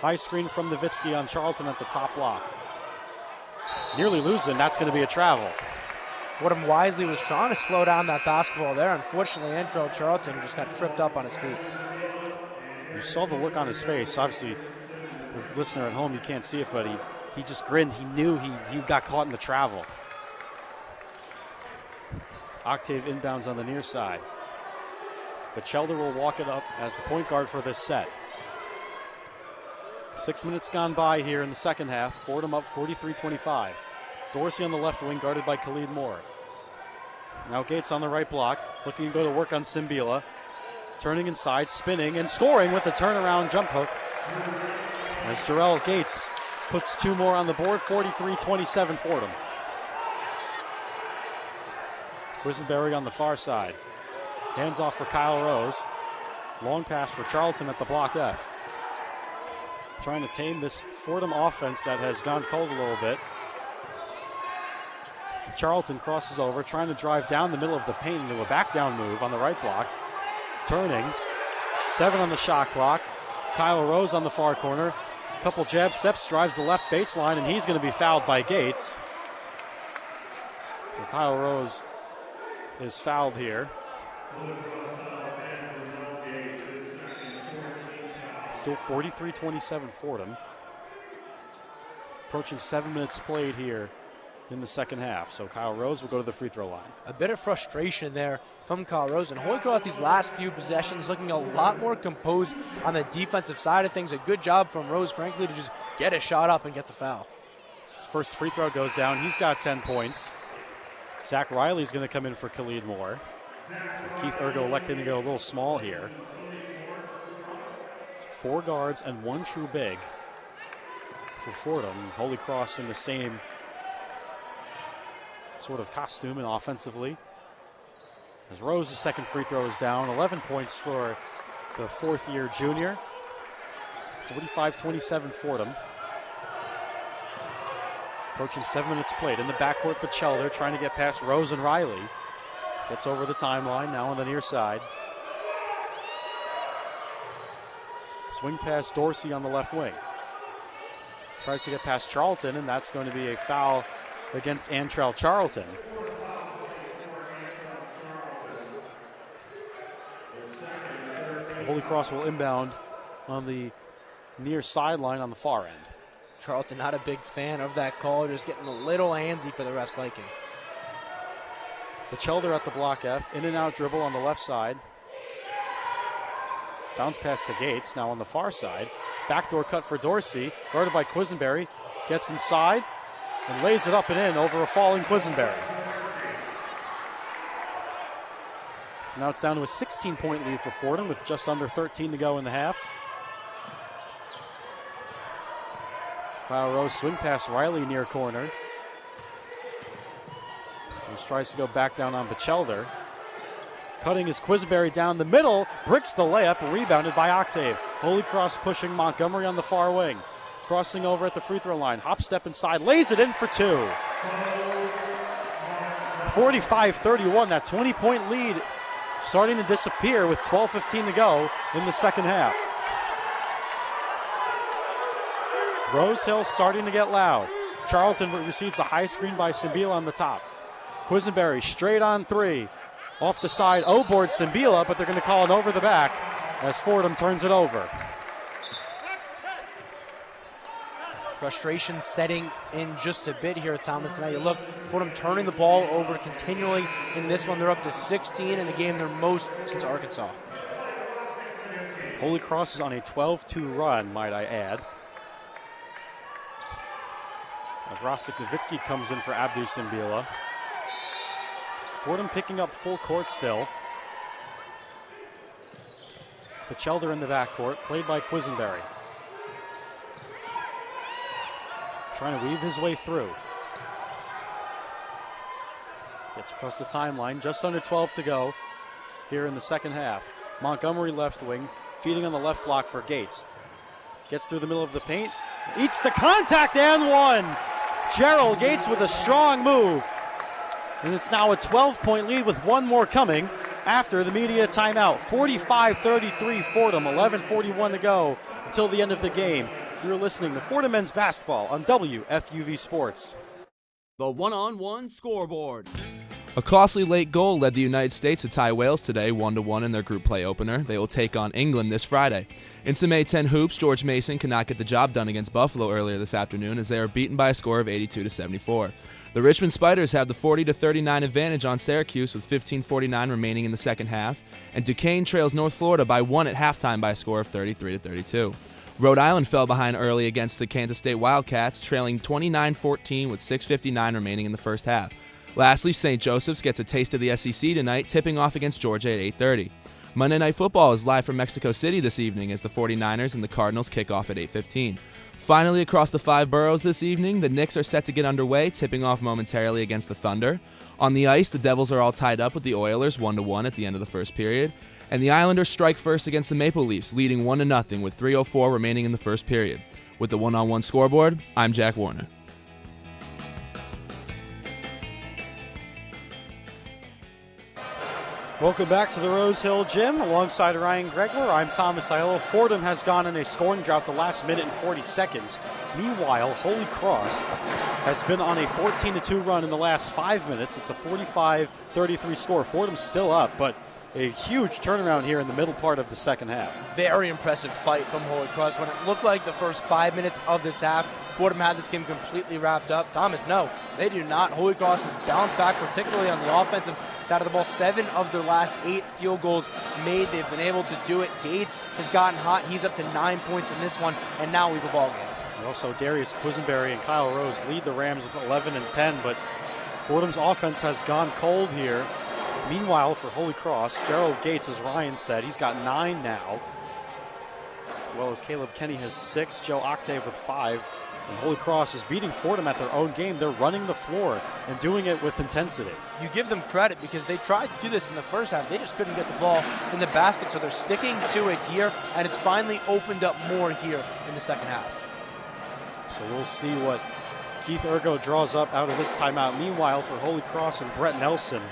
High screen from Nowitzki on Charlton at the top block. Nearly losing, that's going to be a travel. Fordham wisely was trying to slow down that basketball there. Unfortunately, Andrell Charlton just got tripped up on his feet. You saw the look on his face. Obviously, the listener at home, you can't see it, but he just grinned. He knew he got caught in the travel. Octave inbounds on the near side. Bachelder will walk it up as the point guard for this set. 6 minutes gone by here in the second half. Fordham up 43-25. Dorsey on the left wing, guarded by Khalid Moore. Now Gates on the right block, looking to go to work on Simbila. Turning inside, spinning, and scoring with a turnaround jump hook. As Jarrell Gates puts 2 more on the board, 43-27 Fordham. Quisenberry on the far side. Hands off for Kyle Rose. Long pass for Charlton at the block F. Trying to tame this Fordham offense that has gone cold a little bit. Charlton crosses over, trying to drive down the middle of the paint into a back down move on the right block. Turning. 7 on the shot clock. Kyle Rose on the far corner. Couple jab steps, drives the left baseline, and he's going to be fouled by Gates. So Kyle Rose is fouled here. Still 43-27 Fordham. Approaching 7 minutes played here in the second half. So Kyle Rose will go to the free throw line. A bit of frustration there from Kyle Rose. And Holy Cross, these last few possessions, looking a lot more composed on the defensive side of things. A good job from Rose, frankly, to just get a shot up and get the foul. His first free throw goes down. He's got 10 points. Zach Riley's going to come in for Khalid Moore. So Keith Ergo electing to go a little small here. 4 guards and 1 true big for Fordham. Holy Cross in the same sort of costume and offensively. As Rose's second free throw is down, 11 points for the 4th-year junior. 45-27 Fordham. Approaching 7 minutes played. In the backcourt, Bachelder trying to get past Rose and Riley. Gets over the timeline, now on the near side. Swing pass Dorsey on the left wing. Tries to get past Charlton, and that's going to be a foul against Antrell Charlton. Holy Cross will inbound on the near sideline on the far end. Charlton not a big fan of that call, just getting a little handsy for the ref's liking. Batchelder at the block F, in and out dribble on the left side. Bounce pass to Gates, now on the far side. Backdoor cut for Dorsey, guarded by Quisenberry. Gets inside and lays it up and in over a falling Quisenberry. So now it's down to a 16-point lead for Fordham with just under 13 to go in the half. Kyle Rose swing pass Riley near corner. He tries to go back down on Batchelder. Cutting is Quisenberry down the middle, bricks the layup, rebounded by Octave. Holy Cross pushing Montgomery on the far wing. Crossing over at the free throw line, hop step inside, lays it in for two. 45-31, that 20-point lead starting to disappear with 12:15 to go in the second half. Rose Hill starting to get loud. Charlton receives a high screen by Simbila on the top. Quisenberry straight on three. Off the side, O-board Simbila, but they're going to call it over the back as Fordham turns it over. Frustration setting in just a bit here, Thomas. Now you look, Fordham turning the ball over continually in this one. They're up to 16 in the game, their most since Arkansas. Holy Cross is on a 12-2 run, might I add. As Rostik Nowitzki comes in for Abdu Simbila. Fordham picking up full court still. Batchelder in the backcourt, played by Quisenberry. Trying to weave his way through. Gets across the timeline, just under 12 to go here in the second half. Montgomery left wing, feeding on the left block for Gates. Gets through the middle of the paint, eats the contact and one. Gerald Gates with a strong move. And it's now a 12-point lead with one more coming after the media timeout. 45-33 Fordham, 11:41 to go until the end of the game. You're listening to Fordham men's basketball on WFUV Sports. The one-on-one scoreboard. A costly late goal led the United States to tie Wales today 1-1 in their group play opener. They will take on England this Friday. In some A10 hoops, George Mason could not get the job done against Buffalo earlier this afternoon as they are beaten by a score of 82-74. The Richmond Spiders have the 40-39 advantage on Syracuse with 15:49 remaining in the second half, and Duquesne trails North Florida by 1 at halftime by a score of 33-32. Rhode Island fell behind early against the Kansas State Wildcats, trailing 29-14 with 6:59 remaining in the first half. Lastly, St. Joseph's gets a taste of the SEC tonight, tipping off against Georgia at 8:30. Monday Night Football is live from Mexico City this evening as the 49ers and the Cardinals kick off at 8:15. Finally, across the five boroughs this evening, the Knicks are set to get underway, tipping off momentarily against the Thunder. On the ice, the Devils are all tied up with the Oilers 1-1 at the end of the first period. And the Islanders strike first against the Maple Leafs, leading 1-0 with 3:04 remaining in the first period. With the one-on-one scoreboard, I'm Jack Warner. Welcome back to the Rose Hill Gym. Alongside Ryan Gregware, I'm Thomas Aiello. Fordham has gone in a scoring drought the last minute and 40 seconds. Meanwhile, Holy Cross has been on a 14-2 run in the last 5 minutes. It's a 45-33 score. Fordham's still up, but a huge turnaround here in the middle part of the second half. Very impressive fight from Holy Cross. When it looked like the first 5 minutes of this half, Fordham had this game completely wrapped up. Thomas, no, they do not. Holy Cross has bounced back, particularly on the offensive side of the ball. 7 of their last 8 field goals made. They've been able to do it. Gates has gotten hot. He's up to 9 points in this one, and now we have a ball game. And also, Darius Quisenberry and Kyle Rose lead the Rams with 11 and 10, but Fordham's offense has gone cold here. Meanwhile, for Holy Cross, Gerald Gates, as Ryan said, he's got 9 now, as well as Caleb Kenny has 6, Joe Octave with 5. And Holy Cross is beating Fordham at their own game. They're running the floor and doing it with intensity. You give them credit because they tried to do this in the first half. They just couldn't get the ball in the basket, so they're sticking to it here, and it's finally opened up more here in the second half. So we'll see what Keith Ergo draws up out of this timeout. Meanwhile, for Holy Cross and Brett Nelson,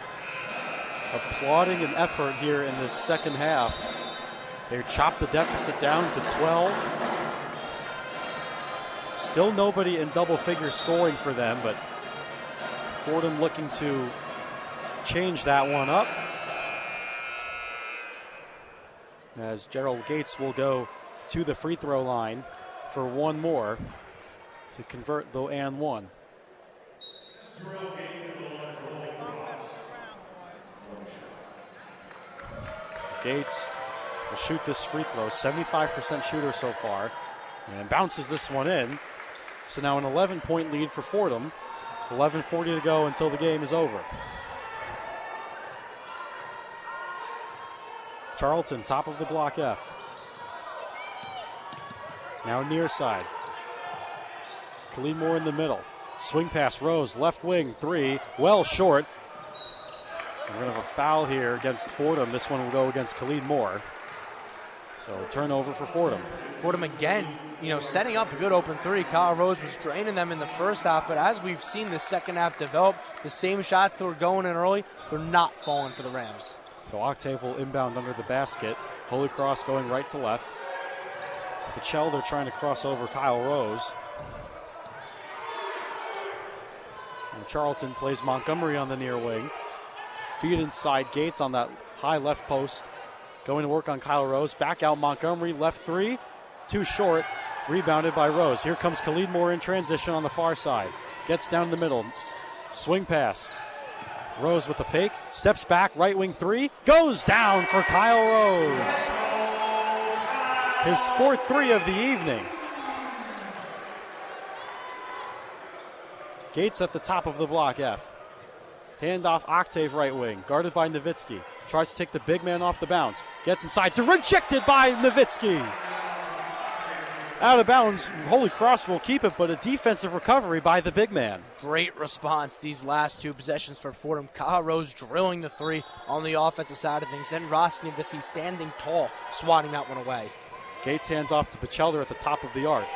applauding an effort here in this second half. They chopped the deficit down to 12. Still nobody in double figure scoring for them, but Fordham looking to change that one up. As Gerald Gates will go to the free throw line for one more to convert the and one. So Gates will shoot this free throw, 75% shooter so far, and bounces this one in. So now an 11-point lead for Fordham. 11:40 to go until the game is over. Charlton, top of the block F. Now near side. Khalid Moore in the middle. Swing pass, Rose, left wing, three, well short. We're going to have a foul here against Fordham. This one will go against Khalid Moore. So turnover for Fordham. Fordham again, setting up a good open three. Kyle Rose was draining them in the first half, but as we've seen the second half develop, the same shots that were going in early, they're not falling for the Rams. So Octave will inbound under the basket. Holy Cross going right to left. Batchelder trying to cross over Kyle Rose. And Charlton plays Montgomery on the near wing. Feed inside, Gates on that high left post. Going to work on Kyle Rose. Back out Montgomery, left three. Too short. Rebounded by Rose. Here comes Khalid Moore in transition on the far side. Gets down the middle. Swing pass. Rose with the fake. Steps back, right wing three. Goes down for Kyle Rose. His fourth three of the evening. Gates at the top of the block F. Handoff Octave right wing, guarded by Nowitzki. Tries to take the big man off the bounce. Gets inside, rejected by Nowitzki. Out of bounds, Holy Cross will keep it, but a defensive recovery by the big man. Great response these last two possessions for Fordham. Kyle Rose drilling the three on the offensive side of things. Then Ross Nowitzki standing tall, swatting that one away. Gates hands off to Batchelder at the top of the arc.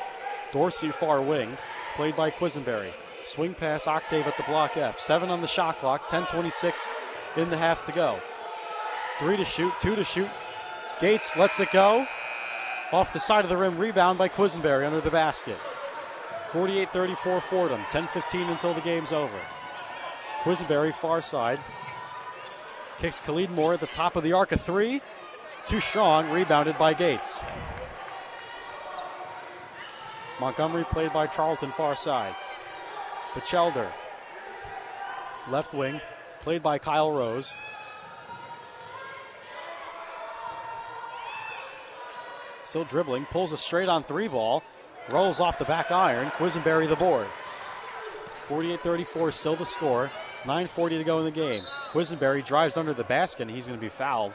Dorsey far wing, played by Quisenberry. Swing pass, Octave at the block F. 7 on the shot clock, 10:26 in the half to go. 3 to shoot, 2 to shoot. Gates lets it go. Off the side of the rim, rebound by Quisenberry under the basket. 48-34 Fordham, 10:15 until the game's over. Quisenberry far side. Kicks Khalid Moore at the top of the arc, a three. Too strong, rebounded by Gates. Montgomery played by Charlton far side. Batchelder, left wing, played by Kyle Rose. Still dribbling, pulls a straight on three ball, rolls off the back iron, Quisenberry the board. 48-34 still the score, 9:40 to go in the game. Quisenberry drives under the basket and he's going to be fouled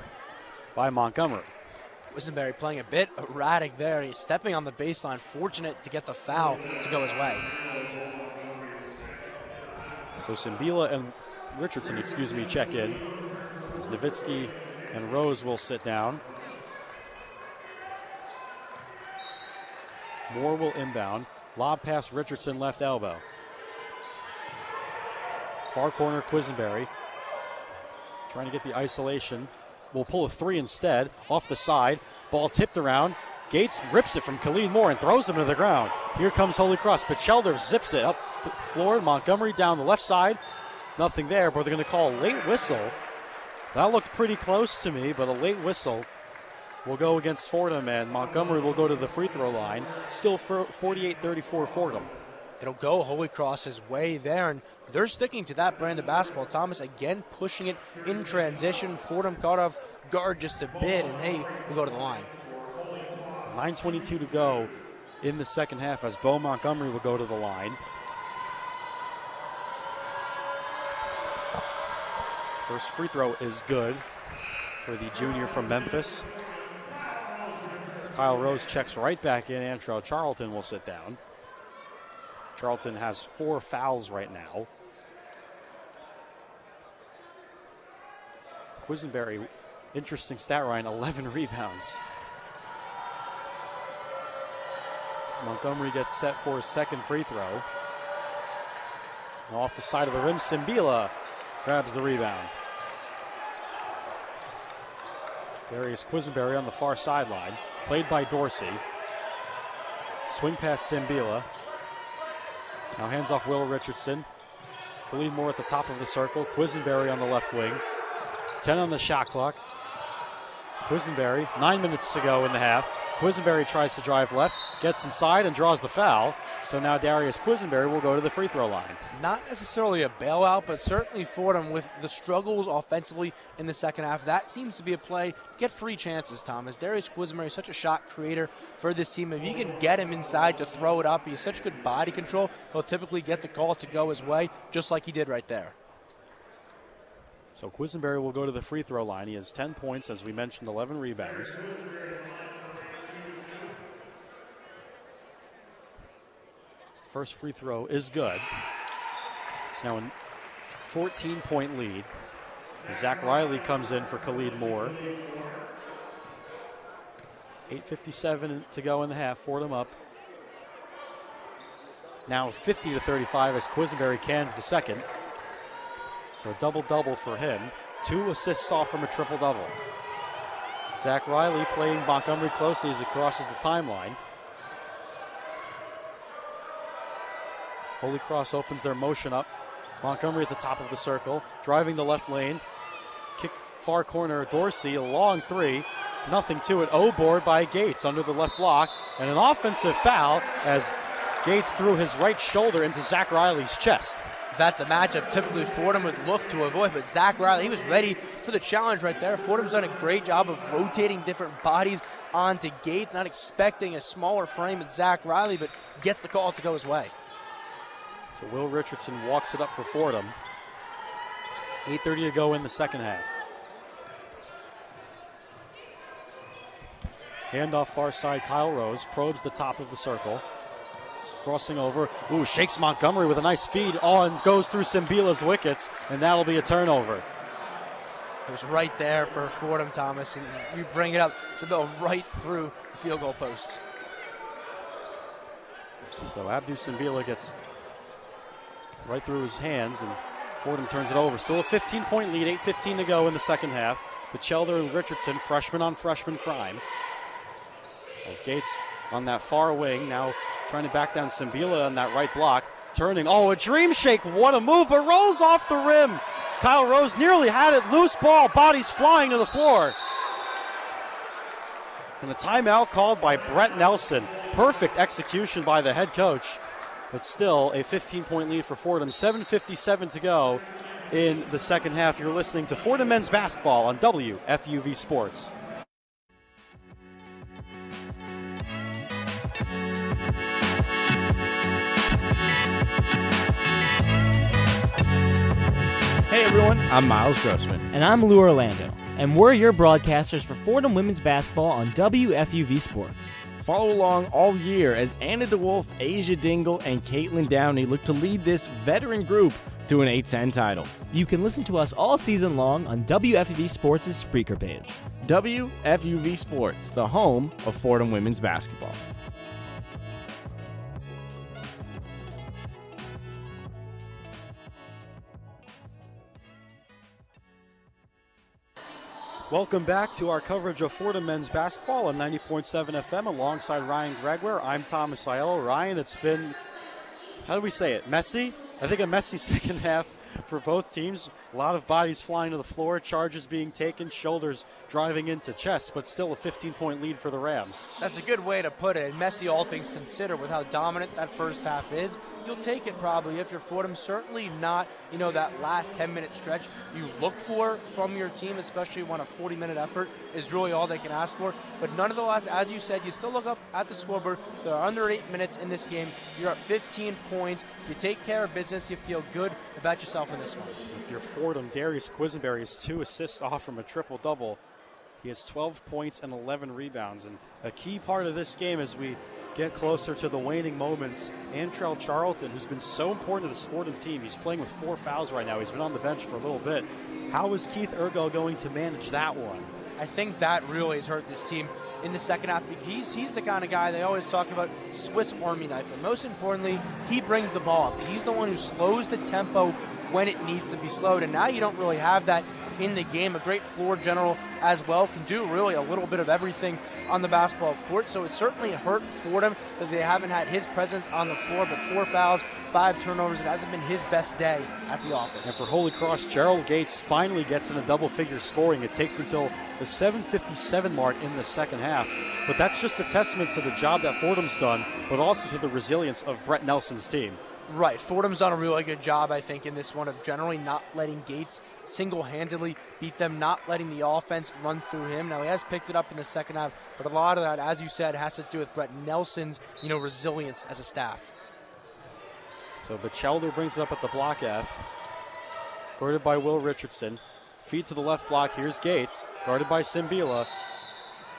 by Montgomery. Quisenberry playing a bit erratic there. He's stepping on the baseline, fortunate to get the foul to go his way. So Simbila and Richardson, check in. As Nowitzki and Rose will sit down. Moore will inbound. Lob pass Richardson, left elbow. Far corner, Quisenberry. Trying to get the isolation. Will pull a three instead. Off the side. Ball tipped around. Gates rips it from Khalid Moore and throws him to the ground. Here comes Holy Cross. Batchelder zips it up floor. Montgomery down the left side. Nothing there, but they're going to call a late whistle. That looked pretty close to me, but a late whistle will go against Fordham, and Montgomery will go to the free throw line. Still 48-34 Fordham. It'll go Holy Cross's way there, and they're sticking to that brand of basketball. Thomas again pushing it in transition. Fordham caught off guard just a bit, and they will go to the line. 9:22 to go in the second half as Bo Montgomery will go to the line. First free throw is good for the junior from Memphis. As Kyle Rose checks right back in, Antrell Charlton will sit down. Charlton has 4 fouls right now. Quisenberry, interesting stat line, 11 rebounds. Montgomery gets set for his second free throw. Off the side of the rim, Simbila grabs the rebound. Darius Quisenberry on the far sideline, played by Dorsey. Swing past Simbila. Now hands off Will Richardson. Khalid Moore at the top of the circle. Quisenberry on the left wing. 10 on the shot clock. Quisenberry, 9 minutes to go in the half. Quisenberry tries to drive left, gets inside and draws the foul. So now Darius Quisenberry will go to the free throw line. Not necessarily a bailout, but certainly Fordham with the struggles offensively in the second half. That seems to be a play. Get free chances, Thomas. Darius Quisenberry is such a shot creator for this team. If you can get him inside to throw it up, he has such good body control. He'll typically get the call to go his way, just like he did right there. So Quisenberry will go to the free throw line. He has 10 points, as we mentioned, 11 rebounds. First free throw is good. It's now a 14-point lead. Zach Riley comes in for Khalid Moore. 8:57 to go in the half. Fordham up. Now 50-35 as Quisenberry cans the second. So a double-double for him. 2 assists off from a triple-double. Zach Riley playing Montgomery closely as he crosses the timeline. Holy Cross opens their motion up. Montgomery at the top of the circle, driving the left lane. Kick far corner, Dorsey, a long three. Nothing to it. O-board by Gates under the left block. And an offensive foul as Gates threw his right shoulder into Zach Riley's chest. That's a matchup typically Fordham would look to avoid, but Zach Riley, he was ready for the challenge right there. Fordham's done a great job of rotating different bodies onto Gates, not expecting a smaller frame at Zach Riley, but gets the call to go his way. So Will Richardson walks it up for Fordham. 8:30 to go in the second half. Handoff far side, Kyle Rose probes the top of the circle. Crossing over, shakes Montgomery with a nice feed on, goes through Simbila's wickets, and that'll be a turnover. It was right there for Fordham, Thomas, and you bring it up, Simbila right through the field goal post. So Abdu Simbila gets right through his hands, and Fordham turns it over. Still a 15-point lead, 8:15 to go in the second half. Batchelder and Richardson, freshman on freshman crime. As Gates on that far wing, now trying to back down Simbila on that right block. Turning, a dream shake, what a move, but Rose off the rim. Kyle Rose nearly had it, loose ball, bodies flying to the floor. And a timeout called by Brett Nelson. Perfect execution by the head coach. But still a 15-point lead for Fordham. 7:57 to go in the second half. You're listening to Fordham men's basketball on WFUV Sports. Hey everyone, I'm Miles Grossman. And I'm Lou Orlando. And we're your broadcasters for Fordham women's basketball on WFUV Sports. Follow along all year as Anna DeWolf, Asia Dingle, and Caitlin Downey look to lead this veteran group to an A-10 title. You can listen to us all season long on WFUV Sports' Spreaker page. WFUV Sports, the home of Fordham women's basketball. Welcome back to our coverage of Fordham men's basketball on 90.7 FM alongside Ryan Gregware. I'm Thomas Aiello. Ryan, it's been, how do we say it, messy? I think a messy second half for both teams. A lot of bodies flying to the floor, charges being taken, shoulders driving into chests, but still a 15-point lead for the Rams. That's a good way to put it. Messy, all things considered, with how dominant that first half is. You'll take it probably if you're Fordham. Certainly not, that last 10-minute stretch you look for from your team, especially when a 40-minute effort is really all they can ask for. But nonetheless, as you said, you still look up at the scoreboard. There are under 8 minutes in this game. You're up 15 points. If you take care of business, you feel good about yourself in this one. If you're Fordham, Darius Quisenberry is 2 assists off from a triple-double. He has 12 points and 11 rebounds. And a key part of this game as we get closer to the waning moments, Antrell Charlton, who's been so important to this Fordham team, he's playing with 4 fouls right now. He's been on the bench for a little bit. How is Keith Ergo going to manage that one? I think that really has hurt this team in the second half. He's the kind of guy they always talk about, Swiss Army knife. And most importantly, he brings the ball up. He's the one who slows the tempo when it needs to be slowed. And now you don't really have that in the game. A great floor general as well can do really a little bit of everything on the basketball court. So it certainly hurt Fordham that they haven't had his presence on the floor, but 4 fouls, 5 turnovers. It hasn't been his best day at the office. And for Holy Cross, Gerald Gates finally gets into double-figure scoring. It takes until the 7:57 mark in the second half. But that's just a testament to the job that Fordham's done, but also to the resilience of Brett Nelson's team. Right. Fordham's done a really good job, I think, in this one of generally not letting Gates single-handedly beat them, not letting the offense run through him. Now, he has picked it up in the second half, but a lot of that, as you said, has to do with Brett Nelson's, resilience as a staff. So Batchelder brings it up at the block F. Guarded by Will Richardson. Feed to the left block. Here's Gates. Guarded by Simbila.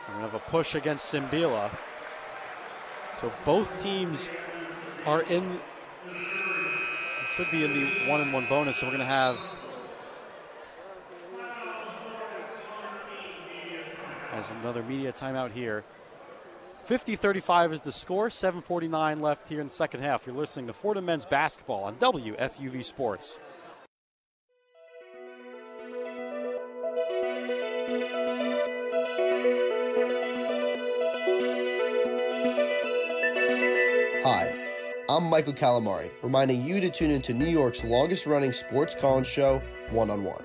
We're going to have a push against Simbila. So both teams are should be in the 1-and-1 bonus. So we're going to have, as another media timeout here. 50-35 is the score. 7:49 left here in the second half. You're listening to Fordham men's basketball on WFUV Sports. Hi, I'm Michael Calamari, reminding you to tune into New York's longest-running sports call-in show, One on One.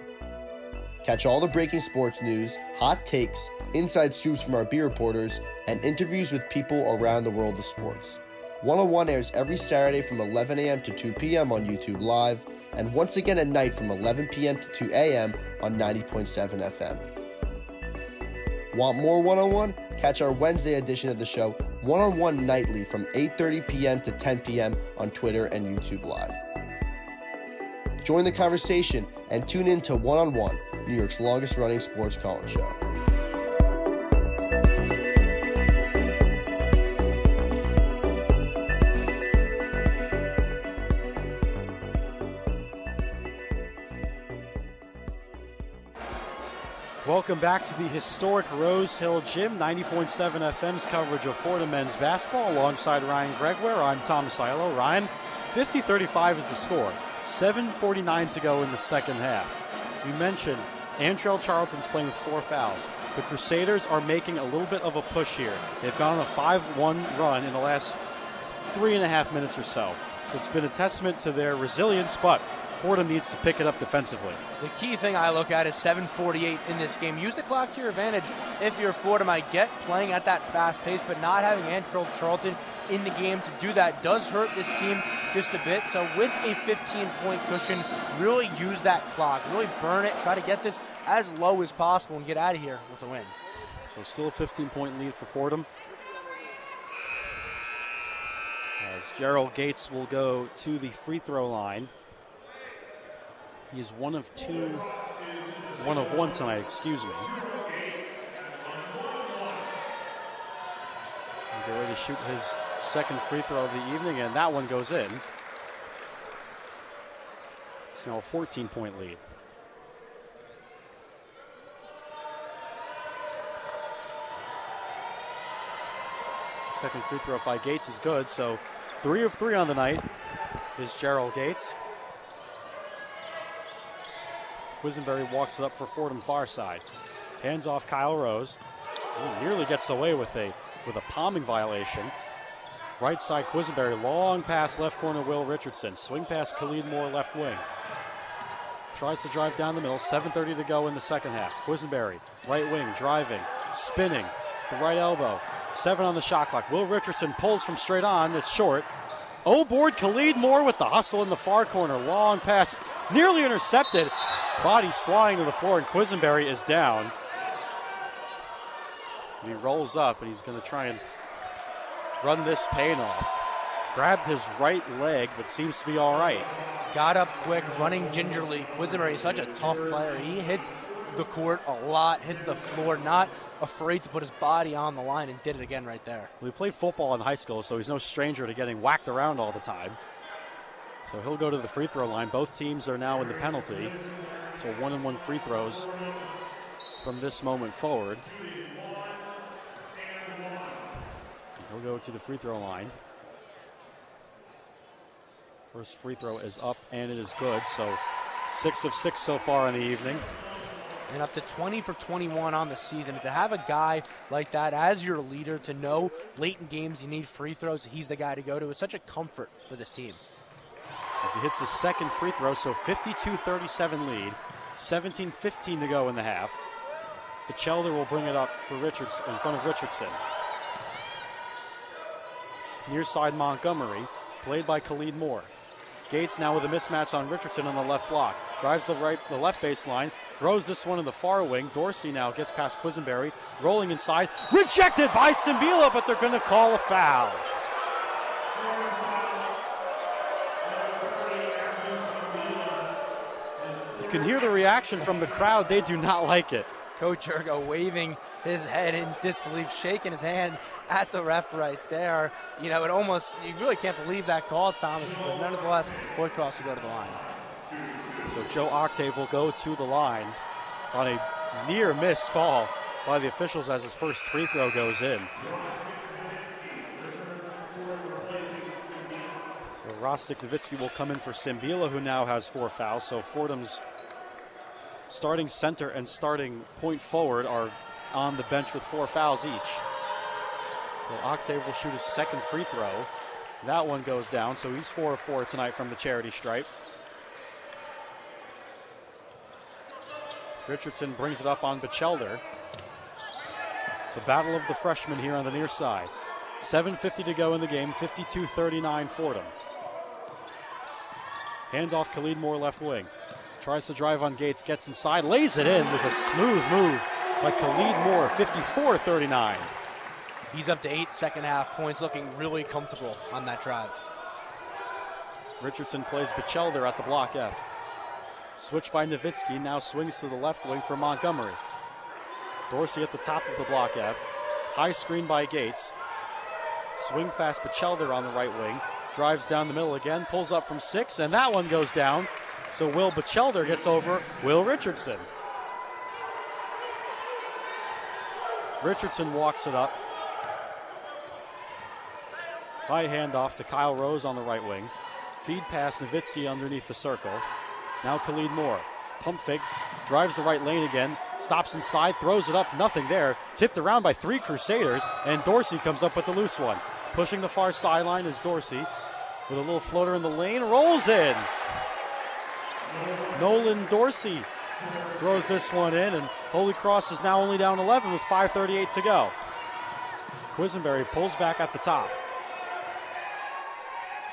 Catch all the breaking sports news, hot takes, inside scoops from our beat reporters, and interviews with people around the world of sports. One on One airs every Saturday from 11 a.m. to 2 p.m. on YouTube Live, and once again at night from 11 p.m. to 2 a.m. on 90.7 FM. Want more One on One? Catch our Wednesday edition of the show, One on One nightly from 8:30 p.m. to 10 p.m. on Twitter and YouTube Live. Join the conversation and tune in to One on One, New York's longest-running sports call-in show. Welcome back to the historic Rose Hill Gym, 90.7 FM's coverage of Fordham men's basketball alongside Ryan Gregware. I'm Tom Aiello. Ryan, 50-35 is the score. 7:49 to go in the second half. As we mentioned, Antrell Charlton's playing with 4 fouls. The Crusaders are making a little bit of a push here. They've gone on a 5-1 run in the last 3.5 minutes or so. So it's been a testament to their resilience, but Fordham needs to pick it up defensively. The key thing I look at is 7:48 in this game. Use the clock to your advantage if you're Fordham. I get playing at that fast pace, but not having Antrell Charlton in the game to do that does hurt this team just a bit. So with a 15-point cushion, really use that clock. Really burn it. Try to get this as low as possible and get out of here with a win. So still a 15-point lead for Fordham. As Gerald Gates will go to the free throw line. He is one of one tonight, excuse me. He'll get ready to shoot his second free throw of the evening, and that one goes in. It's now a 14-point lead. Second free throw by Gates is good, so 3 of 3 on the night is Gerald Gates. Quisenberry walks it up for Fordham far side. Hands off Kyle Rose. He nearly gets away with a palming violation. Right side Quisenberry, long pass left corner Will Richardson. Swing pass Khalid Moore left wing. Tries to drive down the middle. 7:30 to go in the second half. Quisenberry, right wing, driving, spinning, the right elbow. 7 on the shot clock. Will Richardson pulls from straight on. It's short. O-board Khalid Moore with the hustle in the far corner. Long pass, nearly intercepted. Bodies flying to the floor, and Quisenberry is down. And he rolls up, and he's going to try and run this pain off. Grabbed his right leg, but seems to be all right. Got up quick, running gingerly. Quisenberry is such a tough player. He hits the court a lot, hits the floor, not afraid to put his body on the line, and did it again right there. Well, he played football in high school, so he's no stranger to getting whacked around all the time. So he'll go to the free throw line. Both teams are now in the penalty. So 1-and-1 free throws from this moment forward. He'll go to the free throw line. First free throw is up, and it is good. So 6 of 6 so far in the evening. And up to 20 for 21 on the season. To have a guy like that as your leader, to know late in games you need free throws, he's the guy to go to. It's such a comfort for this team. As he hits his second free throw, so 52-37 lead. 17-15 to go in the half. Batchelder will bring it up for Richardson, in front of Richardson. Near side Montgomery, played by Khalid Moore. Gates now with a mismatch on Richardson on the left block. Drives the left baseline, throws this one in the far wing. Dorsey now gets past Quisenberry, rolling inside. Rejected by Simbila, but they're going to call a foul. You can hear the reaction from the crowd. They do not like it. Coach Ergo waving his head in disbelief, shaking his hand at the ref right there. You know, you really can't believe that call, Thomas. But nonetheless, Holy Cross will go to the line. So Joe Octave will go to the line on a near miss call by the officials as his first free throw goes in. So Rostik Nowitzki will come in for Simbila, who now has 4 fouls. So Fordham's starting center and starting point forward are on the bench with 4 fouls each. So Octave will shoot his second free throw. That one goes down, so he's 4 of 4 tonight from the charity stripe. Richardson brings it up on Batchelder. The battle of the freshmen here on the near side. 7:50 to go in the game, 52-39 Fordham. Handoff Khalid Moore left wing. Tries to drive on Gates, gets inside, lays it in with a smooth move by Khalid Moore, 54-39. He's up to 8 second half points, looking really comfortable on that drive. Richardson plays Batchelder at the block F. Switch by Nowitzki, now swings to the left wing for Montgomery. Dorsey at the top of the block F. High screen by Gates. Swing past Batchelder on the right wing. Drives down the middle again, pulls up from 6, and that one goes down. So Will Batchelder gets over Will Richardson. Richardson walks it up. High handoff to Kyle Rose on the right wing. Feed pass Nowitzki underneath the circle. Now Khalid Moore. Pump fake, drives the right lane again, stops inside, throws it up, nothing there. Tipped around by 3 Crusaders, and Dorsey comes up with the loose one. Pushing the far sideline is Dorsey with a little floater in the lane, rolls in. Nolan Dorsey throws this one in, and Holy Cross is now only down 11 with 5:38 to go. Quisenberry pulls back at the top.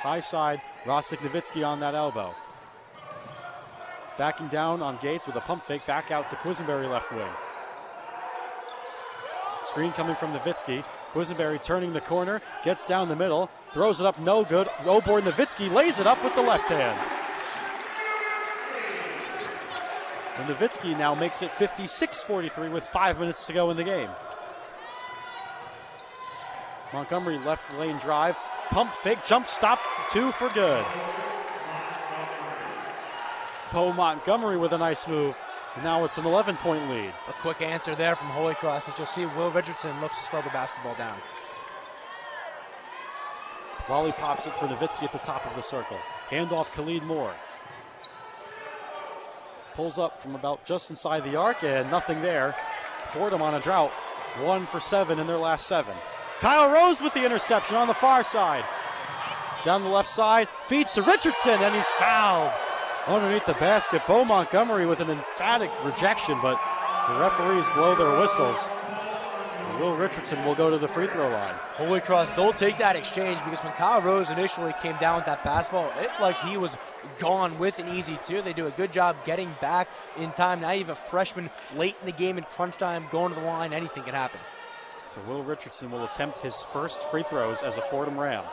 High side, Rostik Nowitzki on that elbow. Backing down on Gates with a pump fake, back out to Quisenberry left wing. Screen coming from Nowitzki. Quisenberry turning the corner, gets down the middle, throws it up, no good. Obor Nowitzki lays it up with the left hand. And Nowitzki now makes it 56-43 with 5 minutes to go in the game. Montgomery left lane drive, pump fake, jump stop, 2 for good. Poe Montgomery with a nice move. And now it's an 11-point lead. A quick answer there from Holy Cross as you'll see Will Richardson looks to slow the basketball down. Volley pops it for Nowitzki at the top of the circle. Handoff Khalid Moore. Pulls up from about just inside the arc and nothing there. Fordham on a drought. 1 for 7 in their last 7. Kyle Rose with the interception on the far side. Down the left side, feeds to Richardson and he's fouled. Underneath the basket, Bo Montgomery with an emphatic rejection, but the referees blow their whistles. And Will Richardson will go to the free throw line. Holy Cross, don't take that exchange because when Kyle Rose initially came down with that basketball, it looked like he was gone with an easy 2. They do a good job getting back in time. Now you have a freshman late in the game in crunch time, going to the line, anything can happen. So Will Richardson will attempt his first free throws as a Fordham Ram.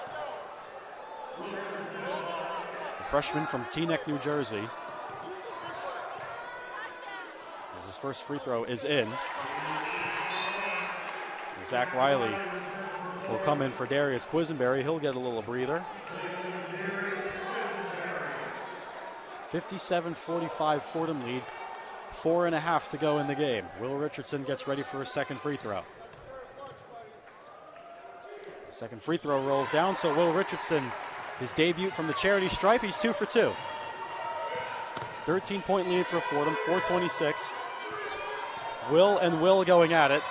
Freshman from Teaneck, New Jersey. As his first free throw is in. Zach Riley will come in for Darius Quisenberry. He'll get a little breather. 57-45 Fordham lead. 4.5 to go in the game. Will Richardson gets ready for his second free throw. Second free throw rolls down, so Will Richardson, his debut from the charity stripe, he's 2 for 2. 13-point lead for Fordham, 4:26. Will going at it.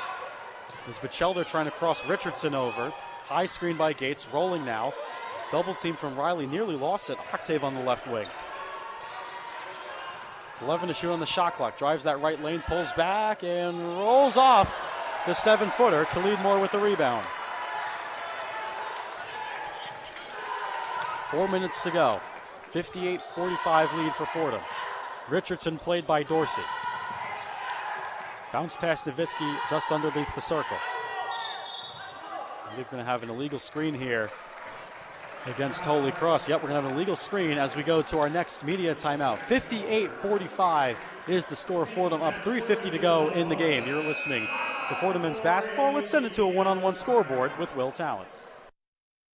As Bachelder trying to cross Richardson over. High screen by Gates, rolling now. Double team from Riley, nearly lost it. Octave on the left wing. 11 to shoot on the shot clock. Drives that right lane, pulls back, and rolls off the 7-footer. Khalid Moore with the rebound. 4 minutes to go. 58-45 lead for Fordham. Richardson played by Dorsey. Bounce pass Nowitzki just underneath the circle. They're going to have an illegal screen here against Holy Cross. Yep, we're going to have an illegal screen as we go to our next media timeout. 58-45 is the score. Fordham up, 3:50 to go in the game. You're listening to Fordham men's basketball. Let's send it to a one-on-one scoreboard with Will Talent.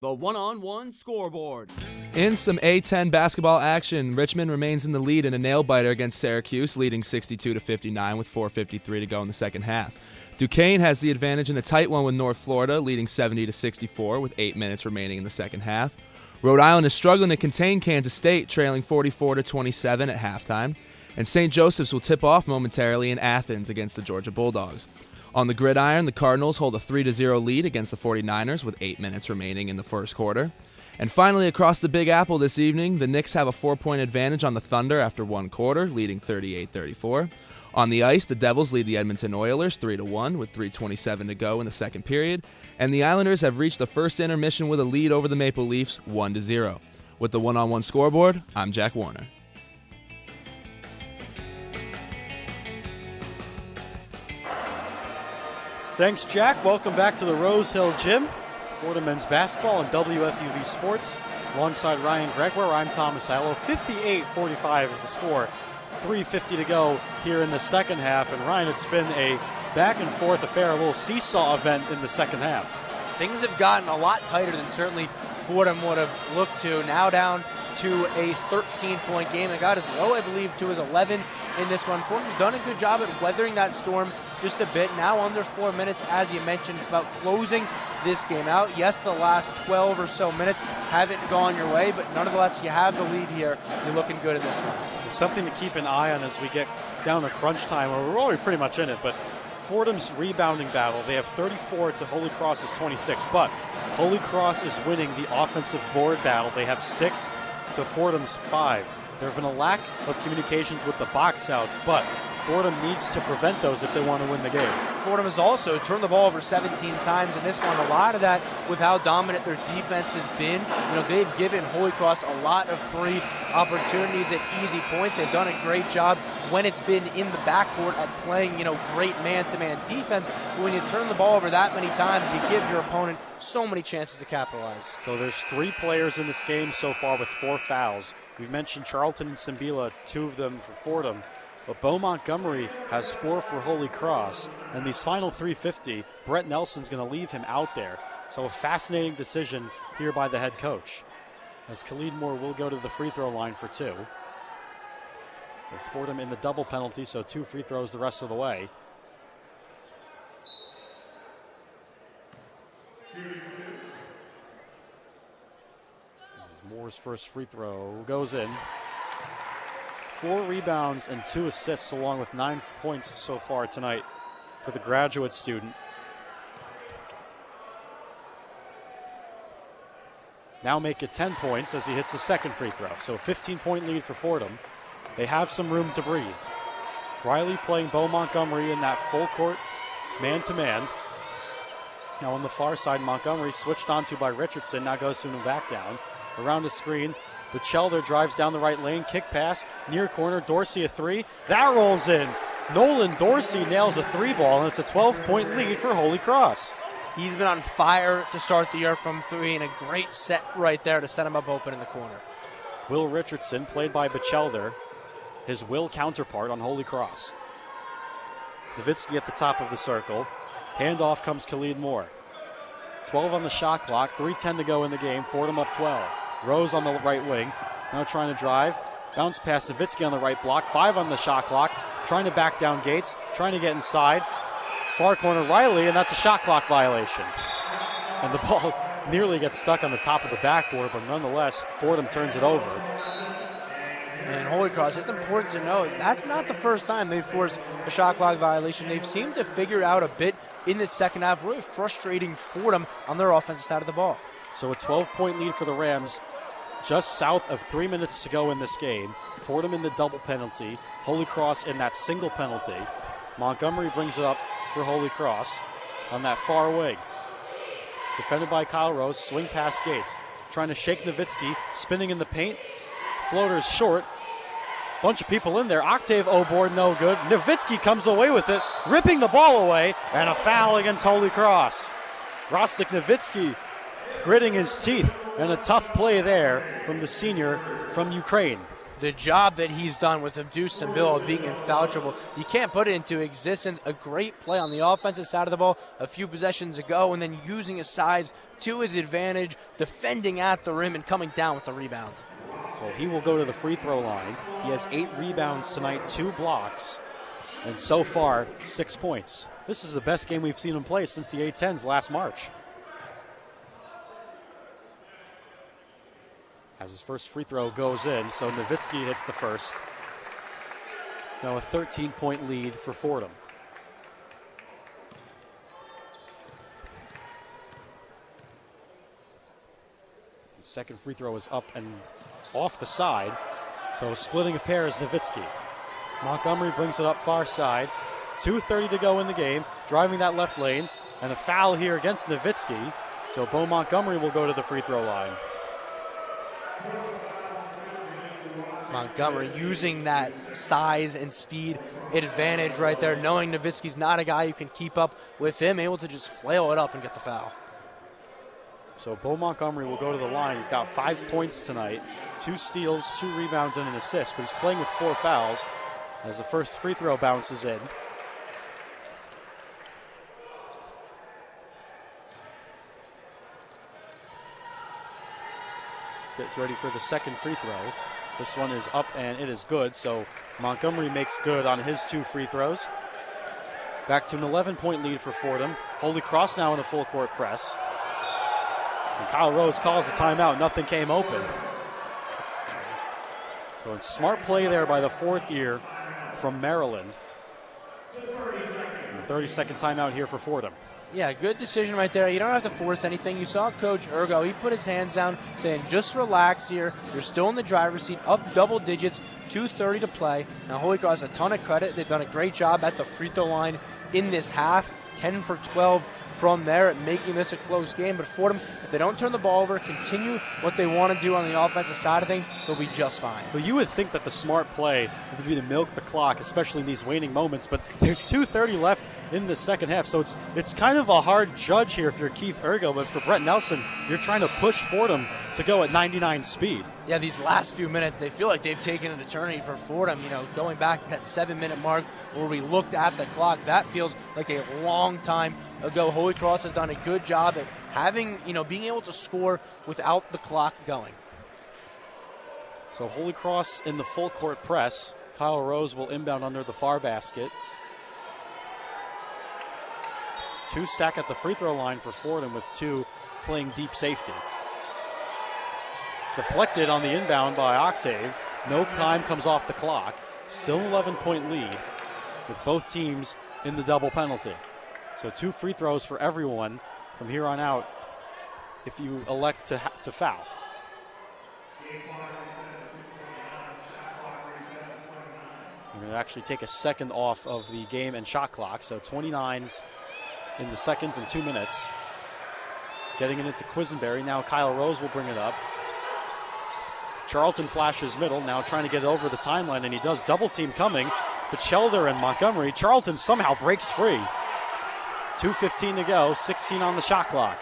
The one-on-one scoreboard. In some A10 basketball action, Richmond remains in the lead in a nail-biter against Syracuse, leading 62-59 with 4:53 to go in the second half. Duquesne has the advantage in a tight one with North Florida, leading 70-64 with 8 minutes remaining in the second half. Rhode Island is struggling to contain Kansas State, trailing 44-27 at halftime. And St. Joseph's will tip off momentarily in Athens against the Georgia Bulldogs. On the gridiron, the Cardinals hold a 3-0 lead against the 49ers with 8 minutes remaining in the first quarter. And finally, across the Big Apple this evening, the Knicks have a 4-point advantage on the Thunder after one quarter, leading 38-34. On the ice, the Devils lead the Edmonton Oilers 3-1 with 3:27 to go in the second period. And the Islanders have reached the first intermission with a lead over the Maple Leafs 1-0. With the one-on-one scoreboard, I'm Jack Warner. Thanks, Jack. Welcome back to the Rose Hill Gym. Fordham men's basketball on WFUV Sports. Alongside Ryan Gregware, I'm Thomas Aiello. 58-45 is the score. 3:50 to go here in the second half. And Ryan, it's been a back-and-forth affair, a little seesaw event in the second half. Things have gotten a lot tighter than certainly Fordham would have looked to. Now down to a 13-point game. It got as low, I believe, to as 11 in this one. Fordham's done a good job at weathering that storm just a bit. Now under 4 minutes, as you mentioned, it's about closing this game out. Yes, the last 12 or so minutes haven't gone your way, but nonetheless, you have the lead here. You're looking good in this one. It's something to keep an eye on as we get down to crunch time, or we're already pretty much in it, but Fordham's rebounding battle, they have 34 to Holy Cross's 26, but Holy Cross is winning the offensive board battle. They have 6 to Fordham's 5. There have been a lack of communications with the box outs, but Fordham needs to prevent those if they want to win the game. Fordham has also turned the ball over 17 times in this one. A lot of that with how dominant their defense has been. You know, they've given Holy Cross a lot of free opportunities at easy points. They've done a great job when it's been in the backcourt at playing, great man-to-man defense. But when you turn the ball over that many times, you give your opponent so many chances to capitalize. So there's 3 players in this game so far with 4 fouls. We've mentioned Charlton and Simbila, 2 of them for Fordham. But Bo Montgomery has 4 for Holy Cross. And these final 3:50, Brett Nelson's going to leave him out there. So a fascinating decision here by the head coach. As Khalid Moore will go to the free throw line for 2. With Fordham in the double penalty, so 2 free throws the rest of the way. As Moore's first free throw goes in. 4 rebounds and 2 assists, along with 9 points so far tonight for the graduate student. Now make it 10 points as he hits the second free throw. So 15-point lead for Fordham. They have some room to breathe. Riley playing Bo Montgomery in that full court man-to-man. Now on the far side, Montgomery switched onto by Richardson. Now goes to him back down. Around the screen. Bachelder drives down the right lane, kick pass, near corner, Dorsey a 3. That rolls in. Nolan Dorsey nails a 3 ball, and it's a 12-point lead for Holy Cross. He's been on fire to start the year from 3, and a great set right there to set him up open in the corner. Will Richardson, played by Bachelder, his Will counterpart on Holy Cross. Nowitzki at the top of the circle. Handoff comes Khalid Moore. 12 on the shot clock, 3:10 to go in the game, Fordham up 12. Rose on the right wing, now trying to drive. Bounce pass Nowitzki on the right block. 5 on the shot clock, trying to back down Gates, trying to get inside. Far corner Riley, and that's a shot clock violation. And the ball nearly gets stuck on the top of the backboard, but nonetheless, Fordham turns it over. And Holy Cross, it's important to know that's not the first time they've forced a shot clock violation. They've seemed to figure out a bit in the second half, really frustrating Fordham on their offensive side of the ball. So a 12-point lead for the Rams, just south of 3 minutes to go in this game. Fordham in the double penalty, Holy Cross in that single penalty. Montgomery brings it up for Holy Cross on that far wing. Defended by Kyle Rose, swing past Gates. Trying to shake Nowitzki, spinning in the paint. Floater's short. Bunch of people in there. Octave O'Board, no good. Nowitzki comes away with it, ripping the ball away, and a foul against Holy Cross. Rostik Nowitzki gritting his teeth, and a tough play there from the senior from Ukraine. The job that he's done with Abdus and Bill of being in foul trouble, you can't put it into existence. A great play on the offensive side of the ball a few possessions ago, and then using his size to his advantage, defending at the rim and coming down with the rebound. So he will go to the free throw line. He has 8 rebounds tonight, 2 blocks, and so far 6 points. This is the best game we've seen him play since the A-10s last March. As his first free throw goes in, so Nowitzki hits the first. It's now a 13-point lead for Fordham. The second free throw is up and off the side, so splitting a pair is Nowitzki. Montgomery brings it up far side. 2:30 to go in the game, driving that left lane, and a foul here against Nowitzki. So Bo Montgomery will go to the free throw line. Montgomery using that size and speed advantage right there, knowing Nowitzki's not a guy who can keep up with him, able to just flail it up and get the foul. So Bo Montgomery will go to the line. He's got 5 points tonight, 2 steals, 2 rebounds, and an assist, but he's playing with 4 fouls as the first free throw bounces in. Let's get ready for the second free throw. This one is up and it is good, so Montgomery makes good on his 2 free throws. Back to an 11-point lead for Fordham. Holy Cross now in the full court press. And Kyle Rose calls a timeout. Nothing came open. So it's smart play there by the 4th year from Maryland. And 30-second timeout here for Fordham. Yeah, good decision right there. You don't have to force anything. You saw Coach Ergo. He put his hands down saying, just relax here. You're still in the driver's seat, up double digits, 2:30 to play. Now, Holy Cross, a ton of credit. They've done a great job at the free throw line in this half. 10 for 12 from there at making this a close game. But Fordham, if they don't turn the ball over, continue what they want to do on the offensive side of things, they'll be just fine. Well, you would think that the smart play would be to milk the clock, especially in these waning moments, but there's 2:30 left in the second half, so it's kind of a hard judge here if you're Keith Ergo, but for Brett Nelson, you're trying to push Fordham to go at 99 speed. Yeah, these last few minutes, they feel like they've taken an eternity for Fordham. You know, going back to that 7-minute mark where we looked at the clock, that feels like a long time ago. Holy Cross has done a good job at having, being able to score without the clock going. So Holy Cross in the full court press. Kyle Rose will inbound under the far basket. 2 stack at the free throw line for Fordham with 2 playing deep safety. Deflected on the inbound by Octave. No time comes off the clock. Still an 11-point lead with both teams in the double penalty. So 2 free throws for everyone from here on out if you elect to foul. We're going to actually take a second off of the game and shot clock. So 29s in the seconds and 2 minutes. Getting it into Quisenberry. Now Kyle Rose will bring it up. Charlton flashes middle, now trying to get it over the timeline, and he does. Double team coming. Batchelder and Montgomery. Charlton somehow breaks free. 2:15 to go, 16 on the shot clock.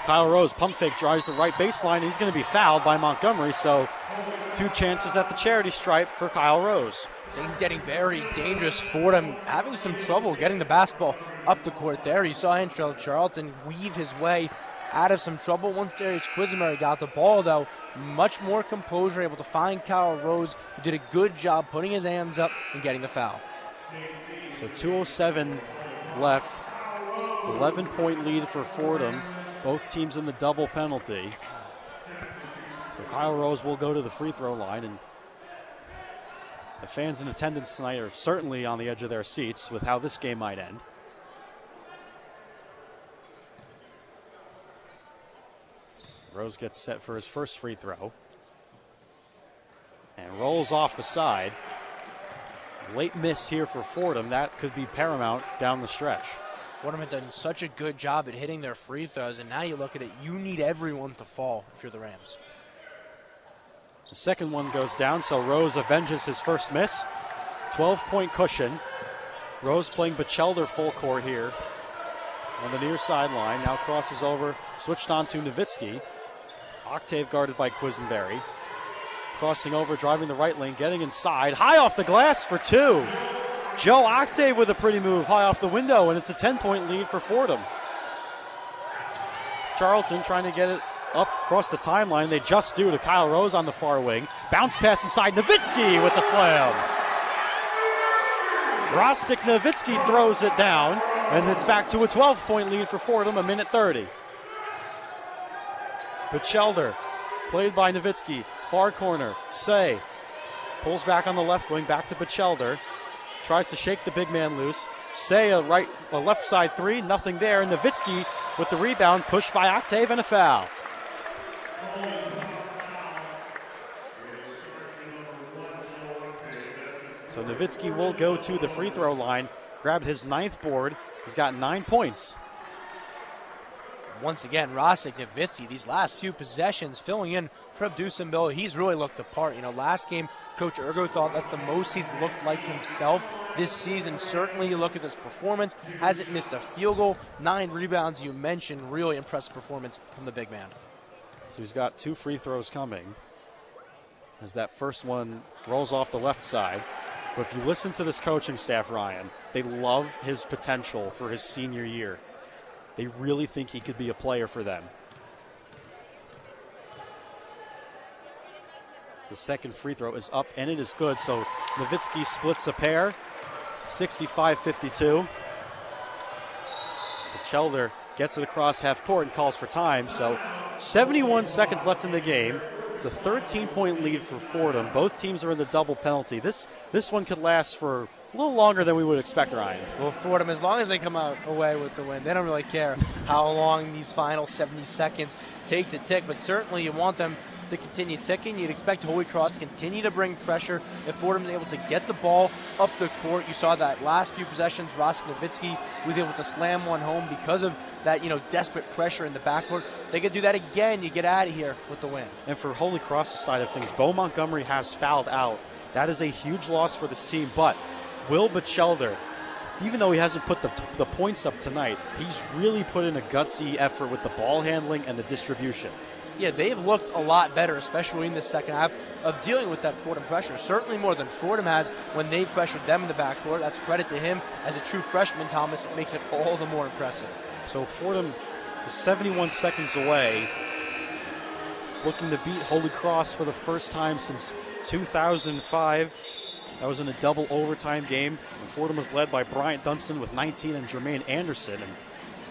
Kyle Rose pump fake, drives the right baseline. He's going to be fouled by Montgomery, so 2 chances at the charity stripe for Kyle Rose. Things getting very dangerous. Fordham having some trouble getting the basketball up the court there. You saw Antrell Charlton weave his way out of some trouble. Once Darius Quisenberry got the ball, though, much more composure, able to find Kyle Rose, who did a good job putting his hands up and getting the foul. So 2:07 left. 11-point lead for Fordham. Both teams in the double penalty. So Kyle Rose will go to the free throw line, and the fans in attendance tonight are certainly on the edge of their seats with how this game might end. Rose gets set for his first free throw and rolls off the side. Late miss here for Fordham. That could be paramount down the stretch. Fordham had done such a good job at hitting their free throws, and now you look at it, you need everyone to fall if you're the Rams. The second one goes down, so Rose avenges his first miss. 12-point cushion. Rose playing Batchelder full court here on the near sideline. Now crosses over, switched on to Nowitzki. Octave guarded by Quisenberry. Crossing over, driving the right lane, getting inside. High off the glass for two. Joe Octave with a pretty move, high off the window, and it's a 10-point lead for Fordham. Charlton trying to get it up across the timeline. They just do to Kyle Rose on the far wing. Bounce pass inside. Nowitzki with the slam. Rostik Nowitzki throws it down, and it's back to a 12-point lead for Fordham, a minute 30. Batchelder, played by Nowitzki, far corner. Say pulls back on the left wing, back to Batchelder. Tries to shake the big man loose. Say a left side three, nothing there. And Nowitzki with the rebound, pushed by Octave, and a foul. So Nowitzki will go to the free throw line, grabbed his 9th board. He's got 9 points. Once again, Rostik Nowitzki, these last few possessions, filling in for Abdusinbil, he's really looked the part. You know, last game, Coach Ergo thought that's the most he's looked like himself this season. Certainly, you look at this performance, hasn't missed a field goal, 9 rebounds. You mentioned really impressive performance from the big man. So he's got 2 free throws coming as that first one rolls off the left side. But if you listen to this coaching staff, Ryan, they love his potential for his senior year. They really think he could be a player for them. The second free throw is up, and it is good. So Nowitzki splits a pair, 65-52. Batchelder gets it across half court and calls for time. So 71 seconds left in the game. It's a 13-point lead for Fordham. Both teams are in the double penalty. This one could last for a little longer than we would expect, Ryan. Well, Fordham, as long as they come out away with the win, they don't really care how long these final 70 seconds take to tick, but certainly you want them to continue ticking. You'd expect Holy Cross to continue to bring pressure. If Fordham's able to get the ball up the court, you saw that last few possessions, Rostik Nowitzki was able to slam one home because of that, desperate pressure in the backcourt. If they could do that again, you get out of here with the win. And for Holy Cross's side of things, Bo Montgomery has fouled out. That is a huge loss for this team, but Will Batchelder, even though he hasn't put the points up tonight, he's really put in a gutsy effort with the ball handling and the distribution. Yeah, they've looked a lot better, especially in the second half, of dealing with that Fordham pressure. Certainly more than Fordham has when they've pressured them in the backcourt. That's credit to him. As a true freshman, Thomas, it makes it all the more impressive. So Fordham is 71 seconds away, looking to beat Holy Cross for the first time since 2005. That was in a double overtime game. And Fordham was led by Bryant Dunstan with 19 and Jermaine Anderson. And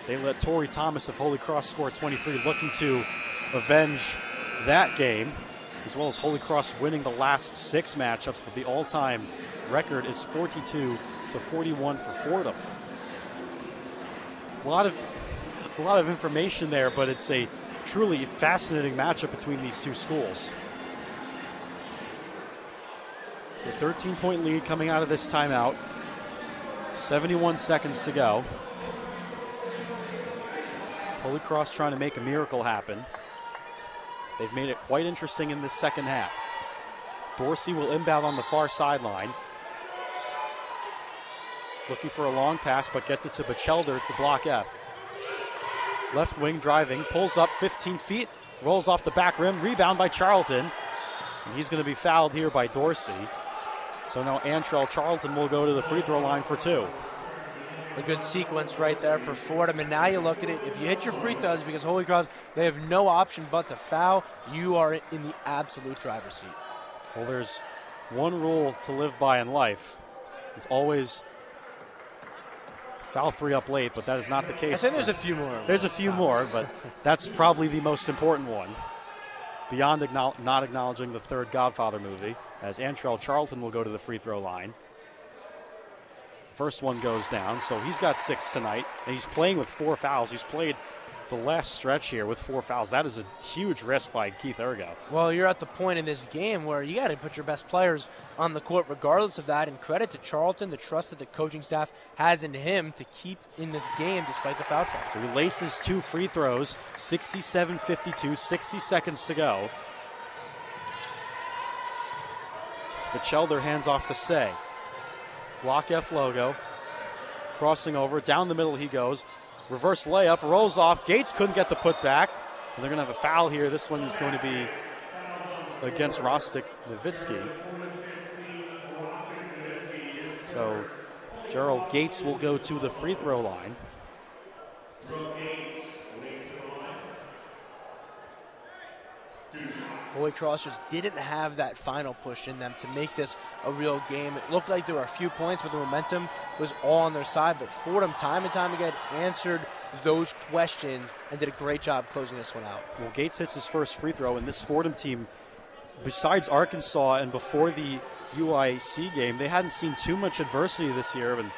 they let Torrey Thomas of Holy Cross score 23, looking to avenge that game, as well as Holy Cross winning the last 6 matchups, but the all-time record is 42-41 for Fordham. A lot of information there, but it's a truly fascinating matchup between these two schools. So 13-point lead coming out of this timeout. 71 seconds to go. Holy Cross trying to make a miracle happen. They've made it quite interesting in this second half. Dorsey will inbound on the far sideline. Looking for a long pass, but gets it to Batchelder at the block F. Left wing driving, pulls up 15 feet, rolls off the back rim, rebound by Charlton. And he's going to be fouled here by Dorsey. So now Antrell Charlton will go to the free throw line for 2. A good sequence right there for Fordham. And now you look at it, if you hit your free throws, because Holy Cross, they have no option but to foul, you are in the absolute driver's seat. Well, there's one rule to live by in life. It's always Foul 3 up late, but that is not the case. I think there's a few more. There's a few more, but that's probably the most important one. Beyond not acknowledging the third Godfather movie, as Antrell Charlton will go to the free throw line. First one goes down, so he's got 6 tonight, and he's playing with 4 fouls. He's played the last stretch here with 4 fouls. That is a huge risk by Keith Ergo. Well, you're at the point in this game where you got to put your best players on the court regardless of that, and credit to Charlton, the trust that the coaching staff has in him to keep in this game despite the foul trouble. So he laces 2 free throws, 67-52, 60 seconds to go. Batchelder hands off to Say. Block F logo. Crossing over, down the middle he goes. Reverse layup, rolls off. Gates couldn't get the putback. And they're going to have a foul here. This one is going to be against Rostik Nowitzki. So Gerald Gates will go to the free throw line. Holy Cross just didn't have that final push in them to make this a real game. It looked like there were a few points, but the momentum was all on their side. But Fordham, time and time again, answered those questions and did a great job closing this one out. Well, Gates hits his first free throw, and this Fordham team, besides Arkansas and before the UIC game, they hadn't seen too much adversity this year. And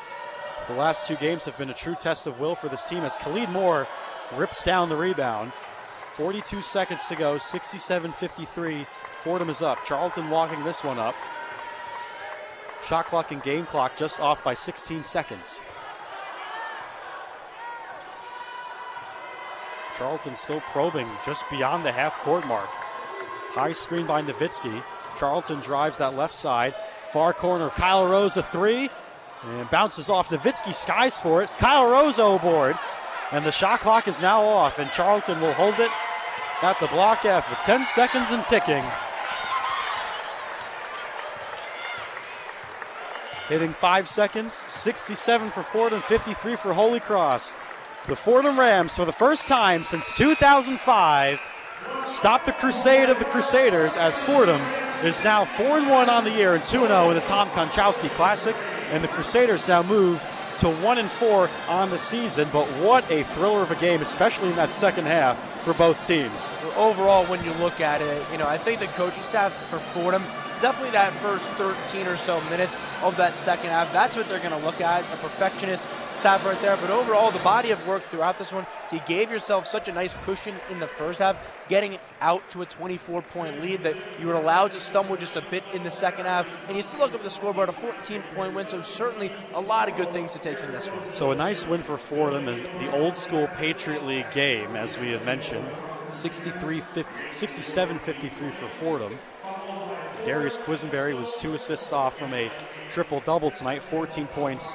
the last 2 games have been a true test of will for this team as Khalid Moore rips down the rebound. 42 seconds to go, 67-53. Fordham is up. Charlton walking this one up. Shot clock and game clock just off by 16 seconds. Charlton still probing just beyond the half-court mark. High screen by Nowitzki. Charlton drives that left side. Far corner, Kyle Rose a 3. And bounces off. Nowitzki skies for it. Kyle Rose O-board. And the shot clock is now off, and Charlton will hold it at the block F with 10 seconds and ticking. Hitting 5 seconds, 67 for Fordham, 53 for Holy Cross. The Fordham Rams, for the first time since 2005, stop the crusade of the Crusaders as Fordham is now 4-1 on the year and 2-0 in the Tom Konchalski Classic, and the Crusaders now move to 1-4 on the season. But what a thriller of a game, especially in that second half for both teams. Overall, when you look at it, I think the coaching staff for Fordham, definitely that first 13 or so minutes of that second half, that's what they're going to look at, a perfectionist staff right there. But overall, the body of work throughout this one, you gave yourself such a nice cushion in the first half, getting out to a 24-point lead that you were allowed to stumble just a bit in the second half, and you still look up the scoreboard, a 14-point win, so certainly a lot of good things to take from this one. So a nice win for Fordham in the old-school Patriot League game, as we have mentioned, 67-53 for Fordham. Darius Quisenberry was 2 assists off from a triple-double tonight, 14 points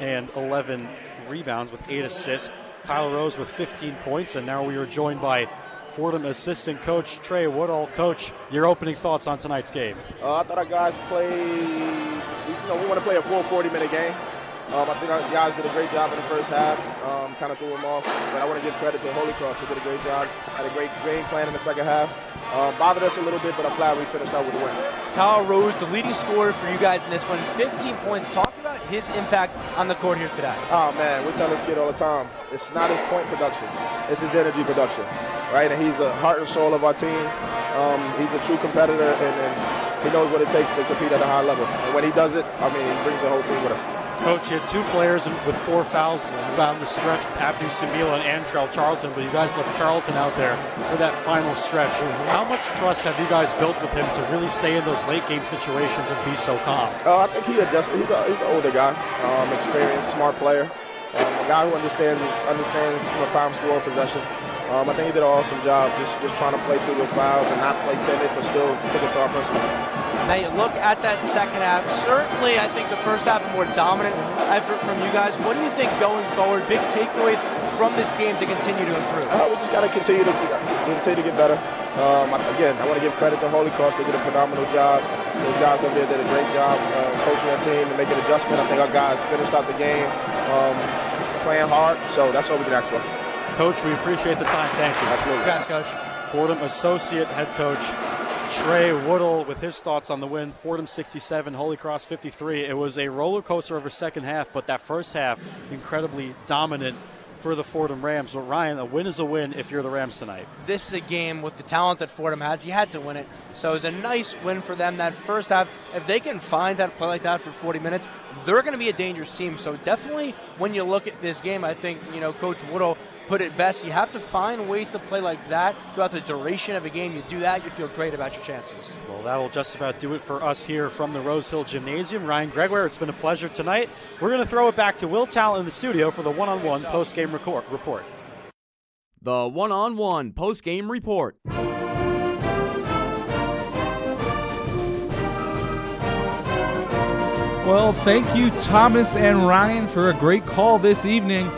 and 11 rebounds with 8 assists. Kyle Rose with 15 points, and now we are joined by Fordham assistant coach Trey Woodall. Coach, your opening thoughts on tonight's game? I thought our guys played, we want to play a full 40-minute game. I think our guys did a great job in the first half, kind of threw them off. But I want to give credit to Holy Cross. They did a great job, had a great game plan in the second half. Bothered us a little bit, but I'm glad we finished out with a win. Kyle Rose, the leading scorer for you guys in this one, 15 points. Talk about his impact on the court here today. Oh, man, we tell this kid all the time, it's not his point production, it's his energy production, right? And he's the heart and soul of our team. He's a true competitor, and he knows what it takes to compete at a high level. And when he does it, he brings the whole team with us. Coach, you had 2 players with 4 fouls down the stretch with Abdu Samila and Antrell Charlton, but you guys left Charlton out there for that final stretch. How much trust have you guys built with him to really stay in those late game situations and be so calm? I think he adjusted. He's an older guy, experienced, smart player, a guy who understands time, score, possession. I think he did an awesome job just trying to play through the fouls and not play timid, but still sticking to our principle. Now you look at that second half. Certainly, I think the first half a more dominant effort from you guys. What do you think going forward? Big takeaways from this game to continue to improve? We just got to continue to get better. Again, I want to give credit to Holy Cross. They did a phenomenal job. Those guys over there did a great job coaching their team to make an adjustment. I think our guys finished out the game playing hard, so that's what we can ask for. Coach, we appreciate the time. Thank you. Absolutely. Congrats, Coach. Fordham Associate Head Coach Trey Woodle with his thoughts on the win. Fordham 67, Holy Cross 53. It was a roller coaster over second half, but that first half incredibly dominant for the Fordham Rams. But Ryan, a win is a win if you're the Rams tonight. This is a game with the talent that Fordham has. You had to win it. So it was a nice win for them that first half. If they can find how to play like that for 40 minutes, they're going to be a dangerous team. So definitely when you look at this game, I think, Coach Woodle put it best. You have to find ways to play like that throughout the duration of a game. You do that, you feel great about your chances. Well, that will just about do it for us here from the Rose Hill Gymnasium. Ryan Gregware, it's been a pleasure tonight. We're going to throw it back to Will Talent in the studio for the one-on-one post-game report. The one-on-one post-game report. Well, thank you, Thomas and Ryan, for a great call this evening.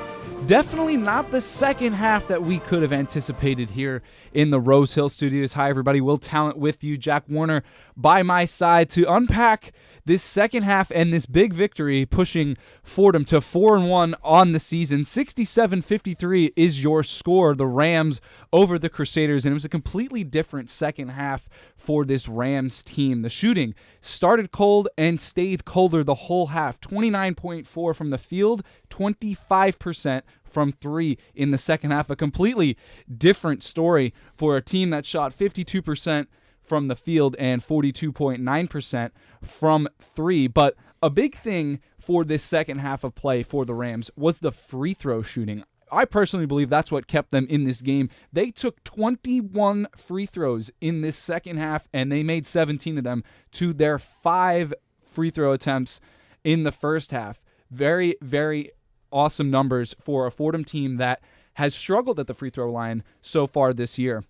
Definitely not the second half that we could have anticipated here in the Rose Hill Studios. Hi, everybody. Will Talent with you. Jack Warner by my side to unpack this second half and this big victory, pushing Fordham to 4-1 on the season. 67-53 is your score, the Rams over the Crusaders, and it was a completely different second half for this Rams team. The shooting started cold and stayed colder the whole half. 29.4 from the field, 25% from three in the second half. A completely different story for a team that shot 52% from the field and 42.9% from three. But a big thing for this second half of play for the Rams was the free throw shooting. I personally believe that's what kept them in this game. They took 21 free throws in this second half, and they made 17 of them to their 5 free throw attempts in the first half. Very, very awesome numbers for a Fordham team that has struggled at the free throw line so far this year.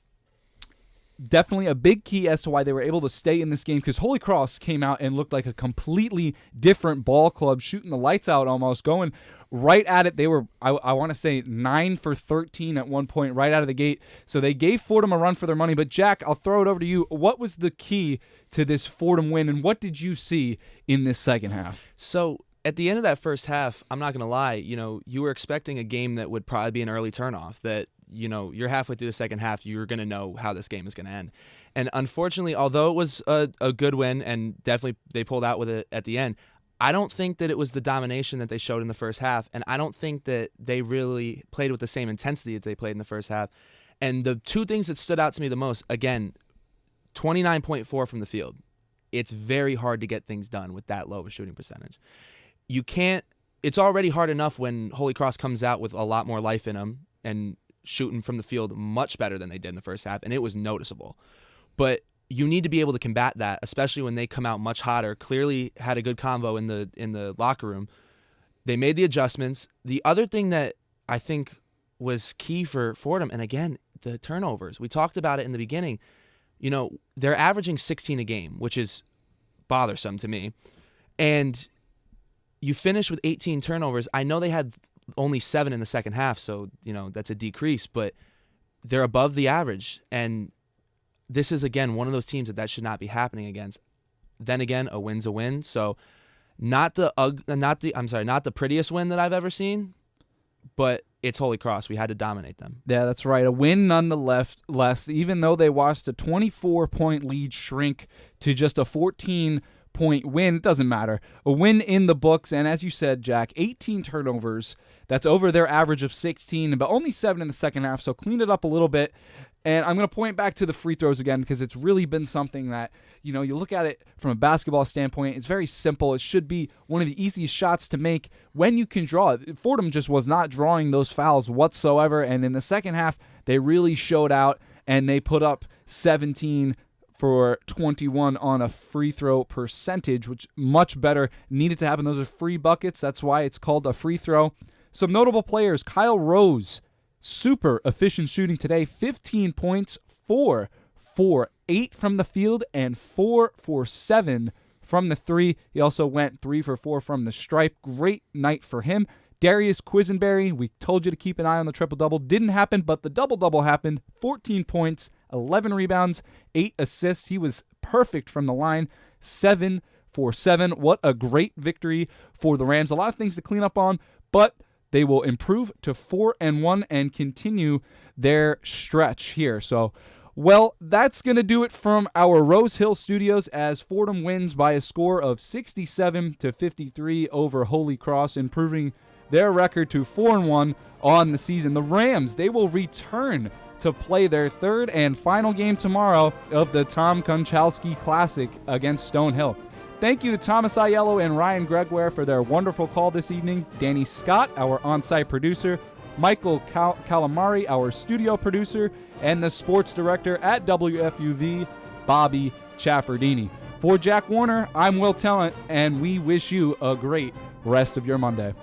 Definitely a big key as to why they were able to stay in this game, because Holy Cross came out and looked like a completely different ball club, shooting the lights out almost, going right at it. They were, I want to say, 9 for 13 at one point right out of the gate. So they gave Fordham a run for their money. But Jack, I'll throw it over to you. What was the key to this Fordham win, and what did you see in this second half? So at the end of that first half, I'm not going to lie, you were expecting a game that would probably be an early turnoff, that you're halfway through the second half, you're going to know how this game is going to end. And unfortunately, although it was a good win and definitely they pulled out with it at the end, I don't think that it was the domination that they showed in the first half, and I don't think that they really played with the same intensity that they played in the first half. And the two things that stood out to me the most, again, 29.4 from the field. It's very hard to get things done with that low of a shooting percentage. It's already hard enough when Holy Cross comes out with a lot more life in them and shooting from the field much better than they did in the first half, and it was noticeable. But you need to be able to combat that, especially when they come out much hotter. Clearly had a good convo in the locker room. They made the adjustments. The other thing that I think was key for Fordham, and again, the turnovers. We talked about it in the beginning. They're averaging 16 a game, which is bothersome to me. And you finish with 18 turnovers. I know they had only 7 in the second half, so that's a decrease, but they're above the average. And this is, again, one of those teams that should not be happening against. Then again, a win's a win. So not the prettiest win that I've ever seen, but it's Holy Cross. We had to dominate them. Yeah, that's right. A win nonetheless, even though they watched a 24-point lead shrink to just a 14-point win. It doesn't matter. A win in the books, and as you said, Jack, 18 turnovers. That's over their average of 16, but only 7 in the second half, so cleaned it up a little bit. And I'm going to point back to the free throws again, because it's really been something that, you look at it from a basketball standpoint, it's very simple. It should be one of the easiest shots to make when you can draw it. Fordham just was not drawing those fouls whatsoever, and in the second half, they really showed out, and they put up 17 for 21 on a free throw percentage, which much better. Needed to happen. Those are free buckets. That's why it's called a free throw. Some notable players: Kyle Rose, super efficient shooting today, 15 points, 4 for 8 from the field and 4 for 7 from the three. He also went 3 for 4 from the stripe. Great night for him. Darius Quisenberry, we told you to keep an eye on the triple-double. Didn't happen, but the double-double happened. 14 points, 11 rebounds, 8 assists. He was perfect from the line. 7 for 7. What a great victory for the Rams. A lot of things to clean up on, but they will improve to 4-1 and continue their stretch here. So Well, that's going to do it from our Rose Hill studios as Fordham wins by a score of 67-53 over Holy Cross, improving their record to 4-1 on the season. The Rams, they will return to play their third and final game tomorrow of the Tom Konchalski Classic against Stonehill. Thank you to Thomas Aiello and Ryan Gregware for their wonderful call this evening. Danny Scott, our on-site producer. Michael Calamari, our studio producer. And the sports director at WFUV, Bobby Chaffardini. For Jack Warner, I'm Will Talent, and we wish you a great rest of your Monday.